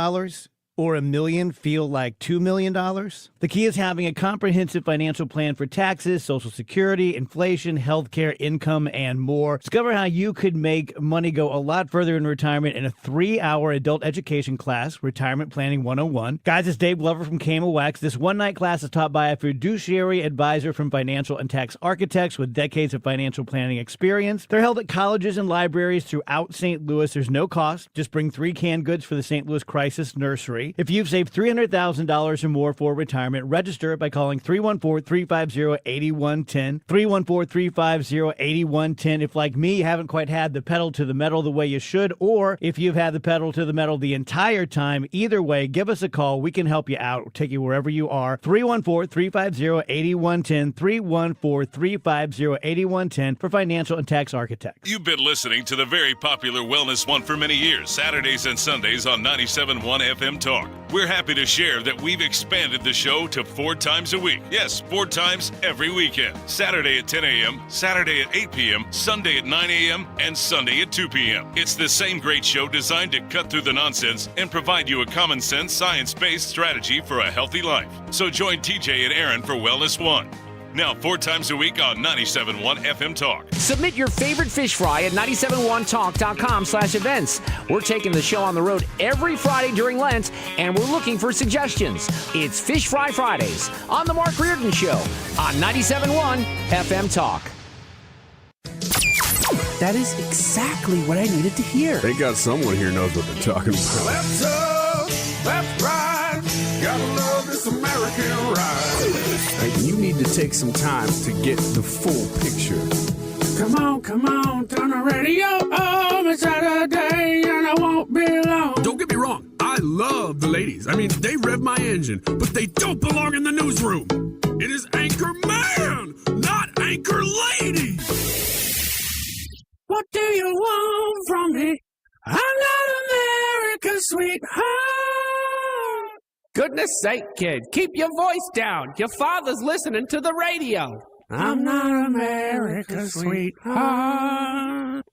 Or $1 million feel like $2 million? The key is having a comprehensive financial plan for taxes, Social Security, inflation, healthcare, income, and more. Discover how you could make money go a lot further in retirement in a 3-hour adult education class, Retirement Planning 101. Guys, it's Dave Glover from KMOX. This one-night class is taught by a fiduciary advisor from Financial and Tax Architects with decades of financial planning experience. They're held at colleges and libraries throughout St. Louis. There's no cost. Just bring 3 canned goods for the St. Louis Crisis Nursery. If you've saved $300,000 or more for retirement, register by calling 314-350-8110. 314-350-8110. If, like me, you haven't quite had the pedal to the metal the way you should, or if you've had the pedal to the metal the entire time, either way, give us a call. We can help you out. We'll take you wherever you are. 314-350-8110. 314-350-8110 for Financial and Tax Architects. You've been listening to the very popular Wellness One for many years, Saturdays and Sundays on 97.1 FM Talk. We're happy to share that we've expanded the show to 4 times a week. Yes, 4 times every weekend. Saturday at 10 a.m., Saturday at 8 p.m., Sunday at 9 a.m., and Sunday at 2 p.m. It's the same great show designed to cut through the nonsense and provide you a common sense, science-based strategy for a healthy life. So join TJ and Aaron for Wellness One. Now 4 times a week on 97.1 FM Talk. Submit your favorite fish fry at 971talk.com/events. We're taking the show on the road every Friday during Lent, and we're looking for suggestions. It's Fish Fry Fridays on The Mark Reardon Show on 97.1 FM Talk. That is exactly what I needed to hear. They got someone here knows what they're talking about. Left up, left right, gotta love this American ride. Hey, you need to take some time to get the full picture. Come on, turn the radio on. It's Saturday and I won't be long. Don't get me wrong, I love the ladies. I mean, they rev my engine, but they don't belong in the newsroom. It is Anchor Man, not Anchor Lady. What do you want from me? I'm not America's sweetheart. Goodness sake, kid, keep your voice down. Your father's listening to the radio. I'm not America's sweetheart.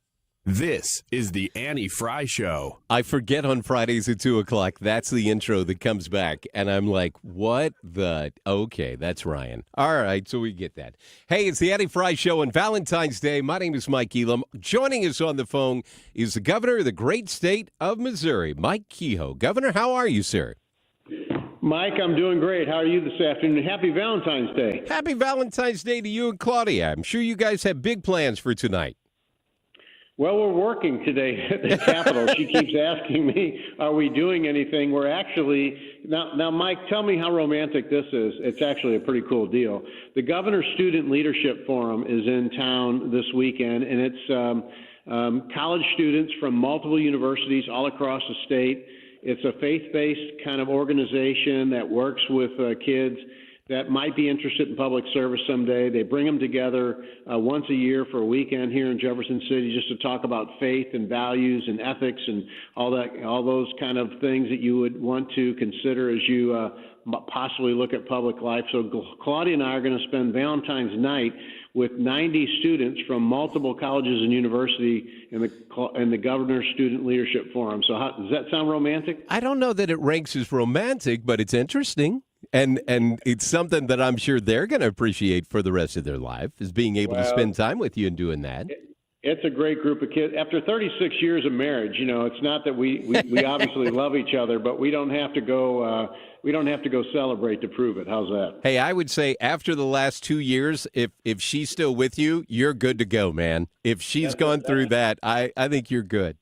This is the Annie Fry Show. I forget on Fridays at 2 o'clock. That's the intro that comes back. And I'm like, what the? Okay, that's Ryan. All right, so we get that. Hey, it's the Annie Fry Show on Valentine's Day. My name is Mike Kehoe. Joining us on the phone is the governor of the great state of Missouri, Mike Kehoe. Governor, how are you, sir? Mike, I'm doing great. How are you this afternoon? Happy Valentine's Day. Happy Valentine's Day to you and Claudia. I'm sure you guys have big plans for tonight. Well, we're working today at the Capitol. She keeps asking me, are we doing anything? We're actually, now, Mike, tell me how romantic this is. It's actually a pretty cool deal. The Governor's Student Leadership Forum is in town this weekend, and it's college students from multiple universities all across the state. It's a faith-based kind of organization that works with kids that might be interested in public service someday. They bring them together once a year for a weekend here in Jefferson City just to talk about faith and values and ethics and all those kind of things that you would want to consider as you possibly look at public life. So Claudia and I are going to spend Valentine's night with 90 students from multiple colleges and university in the Governor's Student Leadership Forum. So does that sound romantic? I don't know that it ranks as romantic, but it's interesting. And it's something that I'm sure they're going to appreciate for the rest of their life, is being able to spend time with you and doing that. It's a great group of kids. After 36 years of marriage, you know, it's not that we obviously love each other, but we don't have to go celebrate to prove it. How's that? Hey, I would say after the last 2 years, if she's still with you, you're good to go, man. If she's gone through that, I think you're good.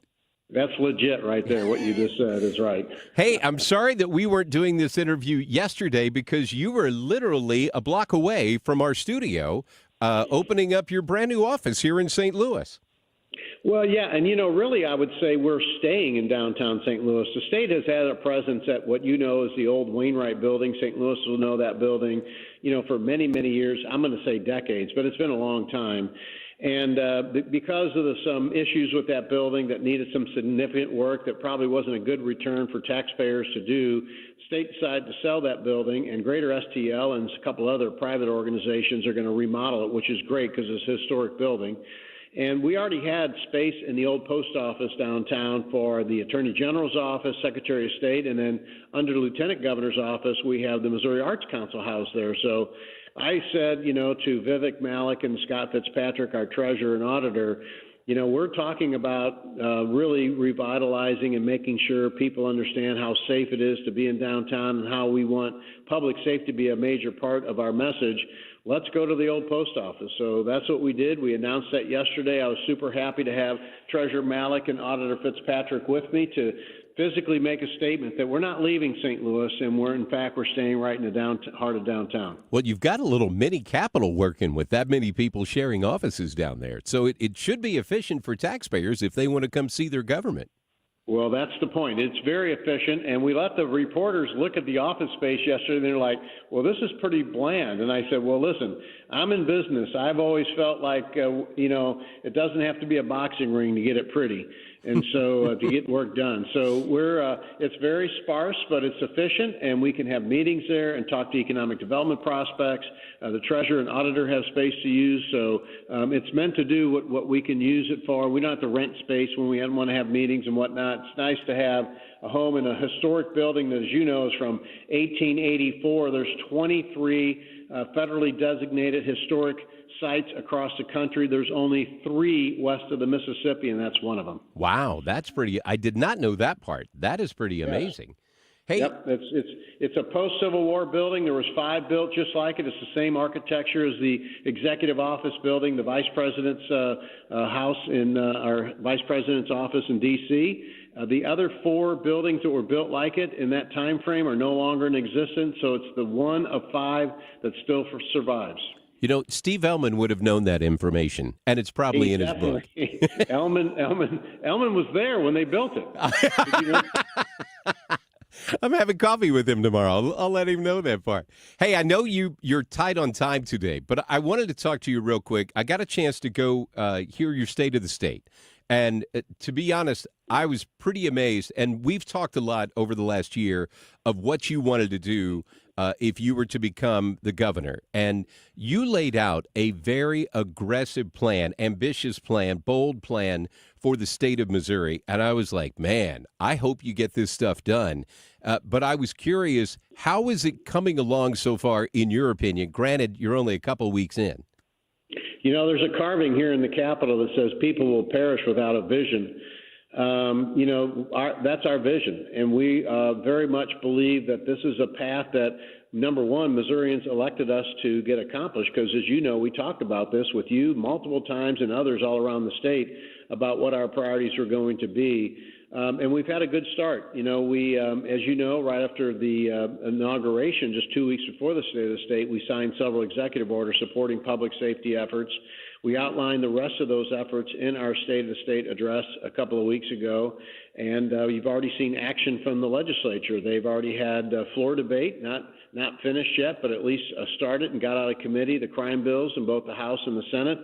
That's legit right there. What you just said is right. Hey, I'm sorry that we weren't doing this interview yesterday because you were literally a block away from our studio, opening up your brand new office here in St. Louis. Well, yeah, and, you know, really I would say we're staying in downtown St. Louis. The state has had a presence at what you know is the old Wainwright building. St. Louis will know that building, you know, for many, many years. I'm going to say decades, but it's been a long time. And because of some issues with that building that needed some significant work that probably wasn't a good return for taxpayers to do, the state decided to sell that building, and Greater STL and a couple other private organizations are going to remodel it, which is great because it's a historic building. And we already had space in the old post office downtown for the Attorney General's office, Secretary of State, and then under the Lieutenant Governor's office, we have the Missouri Arts Council house there. So I said, you know, to Vivek Malik and Scott Fitzpatrick, our treasurer and auditor, you know, we're talking about really revitalizing and making sure people understand how safe it is to be in downtown and how we want public safety to be a major part of our message. Let's go to the old post office. So that's what we did. We announced that yesterday. I was super happy to have Treasurer Malik and Auditor Fitzpatrick with me to physically make a statement that we're not leaving St. Louis, and we're staying right in the heart of downtown. Well, you've got a little mini Capitol working with that many people sharing offices down there. So it should be efficient for taxpayers if they want to come see their government. Well, that's the point. It's very efficient, and we let the reporters look at the office space yesterday, and they're like, well, this is pretty bland. And I said, well, listen, I'm in business. I've always felt like, you know, it doesn't have to be a boxing ring to get it pretty. And so to get work done. So it's very sparse, but it's efficient, and we can have meetings there and talk to economic development prospects. The treasurer and auditor have space to use. So it's meant to do what we can use it for. We don't have to rent space when we want to have meetings and whatnot. It's nice to have a home in a historic building that, as you know, is from 1884. There's 23 federally designated historic sites across the country. There's only 3 west of the Mississippi, and that's one of them. Wow, that's pretty. I did not know that part. That is pretty amazing. Hey, Yep, it's a post-Civil War building. There was 5 built just like it. It's the same architecture as the executive office building, the vice president's house in our vice president's office in D.C. The other 4 buildings that were built like it in that time frame are no longer in existence. So it's the one of 5 that still survives. You know, Steve Ellman would have known that information, and it's probably in his book. Ellman was there when they built it. Did you know? I'm having coffee with him tomorrow. I'll let him know that part. Hey, I know you're tight on time today, but I wanted to talk to you real quick. I got a chance to go hear your State of the State. And to be honest, I was pretty amazed. And we've talked a lot over the last year of what you wanted to do if you were to become the governor. And you laid out a very aggressive plan, ambitious plan, bold plan for the state of Missouri. And I was like, man, I hope you get this stuff done. But I was curious, how is it coming along so far, in your opinion? Granted, you're only a couple weeks in. You know, there's a carving here in the Capitol that says people will perish without a vision. You know, that's our vision. And we very much believe that this is a path that, number one, Missourians elected us to get accomplished. Because, as you know, we talked about this with you multiple times and others all around the state about what our priorities are going to be. And we've had a good start. You know, we, as you know, right after the inauguration, just 2 weeks before the State of the State, we signed several executive orders supporting public safety efforts. We outlined the rest of those efforts in our State of the State address a couple of weeks ago, and you've already seen action from the legislature. They've already had floor debate, not finished yet, but at least started and got out of committee the crime bills in both the House and the Senate.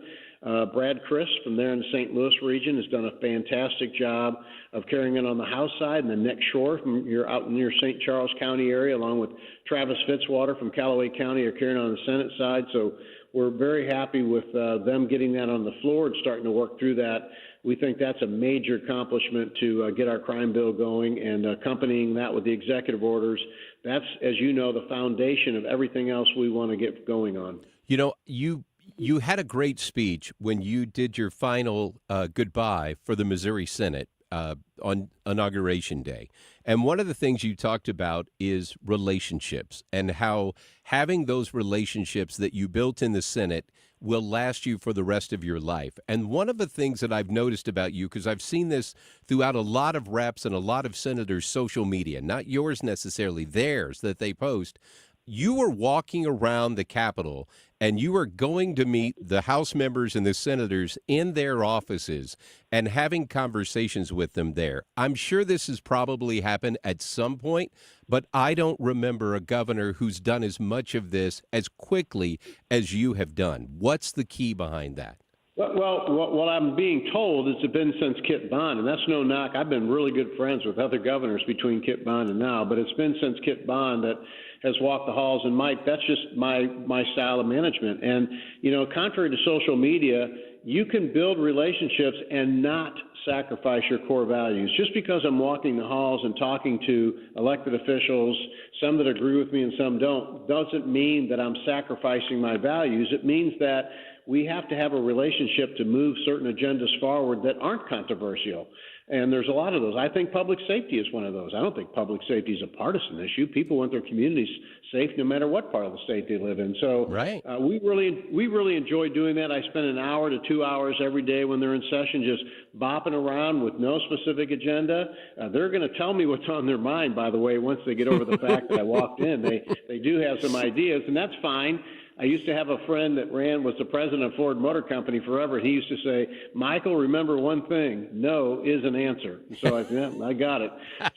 Brad Criss from there in the St. Louis region has done a fantastic job of carrying it on the House side, and then Nick Shore from out in your St. Charles County area, along with Travis Fitzwater from Callaway County, are carrying on the Senate side. So we're very happy with them getting that on the floor and starting to work through that. We think that's a major accomplishment to get our crime bill going, and accompanying that with the executive orders. That's, as you know, the foundation of everything else we want to get going on. You know, you had a great speech when you did your final goodbye for the Missouri Senate on Inauguration Day. And one of the things you talked about is relationships, and how having those relationships that you built in the Senate will last you for the rest of your life. And one of the things that I've noticed about you, because I've seen this throughout a lot of reps and a lot of senators' social media, not yours necessarily, theirs that they post, you were walking around the Capitol and you were going to meet the House members and the senators in their offices and having conversations with them there. I'm sure this has probably happened at some point, but I don't remember a governor who's done as much of this as quickly as you have done. What's the key behind that? Well, what I'm being told is it's been since Kit Bond, and that's no knock. I've been really good friends with other governors between Kit Bond and now, but it's been since Kit Bond that has walked the halls. And Mike, that's just my style of management. And, you know, contrary to social media, you can build relationships and not sacrifice your core values. Just because I'm walking the halls and talking to elected officials, some that agree with me and some don't, doesn't mean that I'm sacrificing my values. It means that we have to have a relationship to move certain agendas forward that aren't controversial. And there's a lot of those. I think public safety is one of those. I don't think public safety is a partisan issue. People want their communities safe no matter what part of the state they live in. So right. We really enjoy doing that. I spend an hour to 2 hours every day when they're in session just bopping around with no specific agenda. They're going to tell me what's on their mind, by the way, once they get over the fact that I walked in. They do have some ideas, and that's fine. I used to have a friend that was the president of Ford Motor Company forever. He used to say, Michael, remember one thing, no is an answer. So I said, yeah, I got it.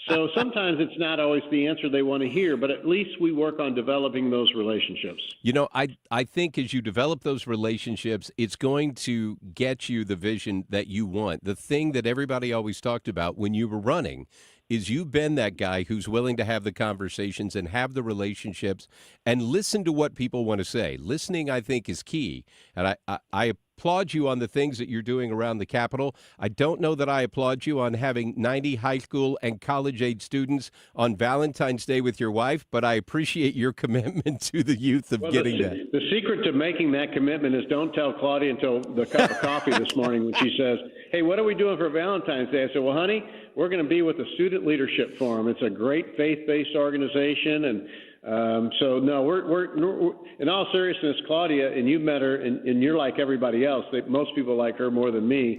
So sometimes it's not always the answer they want to hear, but at least we work on developing those relationships. You know, I think as you develop those relationships, it's going to get you the vision that you want. The thing that everybody always talked about when you were running is you've been that guy who's willing to have the conversations and have the relationships and listen to what people want to say. Listening, I think, is key. And I applaud you on the things that you're doing around the Capitol. I don't know that I applaud you on having 90 high school and college-age students on Valentine's Day with your wife, but I appreciate your commitment to the youth of getting that. The secret to making that commitment is don't tell Claudia until the cup of coffee this morning when she says, hey, what are we doing for Valentine's Day? I said, well, honey, we're going to be with the Student Leadership Forum. It's a great faith-based organization, and so no, we're in all seriousness, Claudia, and you've met her, and you're like everybody else. Most people like her more than me.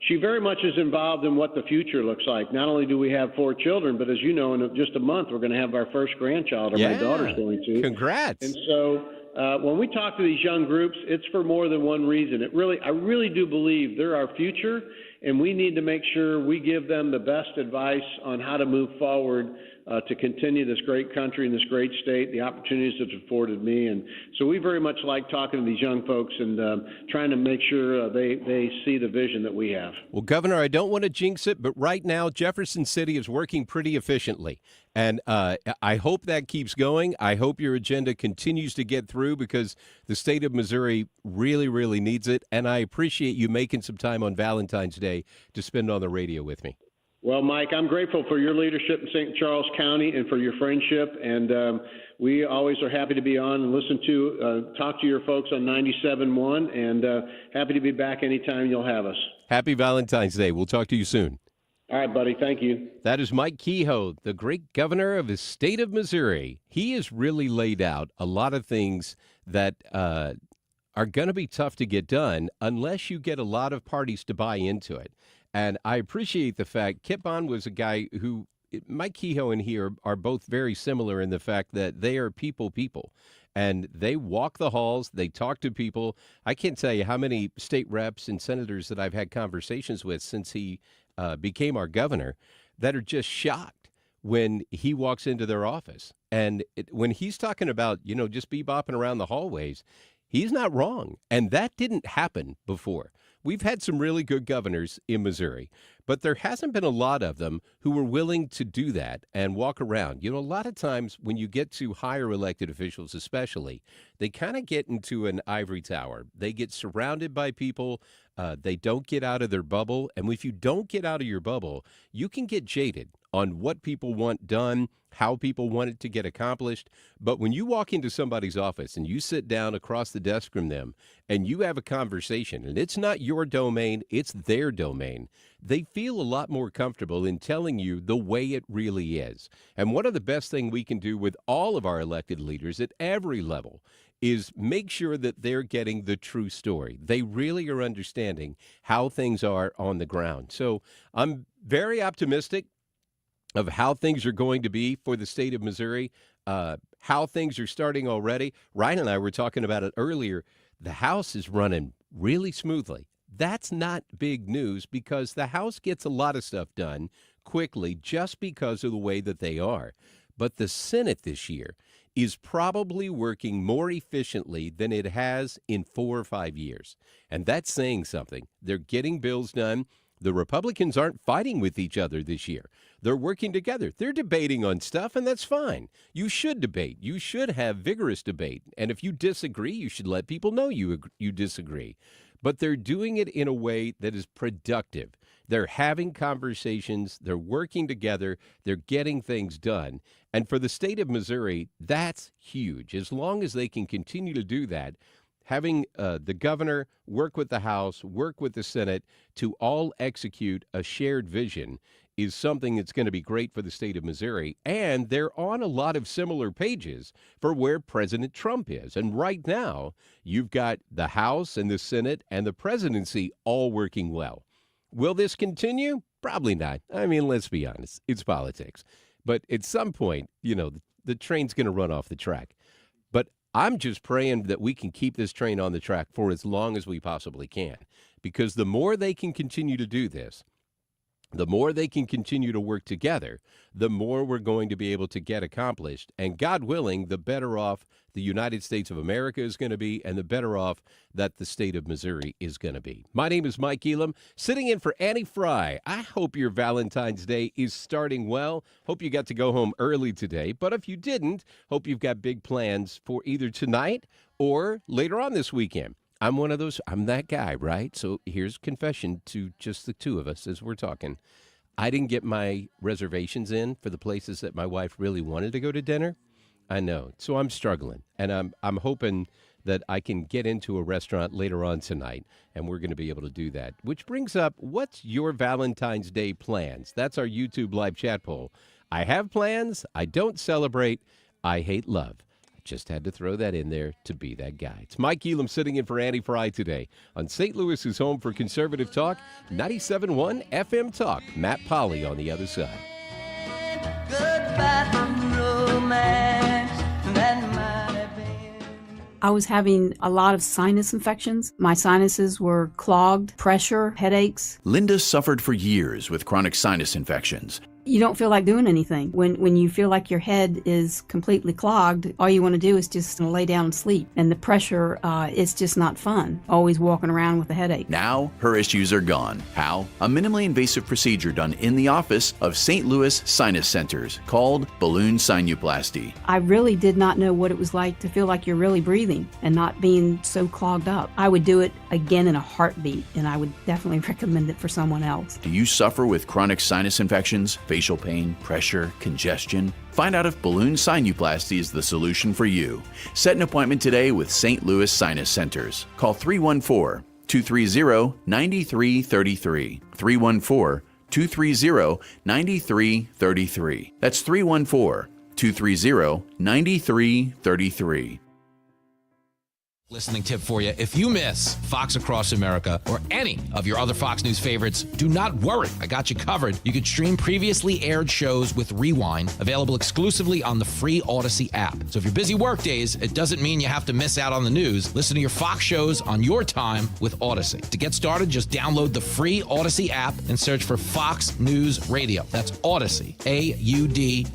She very much is involved in what the future looks like. Not only do we have 4 children, but as you know, in just a month, we're going to have our first grandchild, or my daughter's going to. Congrats. And so when we talk to these young groups, it's for more than one reason. I really do believe they're our future, and we need to make sure we give them the best advice on how to move forward to continue this great country and this great state, the opportunities that it's afforded me. And so we very much like talking to these young folks and trying to make sure they see the vision that we have. Well, Governor, I don't want to jinx it, but right now Jefferson City is working pretty efficiently. And I hope that keeps going. I hope your agenda continues to get through because the state of Missouri really, really needs it. And I appreciate you making some time on Valentine's Day to spend on the radio with me. Well, Mike, I'm grateful for your leadership in St. Charles County and for your friendship. And we always are happy to be on and talk to your folks on 97.1, and happy to be back anytime you'll have us. Happy Valentine's Day. We'll talk to you soon. All right, buddy. Thank you. That is Mike Kehoe, the great governor of the state of Missouri. He has really laid out a lot of things that are going to be tough to get done unless you get a lot of parties to buy into it. And I appreciate the fact Kip Bond was a guy who, Mike Kehoe and he are both very similar in the fact that they are people. And they walk the halls, they talk to people. I can't tell you how many state reps and senators that I've had conversations with since he became our governor that are just shocked when he walks into their office. And when he's talking about, just bebopping around the hallways, he's not wrong. And that didn't happen before. We've had some really good governors in Missouri, but there hasn't been a lot of them who were willing to do that and walk around. A lot of times when you get to higher elected officials especially, they kind of get into an ivory tower. They get surrounded by people. They don't get out of their bubble. And if you don't get out of your bubble, you can get jaded on what people want done, how people want it to get accomplished. But when you walk into somebody's office and you sit down across the desk from them and you have a conversation, and it's not your domain, it's their domain, they feel a lot more comfortable in telling you the way it really is. And one of the best things we can do with all of our elected leaders at every level is make sure that they're getting the true story. They really are understanding how things are on the ground. So I'm very optimistic of how things are going to be for the state of Missouri, how things are starting already. Ryan and I were talking about it earlier. The House is running really smoothly. That's not big news because the House gets a lot of stuff done quickly just because of the way that they are. But the Senate this year is probably working more efficiently than it has in 4 or 5 years. And that's saying something. They're getting bills done. The Republicans aren't fighting with each other this year. They're working together. They're debating on stuff, and that's fine. You should debate. You should have vigorous debate. And if you disagree, you should let people know you disagree. But they're doing it in a way that is productive. They're having conversations. They're working together. They're getting things done. And for the state of Missouri, that's huge. As long as they can continue to do that, having the governor work with the House, work with the Senate to all execute a shared vision is something that's going to be great for the state of Missouri. And they're on a lot of similar pages for where President Trump is. And right now, you've got the House and the Senate and the presidency all working well. Will this continue? Probably not. I mean, let's be honest. It's politics. But at some point, the train's going to run off the track. But I'm just praying that we can keep this train on the track for as long as we possibly can, because the more they can continue to do this, the more they can continue to work together, the more we're going to be able to get accomplished. And God willing, the better off the United States of America is going to be, and the better off that the state of Missouri is going to be. My name is Mike Elam, sitting in for Annie Fry. I hope your Valentine's Day is starting well. Hope you got to go home early today. But if you didn't, hope you've got big plans for either tonight or later on this weekend. I'm one of those. I'm that guy, right? So here's confession to just the two of us as we're talking. I didn't get my reservations in for the places that my wife really wanted to go to dinner. I know. So I'm struggling. And I'm hoping that I can get into a restaurant later on tonight, and we're going to be able to do that. Which brings up, what's your Valentine's Day plans? That's our YouTube live chat poll. I have plans. I don't celebrate. I hate love. I just had to throw that in there to be that guy. It's Mike Elam sitting in for Andy Fry today on St. Louis's home for conservative talk, 97.1 FM Talk. Matt Polly on the other side. Goodbye from romance, that might have been. I was having a lot of sinus infections. My sinuses were clogged, pressure, headaches. Linda suffered for years with chronic sinus infections. You don't feel like doing anything. When you feel like your head is completely clogged, all you want to do is just lay down and sleep. And the pressure, it's just not fun, always walking around with a headache. Now, her issues are gone. How? A minimally invasive procedure done in the office of St. Louis Sinus Centers called balloon sinuplasty. I really did not know what it was like to feel like you're really breathing and not being so clogged up. I would do it again in a heartbeat, and I would definitely recommend it for someone else. Do you suffer with chronic sinus infections, facial pain, pressure, congestion? Find out if balloon sinuplasty is the solution for you. Set an appointment today with St. Louis Sinus Centers. Call 314-230-9333. 314-230-9333. That's 314-230-9333. Listening tip for you. If you miss Fox Across America or any of your other Fox News favorites, do not worry. I got you covered. You can stream previously aired shows with Rewind, available exclusively on the free Odyssey app. So if you're busy work days, it doesn't mean you have to miss out on the news. Listen to your Fox shows on your time with Odyssey. To get started, just download the free Odyssey app and search for Fox News Radio. That's Odyssey, A-U-D-A-C-Y.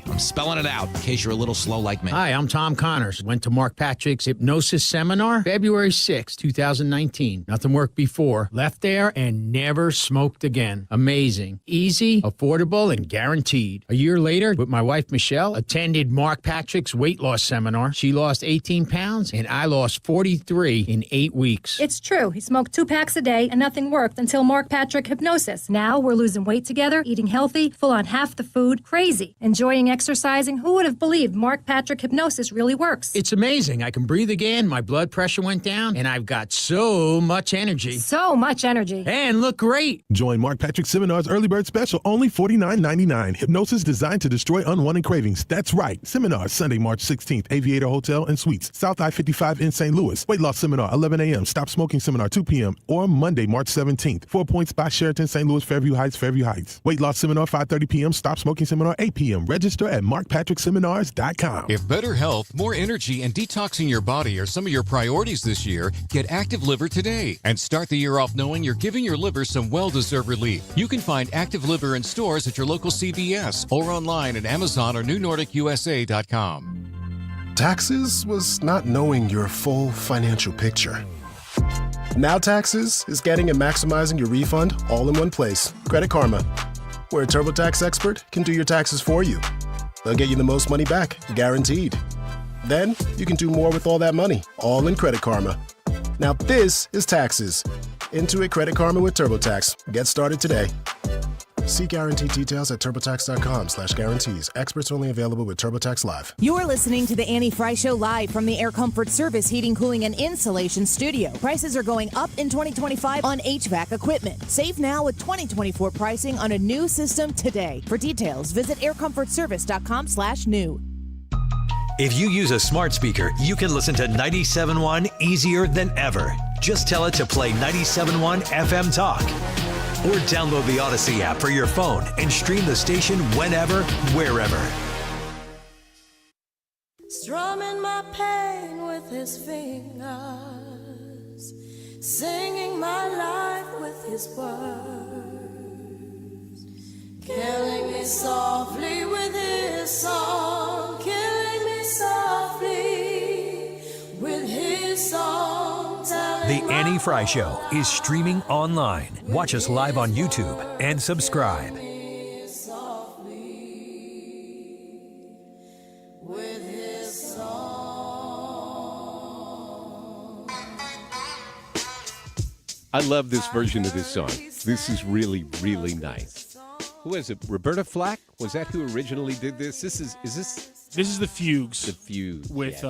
I'm spelling it out in case you're a little slow like me. Hi, I'm Tom Connors. Went to Mark Patrick's hypnosis seminar February 6, 2019. Nothing worked before. Left there and never smoked again. Amazing. Easy, affordable, and guaranteed. A year later, with my wife Michelle, attended Mark Patrick's weight loss seminar. She lost 18 pounds and I lost 43 in 8 weeks. It's true. He smoked 2 packs a day and nothing worked until Mark Patrick Hypnosis. Now we're losing weight together, eating healthy, full on half the food, crazy, enjoying exercising. Who would have believed Mark Patrick Hypnosis really works? It's amazing. I can breathe again, my blood pressure went down, and I've got so much energy. So much energy. And look great. Join Mark Patrick Seminar's early bird special, only $49.99. Hypnosis designed to destroy unwanted cravings. That's right. Seminar Sunday, March 16th, Aviator Hotel and Suites, South I-55 in St. Louis. Weight loss seminar, 11 a.m. Stop smoking seminar, 2 p.m. Or Monday, March 17th. 4 Points by Sheraton, St. Louis, Fairview Heights, Fairview Heights. Weight loss seminar, 5:30 p.m. Stop smoking seminar, 8 p.m. Register at markpatrickseminars.com. If better health, more energy, and detoxing your body are some of your priorities this year, get Active Liver today and start the year off knowing you're giving your liver some well-deserved relief. You can find Active Liver in stores at your local CVS or online at Amazon or NewNordicUSA.com. Taxes was not knowing your full financial picture. Now Taxes is getting and maximizing your refund all in one place. Credit Karma, where a TurboTax expert can do your taxes for you. They'll get you the most money back, guaranteed. Then you can do more with all that money, all in Credit Karma. Now this is taxes. Intuit Credit Karma with TurboTax. Get started today. See guaranteed details at TurboTax.com/guarantees. Experts only available with TurboTax Live. You're listening to the Annie Fry Show live from the Air Comfort Service Heating, Cooling, and Insulation Studio. Prices are going up in 2025 on HVAC equipment. Save now with 2024 pricing on a new system today. For details, visit aircomfortservice.com/new. If you use a smart speaker, you can listen to 97.1 easier than ever. Just tell it to play 97.1 FM Talk. Or download the Odyssey app for your phone and stream the station whenever, wherever. Strumming my pain with his fingers, singing my life with his words, killing me softly with his song, killing me softly with his song. The Annie Fry Show is streaming online. Watch us live on YouTube and subscribe. I love this version of this song. This is really, really nice. Who is it? Roberta Flack? Was that who originally did this? Is this? This is the Fugues. The Fugues. With yes.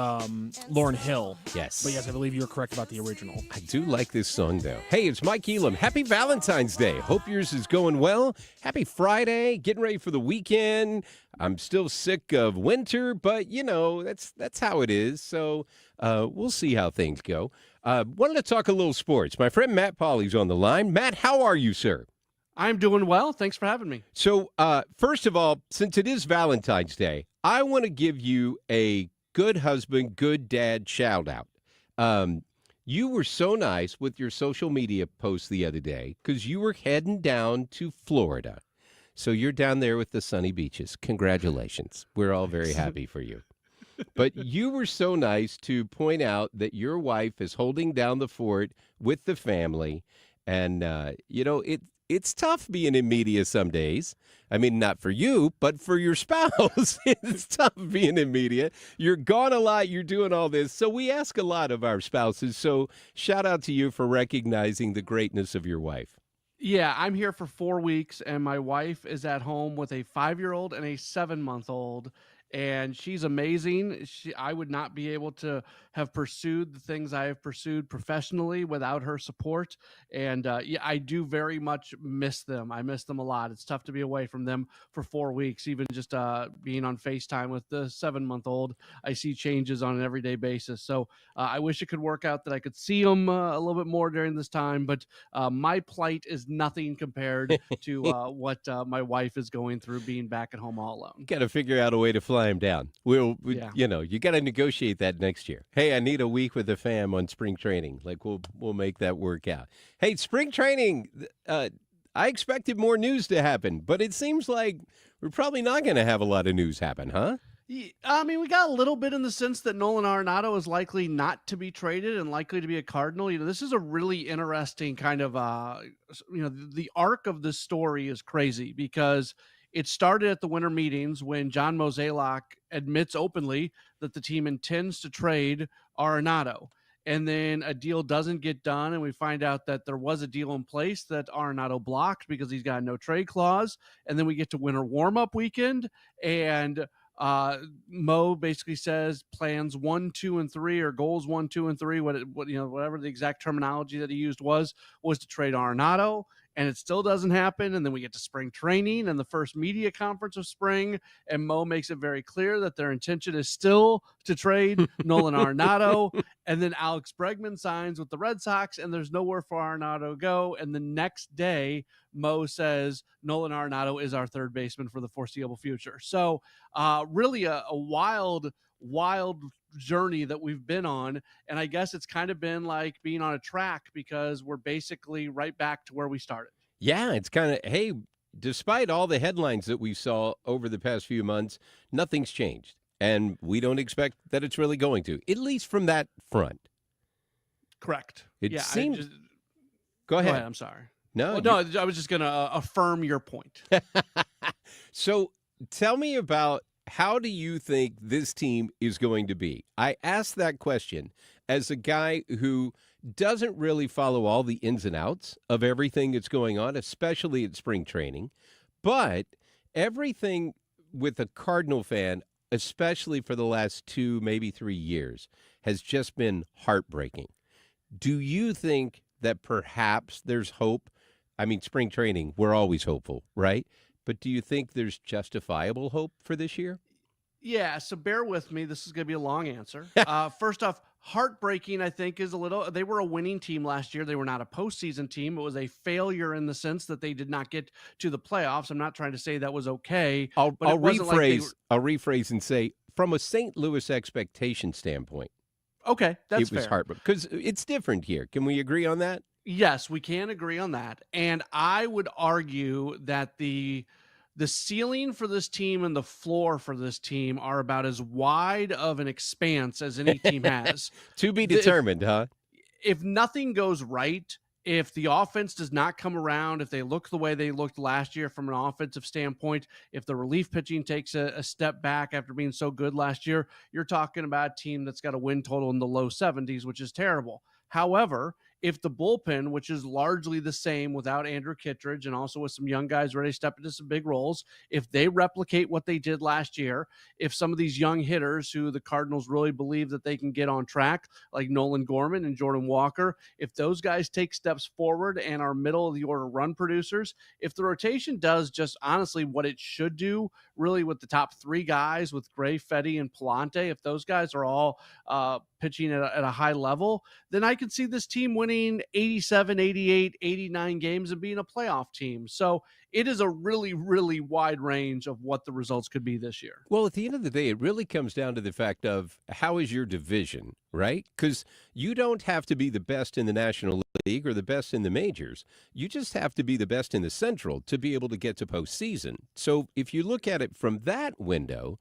Lauryn Hill. Yes. But yes, I believe you're correct about the original. I do like this song, though. Hey, it's Mike Elam. Happy Valentine's Day. Hope yours is going well. Happy Friday. Getting ready for the weekend. I'm still sick of winter, but, you know, that's how it is. So we'll see how things go. Wanted to talk a little sports. My friend Matt Pauly's on the line. Matt, how are you, sir? I'm doing well. Thanks for having me. So, first of all, since it is Valentine's Day, I want to give you a good husband, good dad shout out. You were so nice with your social media post the other day because you were heading down to Florida. So you're down there with the sunny beaches. Congratulations. We're all very happy for you. But you were so nice to point out that your wife is holding down the fort with the family. And, you know, it's tough being in media some days. I mean, not for you, but for your spouse. It's tough being in media. You're gone a lot. You're doing all this. So we ask a lot of our spouses. So shout out to you for recognizing the greatness of your wife. Yeah, I'm here for 4 weeks, and my wife is at home with a 5-year-old and a 7-month-old. And she's amazing. I would not be able to have pursued the things I have pursued professionally without her support. And yeah, I do very much miss them. I miss them a lot. It's tough to be away from them for 4 weeks, even just being on FaceTime with the 7-month-old. I see changes on an everyday basis. So I wish it could work out that I could see them a little bit more during this time. But my plight is nothing compared to what my wife is going through being back at home all alone. Got to figure out a way to fly him down. Yeah. You know, you got to negotiate that next year. Hey, I need a week with the fam on spring training. Like we'll make that work out. Hey, spring training. I expected more news to happen, but it seems like we're probably not going to have a lot of news happen, huh? I mean, we got a little bit in the sense that Nolan Arenado is likely not to be traded and likely to be a Cardinal. You know, this is a really interesting kind of, you know, the arc of this story is crazy because it started at the winter meetings when John Mozeliak admits openly that the team intends to trade Arenado. And then a deal doesn't get done, and we find out that there was a deal in place that Arenado blocked because he's got no trade clause. And then we get to winter warm-up weekend, and Mo basically says plans 1, 2, and 3, or goals 1, 2, and 3, whatever the exact terminology that he used was to trade Arenado. And it still doesn't happen. And then we get to spring training and the first media conference of spring. And Mo makes it very clear that their intention is still to trade Nolan Arenado. And then Alex Bregman signs with the Red Sox, and there's nowhere for Arenado to go. And the next day, Mo says Nolan Arenado is our third baseman for the foreseeable future. So really a wild journey that we've been on, and I guess it's kind of been like being on a track because we're basically right back to where we started. Yeah, it's kind of, hey, despite all the headlines that we saw over the past few months, nothing's changed, and we don't expect that it's really going to, at least from that front. Correct. It seems. Go ahead. I'm sorry. No, I was just going to affirm your point. So tell me about, how do you think this team is going to be? I asked that question as a guy who doesn't really follow all the ins and outs of everything that's going on, especially at spring training. But everything with a Cardinal fan, especially for the last 2, maybe 3 years, has just been heartbreaking. Do you think that perhaps there's hope? I mean, spring training, we're always hopeful, right? But do you think there's justifiable hope for this year? Yeah, so bear with me. This is going to be a long answer. First off, heartbreaking, I think, is a little. They were a winning team last year. They were not a postseason team. It was a failure in the sense that they did not get to the playoffs. I'm not trying to say that was okay. I'll rephrase and say, from a St. Louis expectation standpoint. Okay, that's fair. It was heartbreaking because it's different here. Can we agree on that? Yes, we can agree on that. And I would argue that the ceiling for this team and the floor for this team are about as wide of an expanse as any team has. To be determined, huh? If nothing goes right, if the offense does not come around, if they look the way they looked last year from an offensive standpoint, if the relief pitching takes a step back after being so good last year, you're talking about a team that's got a win total in the low 70s, which is terrible. However, if the bullpen, which is largely the same without Andrew Kittredge and also with some young guys ready to step into some big roles, if they replicate what they did last year, if some of these young hitters who the Cardinals really believe that they can get on track, like Nolan Gorman and Jordan Walker, if those guys take steps forward and are middle of the order run producers, if the rotation does just honestly what it should do, really with the top three guys with Gray, Fetty, and Palante, if those guys are all pitching at a high level, then I could see this team winning 87, 88, 89 games and being a playoff team. So it is a really, really wide range of what the results could be this year. Well, at the end of the day, it really comes down to the fact of how is your division, right? Because you don't have to be the best in the National League or the best in the majors. You just have to be the best in the Central to be able to get to postseason. So if you look at it from that window,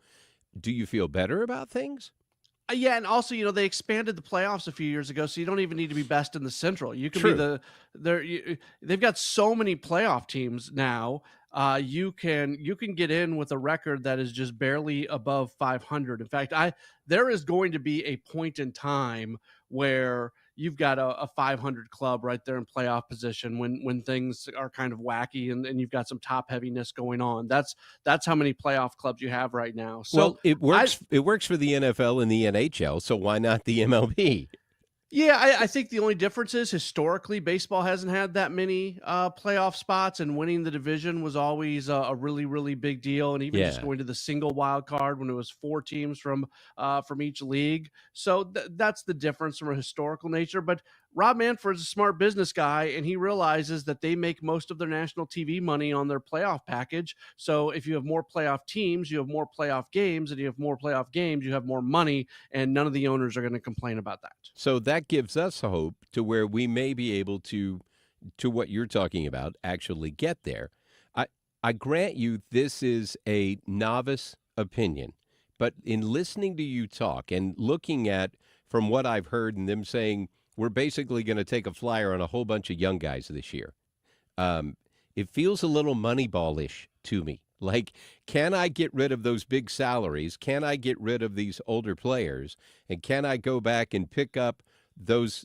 do you feel better about things? Yeah, and also, they expanded the playoffs a few years ago, so you don't even need to be best in the Central. You can they've got so many playoff teams now. You can get in with a record that is just barely above 500. In fact, there is going to be a point in time where you've got a 500 club right there in playoff position when things are kind of wacky and you've got some top heaviness going on. That's how many playoff clubs you have right now. So well, it works for the NFL and the NHL, so why not the MLB? Yeah, I think the only difference is historically baseball hasn't had that many playoff spots, and winning the division was always a really, really big deal. And even just going to the single wild card when it was 4 teams from each league. So that's the difference from a historical nature. But Rob Manfred's a smart business guy, and he realizes that they make most of their national TV money on their playoff package. So if you have more playoff teams, you have more playoff games, and you have more playoff games, you have more money, and none of the owners are going to complain about that. So that gives us hope to where we may be able to what you're talking about, actually get there. I grant you this is a novice opinion, but in listening to you talk and looking at from what I've heard and them saying, we're basically going to take a flyer on a whole bunch of young guys this year. It feels a little Moneyball-ish to me. Like, can I get rid of those big salaries? Can I get rid of these older players? And can I go back and pick up those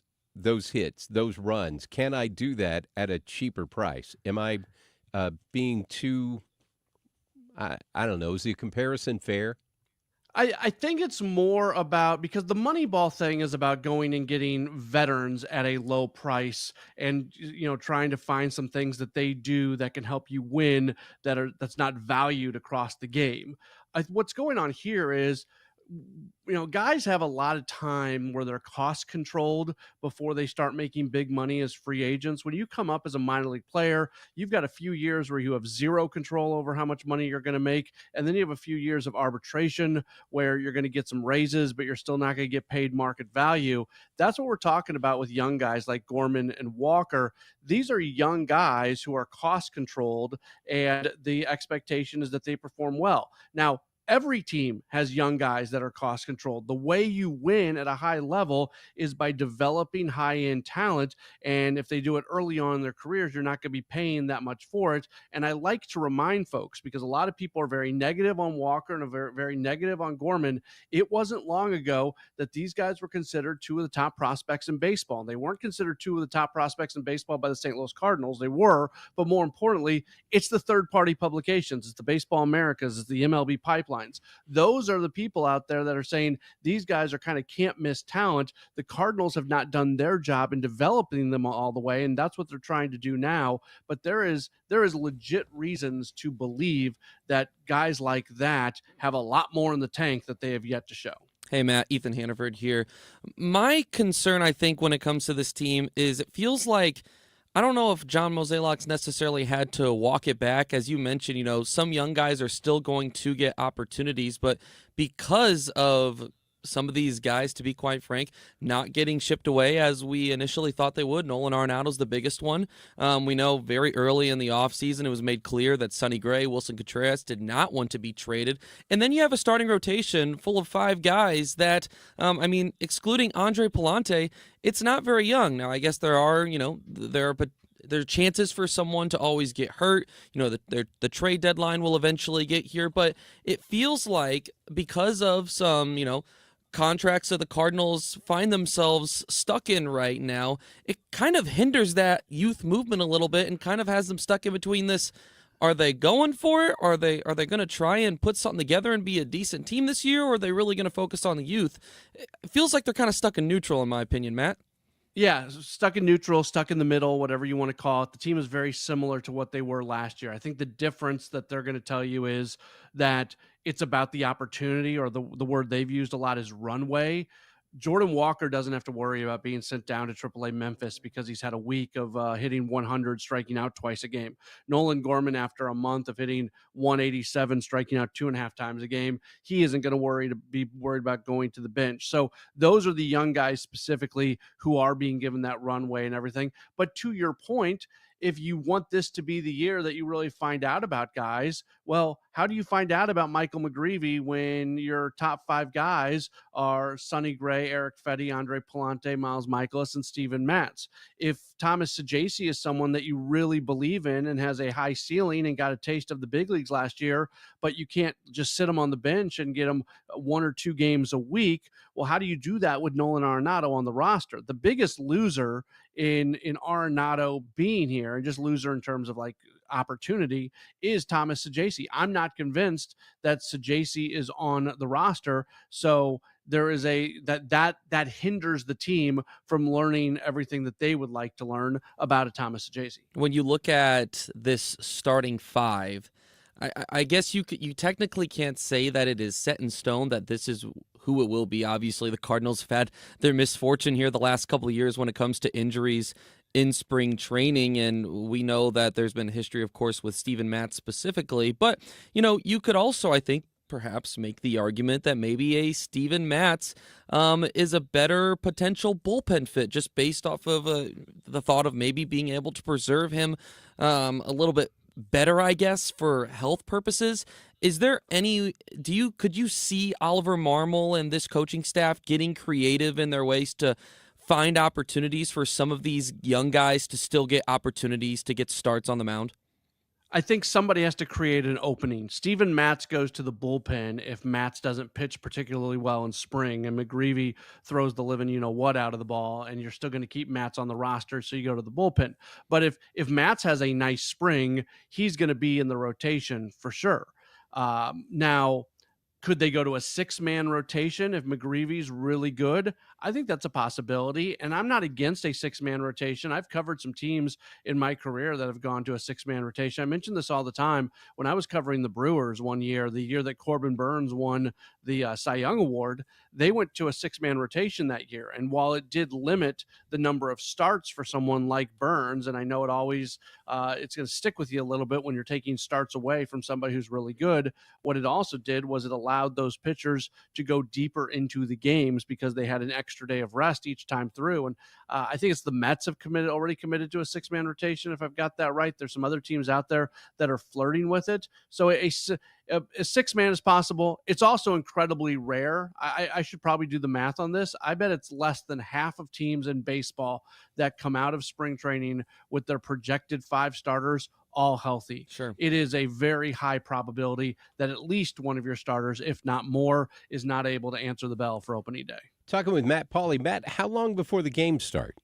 hits, those runs? Can I do that at a cheaper price? Am I being too, I don't know, is the comparison fair? I think it's more about, because the Moneyball thing is about going and getting veterans at a low price and trying to find some things that they do that can help you win that's not valued across the game. What's going on here is, guys have a lot of time where they're cost controlled before they start making big money as free agents. When you come up as a minor league player, you've got a few years where you have zero control over how much money you're going to make. And then you have a few years of arbitration where you're going to get some raises, but you're still not going to get paid market value. That's what we're talking about with young guys like Gorman and Walker. These are young guys who are cost controlled, and the expectation is that they perform well. Now, every team has young guys that are cost controlled. The way you win at a high level is by developing high-end talent. And if they do it early on in their careers, you're not going to be paying that much for it. And I like to remind folks, because a lot of people are very negative on Walker and very, very negative on Gorman. It wasn't long ago that these guys were considered 2 of the top prospects in baseball. They weren't considered 2 of the top prospects in baseball by the St. Louis Cardinals. They were, but more importantly, it's the third-party publications. It's the Baseball Americas. It's the MLB Pipeline. Those are the people out there that are saying these guys are kind of can't miss talent. The Cardinals have not done their job in developing them all the way, and that's what they're trying to do now. But there is legit reasons to believe that guys like that have a lot more in the tank that they have yet to show. Hey, Matt, Ethan Hannaford here. My concern, I think, when it comes to this team is it feels like I don't know if John Mozeliak's necessarily had to walk it back. As you mentioned, some young guys are still going to get opportunities, but because of some of these guys, to be quite frank, not getting shipped away as we initially thought they would. Nolan Arenado's the biggest one. We know very early in the offseason it was made clear that Sonny Gray, Wilson Contreras did not want to be traded. And then you have a starting rotation full of 5 guys that, excluding Andre Palante, it's not very young. Now, I guess there are chances for someone to always get hurt. The trade deadline will eventually get here, but it feels like because of some, contracts that the Cardinals find themselves stuck in right now, it kind of hinders that youth movement a little bit and kind of has them stuck in between this. Are they going for it? Are they going to try and put something together and be a decent team this year, or are they really going to focus on the youth? It feels like they're kind of stuck in neutral, in my opinion, Matt. Yeah, stuck in neutral, stuck in the middle, whatever you want to call it. The team is very similar to what they were last year. I think the difference that they're going to tell you is that it's about the opportunity, or the word they've used a lot is runway. Jordan Walker doesn't have to worry about being sent down to AAA Memphis because he's had a week of hitting 100, striking out twice a game. Nolan Gorman, after a month of hitting 187, striking out 2.5 times a game, he isn't going to be worried about going to the bench. So those are the young guys specifically who are being given that runway and everything. But to your point, if you want this to be the year that you really find out about guys, well, how do you find out about Michael McGreevy when your top 5 guys are Sonny Gray, Eric Fetty, Andre Palante, Miles Michaelis, and Steven Matz? If Thomas Saggese is someone that you really believe in and has a high ceiling and got a taste of the big leagues last year, but you can't just sit him on the bench and get him 1 or 2 games a week, well, how do you do that with Nolan Arenado on the roster? The biggest loser in Arenado being here, and just loser in terms of like opportunity, is Thomas Saggese. I'm not convinced that Saggese is on the roster, so there is that hinders the team from learning everything that they would like to learn about a Thomas Saggese. When you look at this starting 5, I guess you technically can't say that it is set in stone that this is who it will be. Obviously, the Cardinals have had their misfortune here the last couple of years when it comes to injuries in spring training, and we know that there's been a history, of course, with Steven Matz specifically. But, you could also, I think, perhaps make the argument that maybe a Steven Matz is a better potential bullpen fit, just based off of the thought of maybe being able to preserve him a little bit better, I guess, for health purposes. Is there could you see Oliver Marmol and this coaching staff getting creative in their ways to find opportunities for some of these young guys to still get opportunities to get starts on the mound? I think somebody has to create an opening. Steven Matz goes to the bullpen if Matz doesn't pitch particularly well in spring, and McGreevy throws the living what out of the ball, and you're still going to keep Matz on the roster, so you go to the bullpen. But if Matz has a nice spring, he's going to be in the rotation for sure. Now, could they go to a 6-man rotation if McGreevy's really good? I think that's a possibility, and I'm not against a 6-man rotation. I've covered some teams in my career that have gone to a 6-man rotation. I mention this all the time. When I was covering the Brewers one year, the year that Corbin Burns won the Cy Young Award, they went to a 6-man rotation that year. And while it did limit the number of starts for someone like Burns, and I know it always it's going to stick with you a little bit when you're taking starts away from somebody who's really good, what it also did was it allowed those pitchers to go deeper into the games because they had an extra day of rest each time through. And I think it's the Mets have already committed to a 6-man rotation, if I've got that right. There's some other teams out there that are flirting with it. So a 6-man is possible. It's also incredibly rare. I should probably do the math on this. I bet it's less than half of teams in baseball that come out of spring training with their projected 5 starters all healthy. Sure. It is a very high probability that at least one of your starters, if not more, is not able to answer the bell for opening day. Talking with Matt Pauley. Matt, how long before the games start?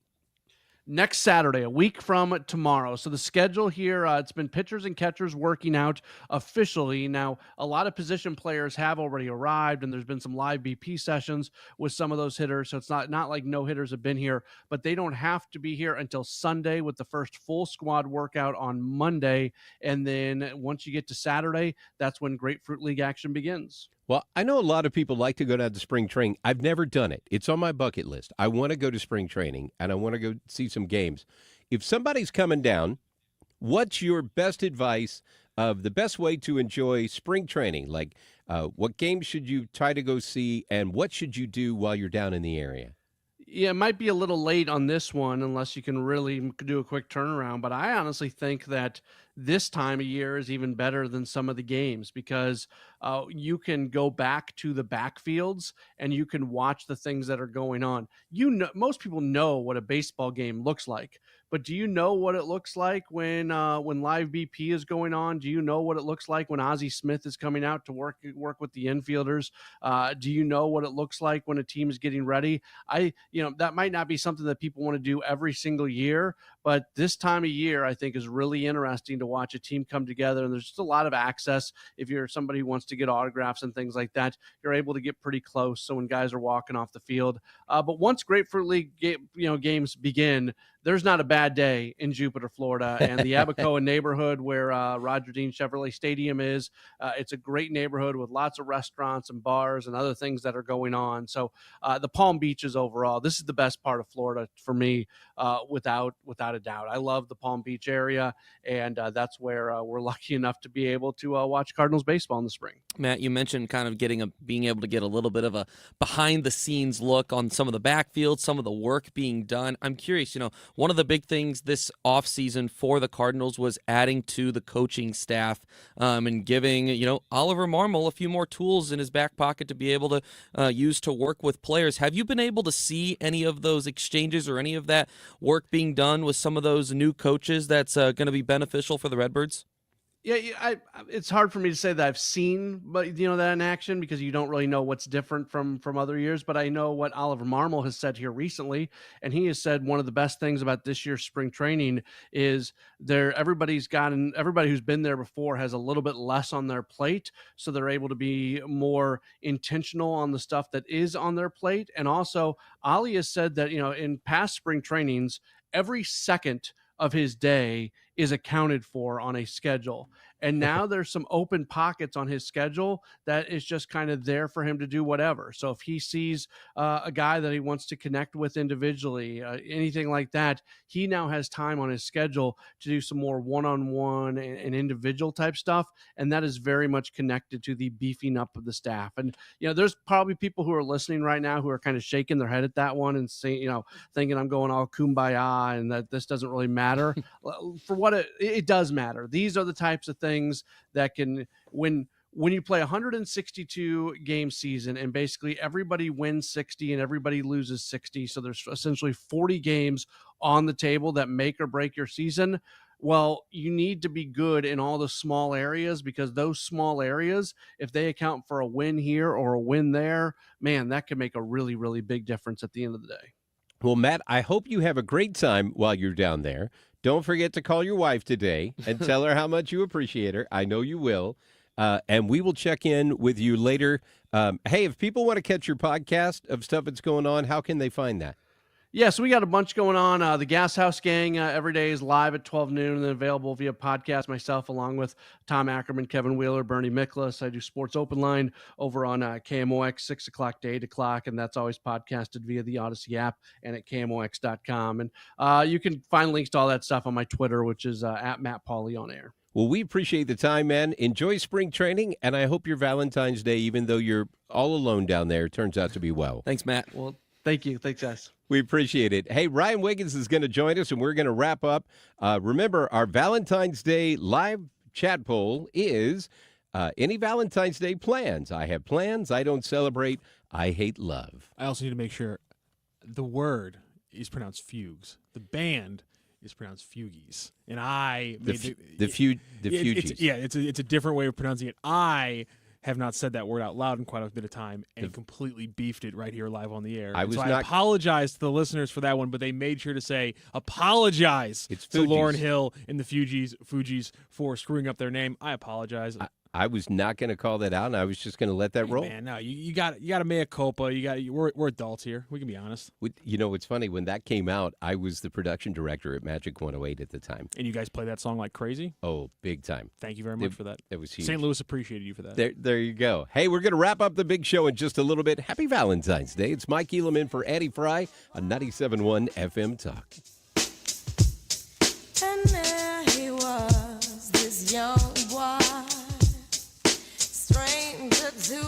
Next Saturday, a week from tomorrow. So the schedule here, it's been pitchers and catchers working out officially. Now, a lot of position players have already arrived, and there's been some live BP sessions with some of those hitters. So it's not like no hitters have been here, but they don't have to be here until Sunday with the first full squad workout on Monday. And then once you get to Saturday, that's when Grapefruit League action begins. Well, I know a lot of people like to go down to spring training. I've never done it. It's on my bucket list. I want to go to spring training, and I want to go see some games. If somebody's coming down, what's your best advice of the best way to enjoy spring training? Like, what games should you try to go see, and what should you do while you're down in the area? Yeah, it might be a little late on this one unless you can really do a quick turnaround. But I honestly think that this time of year is even better than some of the games because you can go back to the backfields and you can watch the things that are going on. Most people know what a baseball game looks like, but do you know what it looks like when live BP is going on? Do you know what it looks like when Ozzie Smith is coming out to work with the infielders? Do you know what it looks like when a team is getting ready? That might not be something that people want to do every single year, but this time of year, I think, is really interesting to watch a team come together. And there's just a lot of access. If you're somebody who wants to get autographs and things like that, you're able to get pretty close. So when guys are walking off the field, but once Grapefruit League games begin, there's not a bad day in Jupiter, Florida, and the Abacoa neighborhood where Roger Dean Chevrolet Stadium is. It's a great neighborhood with lots of restaurants and bars and other things that are going on. So the Palm Beaches overall, this is the best part of Florida for me, without a doubt. I love the Palm Beach area, and that's where we're lucky enough to be able to watch Cardinals baseball in the spring. Matt, you mentioned kind of being able to get a little bit of a behind-the-scenes look on some of the backfield, some of the work being done. I'm curious, one of the big things this offseason for the Cardinals was adding to the coaching staff and giving, Oliver Marmol a few more tools in his back pocket to be able to use to work with players. Have you been able to see any of those exchanges or any of that work being done with some of those new coaches that's going to be beneficial for the Redbirds? Yeah, it's hard for me to say that I've seen, but that in action, because you don't really know what's different from other years. But I know what Oliver Marmol has said here recently, and he has said one of the best things about this year's spring training is everybody who's been there before has a little bit less on their plate, so they're able to be more intentional on the stuff that is on their plate. And also, Ollie has said that in past spring trainings, every second of his day is accounted for on a schedule. And now there's some open pockets on his schedule that is just kind of there for him to do whatever. So if he sees a guy that he wants to connect with individually, anything like that, he now has time on his schedule to do some more one-on-one and individual type stuff. And that is very much connected to the beefing up of the staff. And, there's probably people who are listening right now who are kind of shaking their head at that one and saying, thinking I'm going all kumbaya and that this doesn't really matter. For what it does matter. These are the types of things that can, when you play 162 game season and basically everybody wins 60 and everybody loses 60, so there's essentially 40 games on the table that make or break your season. Well, you need to be good in all the small areas, because those small areas, if they account for a win here or a win there, man, that can make a really, really big difference at the end of the day. Well, Matt, I hope you have a great time while you're down there. Don't forget to call your wife today and tell her how much you appreciate her. I know you will. And we will check in with you later. Hey, if people want to catch your podcast of stuff that's going on, how can they find that? Yeah, so we got a bunch going on. The Gas House Gang every day is live at 12 noon and then available via podcast. Myself, along with Tom Ackerman, Kevin Wheeler, Bernie Miklas. I do Sports Open Line over on KMOX, 6 o'clock to 8 o'clock, and that's always podcasted via the Odyssey app and at KMOX.com. And you can find links to all that stuff on my Twitter, which is at Matt Pauley on air. Well, we appreciate the time, man. Enjoy spring training, and I hope your Valentine's Day, even though you're all alone down there, turns out to be well. Thanks, Matt. Well, thank you. Thanks, guys. We appreciate it. Hey, Ryan Wiggins is going to join us, and we're going to wrap up. Remember, our Valentine's Day live chat poll is any Valentine's Day plans? I have plans. I don't celebrate. I hate love. I also need to make sure the word is pronounced fugues. The band is pronounced fugues. And I made the fugees. It's a different way of pronouncing it. I have not said that word out loud in quite a bit of time and completely beefed it right here live on the air. I apologize to the listeners for that one, but they made sure to say apologize to Lauryn Hill and the Fugees for screwing up their name. I apologize. I was not going to call that out, and I was just going to let that roll. Man, no, you got a mea culpa. We're adults here. We can be honest. It's funny, when that came out, I was the production director at Magic 108 at the time. And you guys play that song like crazy? Oh, big time. Thank you very much for that. It was huge. St. Louis appreciated you for that. There you go. Hey, we're going to wrap up the big show in just a little bit. Happy Valentine's Day. It's Mike Elam in for Eddie Fry on 97.1 FM Talk. And there he was, this young boy, stranger to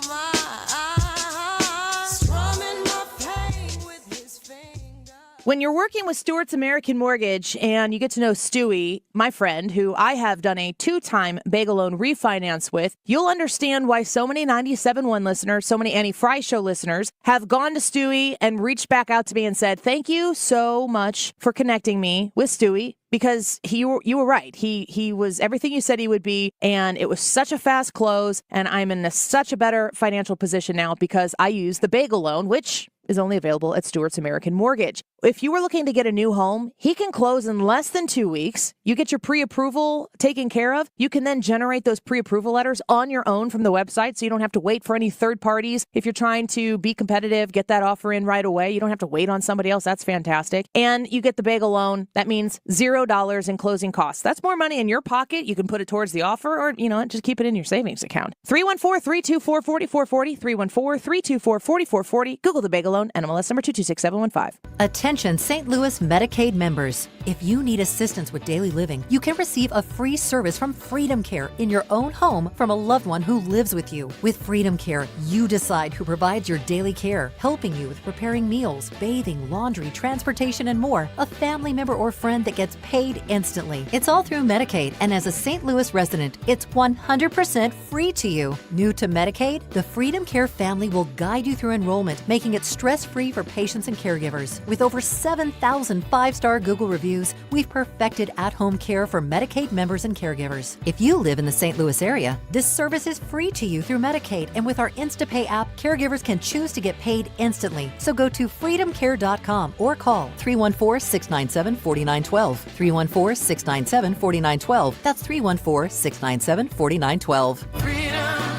my eyes, strumming my pain with his fingers. When you're working with Stewart's American Mortgage and you get to know Stewie, my friend, who I have done a 2-time bagel loan refinance with, you'll understand why so many 97.1 listeners, so many Annie Fry Show listeners have gone to Stewie and reached back out to me and said, thank you so much for connecting me with Stewie. Because you were right. He was everything you said he would be, and it was such a fast close, and I'm in such a better financial position now because I use the bagel loan, which is only available at Stewart's American Mortgage. If you were looking to get a new home, he can close in less than 2 weeks. You get your pre-approval taken care of. You can then generate those pre-approval letters on your own from the website, so you don't have to wait for any third parties. If you're trying to be competitive, get that offer in right away. You don't have to wait on somebody else. That's fantastic. And you get the bagel loan. That means $0 in closing costs. That's more money in your pocket. You can put it towards the offer or, just keep it in your savings account. 314-324-4440, 314-324-4440. Google the bagel loan, NMLS number 226715. Attention St. Louis Medicaid members. If you need assistance with daily living, you can receive a free service from Freedom Care in your own home from a loved one who lives with you. With Freedom Care, you decide who provides your daily care, helping you with preparing meals, bathing, laundry, transportation, and more. A family member or friend that gets paid instantly. It's all through Medicaid, and as a St. Louis resident, it's 100% free to you. New to Medicaid, the Freedom Care family will guide you through enrollment, making it stress-free for patients and caregivers. With over 7,000 5-star Google reviews, we've perfected at-home care for Medicaid members and caregivers. If you live in the St. Louis area, this service is free to you through Medicaid, and with our InstaPay app, caregivers can choose to get paid instantly. So go to freedomcare.com or call 314-697-4912. 314-697-4912. That's 314-697-4912. Freedom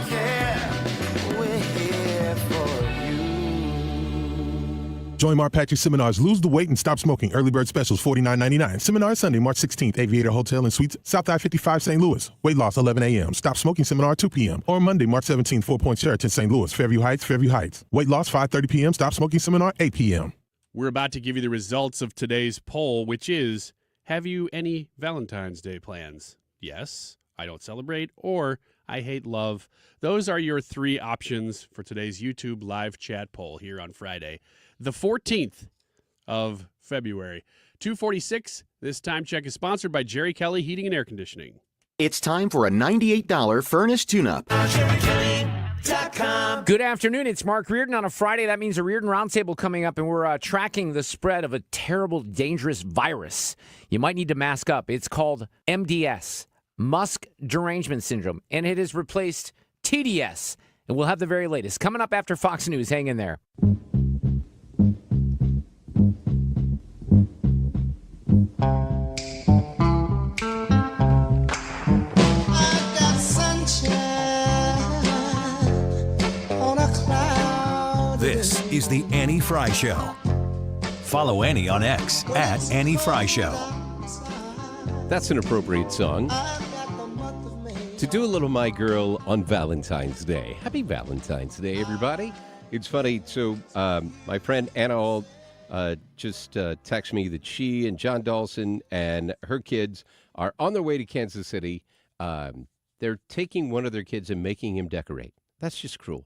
Care, we're here for you. Join Mark Patrick Seminars Lose the Weight and Stop Smoking. Early bird specials $49.99. Seminar Sunday, March 16th, Aviator Hotel and Suites, South I-55, St. Louis. Weight loss 11 a.m. Stop smoking seminar 2 p.m. Or Monday, March 17th, 4 Point Sheraton, St. Louis. Fairview Heights, Fairview Heights. Weight loss 5:30 p.m. Stop smoking seminar 8 p.m. We're about to give you the results of today's poll, which is, have you any Valentine's Day plans? Yes, I don't celebrate, or I hate love. Those are your 3 options for today's YouTube live chat poll here on Friday, the 14th of February. 2:46. This time check is sponsored by Jerry Kelly Heating and Air Conditioning. It's time for a $98 furnace tune-up. Good afternoon. It's Mark Reardon on a Friday. That means a Reardon Roundtable coming up, and we're tracking the spread of a terrible, dangerous virus. You might need to mask up. It's called MDS, Musk Derangement Syndrome, and it has replaced TDS. And we'll have the very latest coming up after Fox News. Hang in there. This is the Annie Fry Show. Follow Annie on X at Annie Fry Show. That's an appropriate song to do a little My Girl on Valentine's Day. Happy Valentine's Day, everybody. It's funny. So my friend Anna Ault just texted me that she and John Dawson and her kids are on their way to Kansas City. They're taking one of their kids and making him decorate. That's just cruel.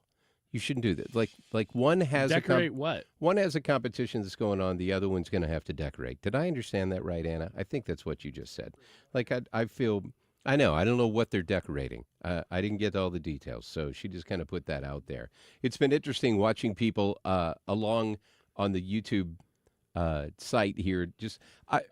You shouldn't do that. Like one has decorate what? One has a competition that's going on. The other one's going to have to decorate. Did I understand that right, Anna? I think that's what you just said. Like I feel, I know. I don't know what they're decorating. I didn't get all the details, so she just kind of put that out there. It's been interesting watching people along on the YouTube site here. Just I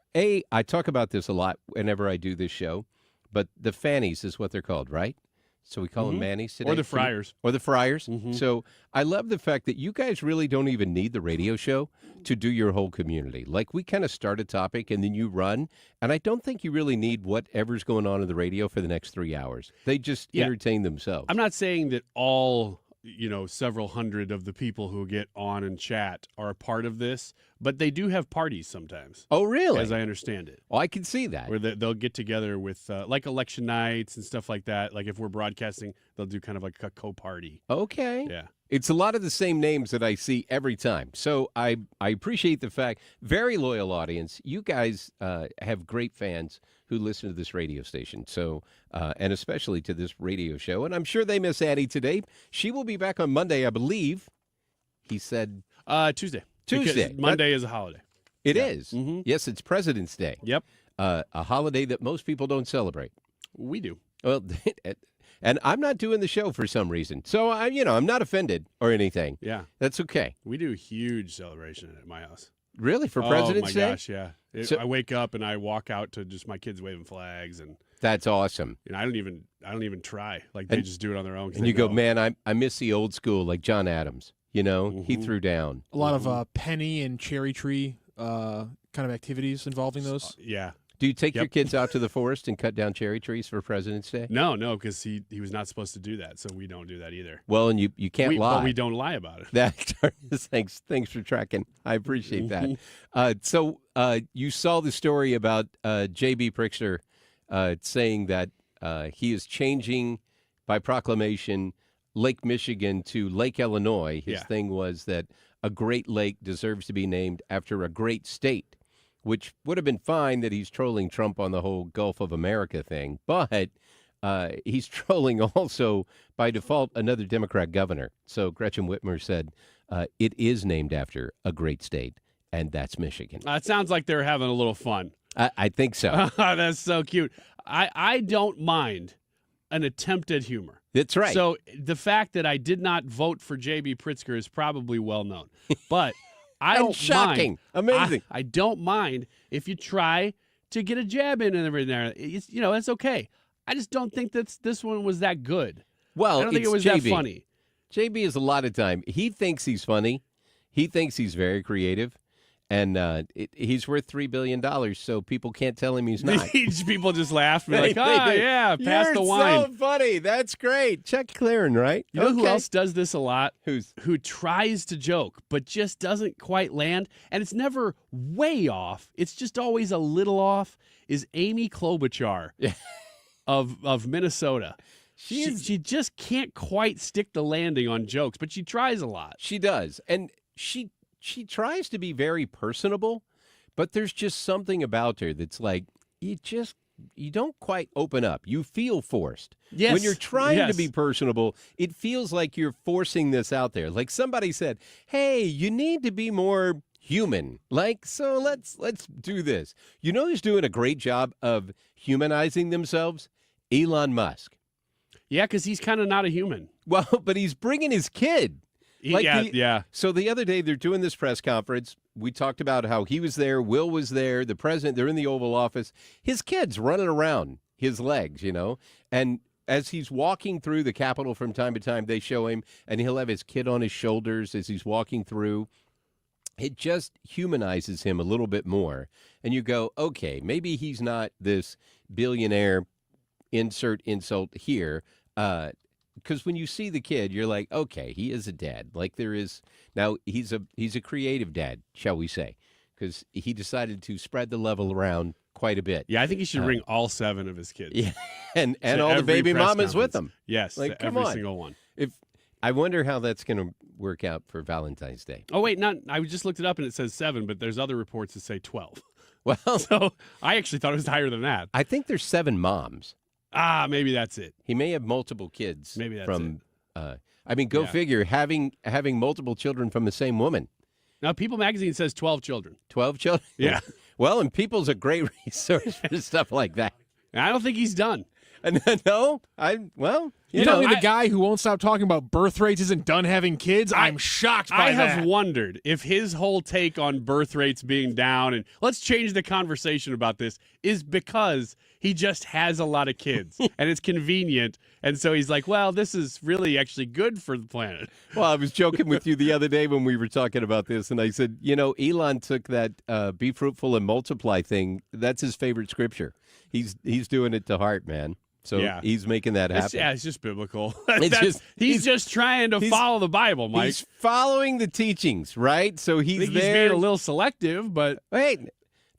talk about this a lot whenever I do this show, but the fannies is what they're called, right? So we call them Mannies today. Or the Friars. Or the Friars. Mm-hmm. So I love the fact that you guys really don't even need the radio show to do your whole community. Like, we kind of start a topic and then you run. And I don't think you really need whatever's going on in the radio for the next 3 hours. They just entertain themselves. I'm not saying that all, several hundred of the people who get on and chat are a part of this, but they do have parties sometimes. Oh, really? As I understand it. Oh, I can see that. Where they'll get together with, like, election nights and stuff like that. Like, if we're broadcasting, they'll do kind of like a co-party. Okay. Yeah. It's a lot of the same names that I see every time. So I appreciate the fact, very loyal audience. You guys have great fans who listen to this radio station. So, and especially to this radio show. And I'm sure they miss Annie today. She will be back on Monday, I believe. He said Tuesday. Tuesday. Because Monday is a holiday. It is. Mm-hmm. Yes, it's President's Day. Yep. A holiday that most people don't celebrate. We do. Well, and I'm not doing the show for some reason. So, I'm not offended or anything. Yeah. That's okay. We do a huge celebration at my house. Really? For President's Day? Oh, my gosh, yeah. I wake up and I walk out to just my kids waving flags. And that's awesome. And I don't even try. Like, they just do it on their own. And you go, man, I miss the old school, like John Adams. He threw down. A lot of penny and cherry tree kind of activities involving those. Yeah. Do you take your kids out to the forest and cut down cherry trees for President's Day? No, because he was not supposed to do that, so we don't do that either. Well, and you can't lie. But we don't lie about it. Thanks for tracking. I appreciate that. So you saw the story about J.B. Pritzker saying that he is changing by proclamation Lake Michigan to Lake Illinois. His thing was that a great lake deserves to be named after a great state, which would have been fine that he's trolling Trump on the whole Gulf of America thing. But he's trolling also, by default, another Democrat governor. So Gretchen Whitmer said it is named after a great state, and that's Michigan. It sounds like they're having a little fun. I think so. That's so cute. I don't mind an attempt at humor. That's right. So the fact that I did not vote for J.B. Pritzker is probably well known. But I don't shocking. mind. Amazing. I don't mind if you try to get a jab in and everything there. It's okay. I just don't think this one was that good. Well, I don't think it was JB. that funny. JB is a lot of time. He thinks he's funny. He thinks he's very creative. And he's worth $3 billion, so people can't tell him he's not. People just laugh and be like, yeah, pass the wine. You're so funny. That's great. Chuck Claren, right? You know who else does this a lot? Who tries to joke, but just doesn't quite land, and it's never way off. It's just always a little off, is Amy Klobuchar of Minnesota. She just can't quite stick the landing on jokes, but she tries a lot. She does. And she tries to be very personable, but there's just something about her that's like, you don't quite open up. You feel forced. Yes. When you're trying to be personable, it feels like you're forcing this out there. Like somebody said, hey, you need to be more human. So let's do this. You know who's doing a great job of humanizing themselves? Elon Musk. Yeah, because he's kind of not a human. Well, but he's bringing his kid. Yeah. So the other day they're doing this press conference. We talked about how he was there, Will was there, the president, they're in the Oval Office. His kid's running around his legs, and as he's walking through the Capitol from time to time, they show him, and he'll have his kid on his shoulders as he's walking through. It just humanizes him a little bit more. And you go, okay, maybe he's not this billionaire, insert insult here, because when you see the kid, you're like, okay, he is a dad. Like there is now, he's a creative dad, shall we say, because he decided to spread the level around quite a bit. Yeah, I think he should bring all 7 of his kids. Yeah, and all the baby mamas with him. Yes, like every single one. I wonder how that's going to work out for Valentine's Day. Oh wait, I just looked it up and it says 7, but there's other reports that say 12. Well, so I actually thought it was higher than that. I think there's 7 moms. Maybe that's it. He may have multiple kids. Maybe that's from, it. Go figure, having multiple children from the same woman. Now, People magazine says 12 children. 12 children? Yeah. Well, and People's a great resource for stuff like that. I don't think he's done. No, you tell me the guy who won't stop talking about birth rates isn't done having kids? I'm shocked by that. I have wondered if his whole take on birth rates being down and let's change the conversation about this is because he just has a lot of kids and it's convenient. And so he's like, well, this is really actually good for the planet. Well, I was joking with you the other day when we were talking about this, and I said, Elon took that be fruitful and multiply thing. That's his favorite scripture. He's doing it to heart, man. So he's making that happen. It's just biblical. He's just trying to follow the Bible, Mike. He's following the teachings, right? So he's He's being a little selective, but wait,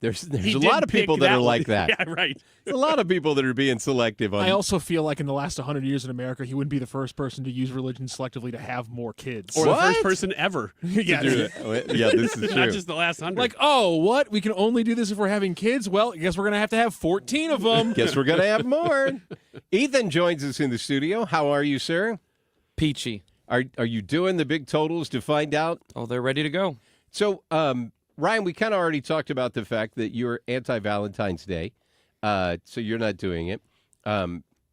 there's a lot of people that are like that. Yeah, right. There's a lot of people that are being selective on. I also feel like in the last 100 years in America, he wouldn't be the first person to use religion selectively to have more kids. Or the first person ever to do that. Yeah, this is true. Not just the last 100. Like, what? We can only do this if we're having kids? Well, I guess we're going to have 14 of them. Guess we're going to have more. Ethan joins us in the studio. How are you, sir? Peachy. Are you doing the big totals to find out? Oh, they're ready to go. So, Ryan, we kind of already talked about the fact that you're anti-Valentine's Day, so you're not doing it.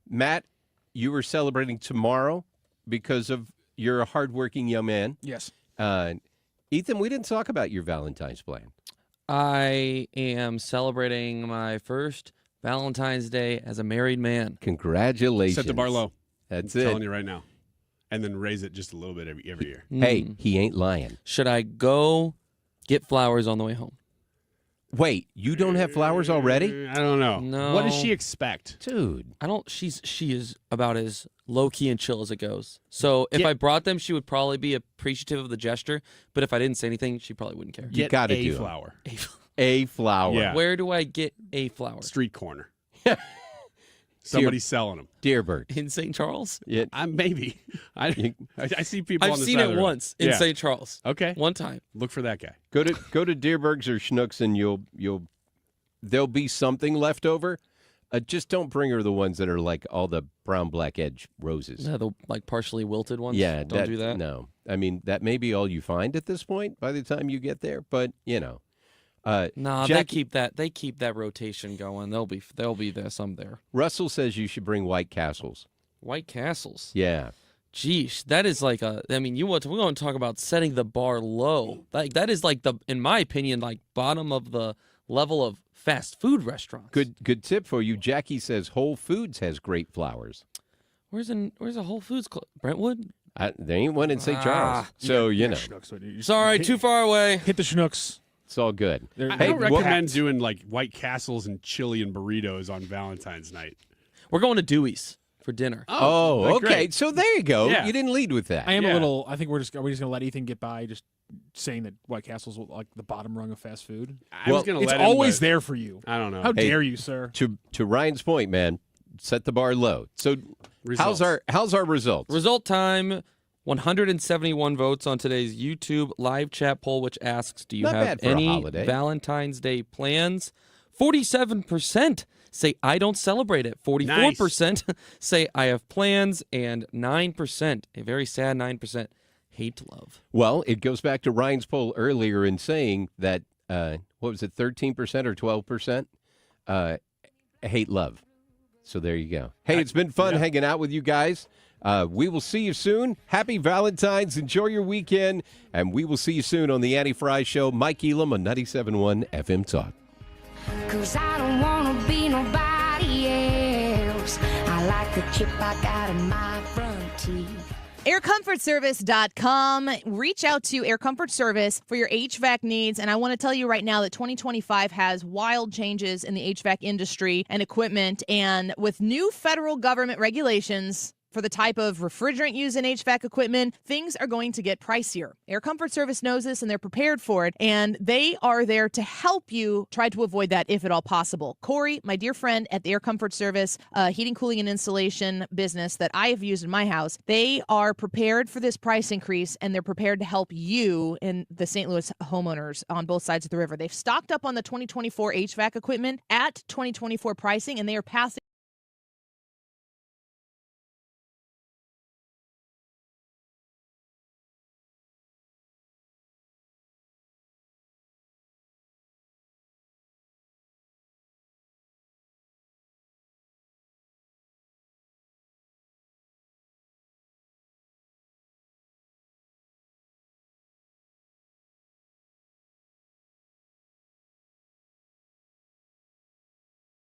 Matt, you were celebrating tomorrow because of you're a hardworking young man. Yes. Ethan, we didn't talk about your Valentine's plan. I am celebrating my first Valentine's Day as a married man. Congratulations. Set the bar low. That's I'm it. telling you right now. And then raise it just a little bit every year. Hey, he ain't lying. Should I go get flowers on the way home? Wait, you don't have flowers already? I don't know. No. What does she expect? Dude. She is about as low key and chill as it goes. So if I brought them, she would probably be appreciative of the gesture. But if I didn't say anything, she probably wouldn't care. You got to do flower. A flower. Yeah. Where do I get a flower? Street corner. Somebody's selling them. Deerbird. In St. Charles? Yeah. Maybe. I see people I've on the seen side it of the road. once in Yeah. St. Charles. Okay. One time. Look for that guy. Go to Deerbergs or Schnucks and there'll be something left over. Just don't bring her the ones that are like all the brown black edge roses. Yeah, the like partially wilted ones. Yeah, don't do that. No, I mean that may be all you find at this point by the time you get there. But you know, they keep that rotation going. They'll be there some there. Russell says you should bring White Castles. White Castles. Yeah. Geesh, that is like we want to talk about setting the bar low. Like that is like in my opinion, like bottom of the level of fast food restaurants. Good tip for you. Jackie says Whole Foods has great flowers. Where's a Whole Foods? Brentwood? There ain't one in St. Charles. So, you know. Sorry, too far away. Hit the Schnucks. It's all good. I don't recommend doing like White Castles and chili and burritos on Valentine's night. We're going to Dewey's for dinner. Oh, okay. Great. So there you go. Yeah. You didn't lead with that. I am a little. I think are we just going to let Ethan get by just saying that White Castle's like the bottom rung of fast food? I was gonna it's let him, always but there for you. I don't know. How dare you, sir? To Ryan's point, man, set the bar low. So how's our results? Result time. 171 votes on today's YouTube live chat poll, which asks, do you Not have bad for a any holiday. Valentine's Day plans? 47% say I don't celebrate it. 44% say I have plans. And 9%, a very sad 9%, hate love. Well, it goes back to Ryan's poll earlier in saying that, what was it, 13% or 12% hate love. So there you go. Hey, it's been fun hanging out with you guys. We will see you soon. Happy Valentine's. Enjoy your weekend. And we will see you soon on the Annie Fry Show. Mike Elam on 97.1 FM Talk. 'Cause I don't want to be nobody else. I like the chip I got in my front teeth. AirComfortService.com. Reach out to Air Comfort Service for your HVAC needs. And I want to tell you right now that 2025 has wild changes in the HVAC industry and equipment. And with new federal government regulations for the type of refrigerant used in HVAC equipment, things are going to get pricier. Air Comfort Service knows this and they're prepared for it, and they are there to help you try to avoid that if at all possible. Corey, my dear friend at the Air Comfort Service heating, cooling, and installation business that I have used in my house, they are prepared for this price increase, and they're prepared to help you and the St. Louis homeowners on both sides of the river. They've stocked up on the 2024 HVAC equipment at 2024 pricing, and they are passing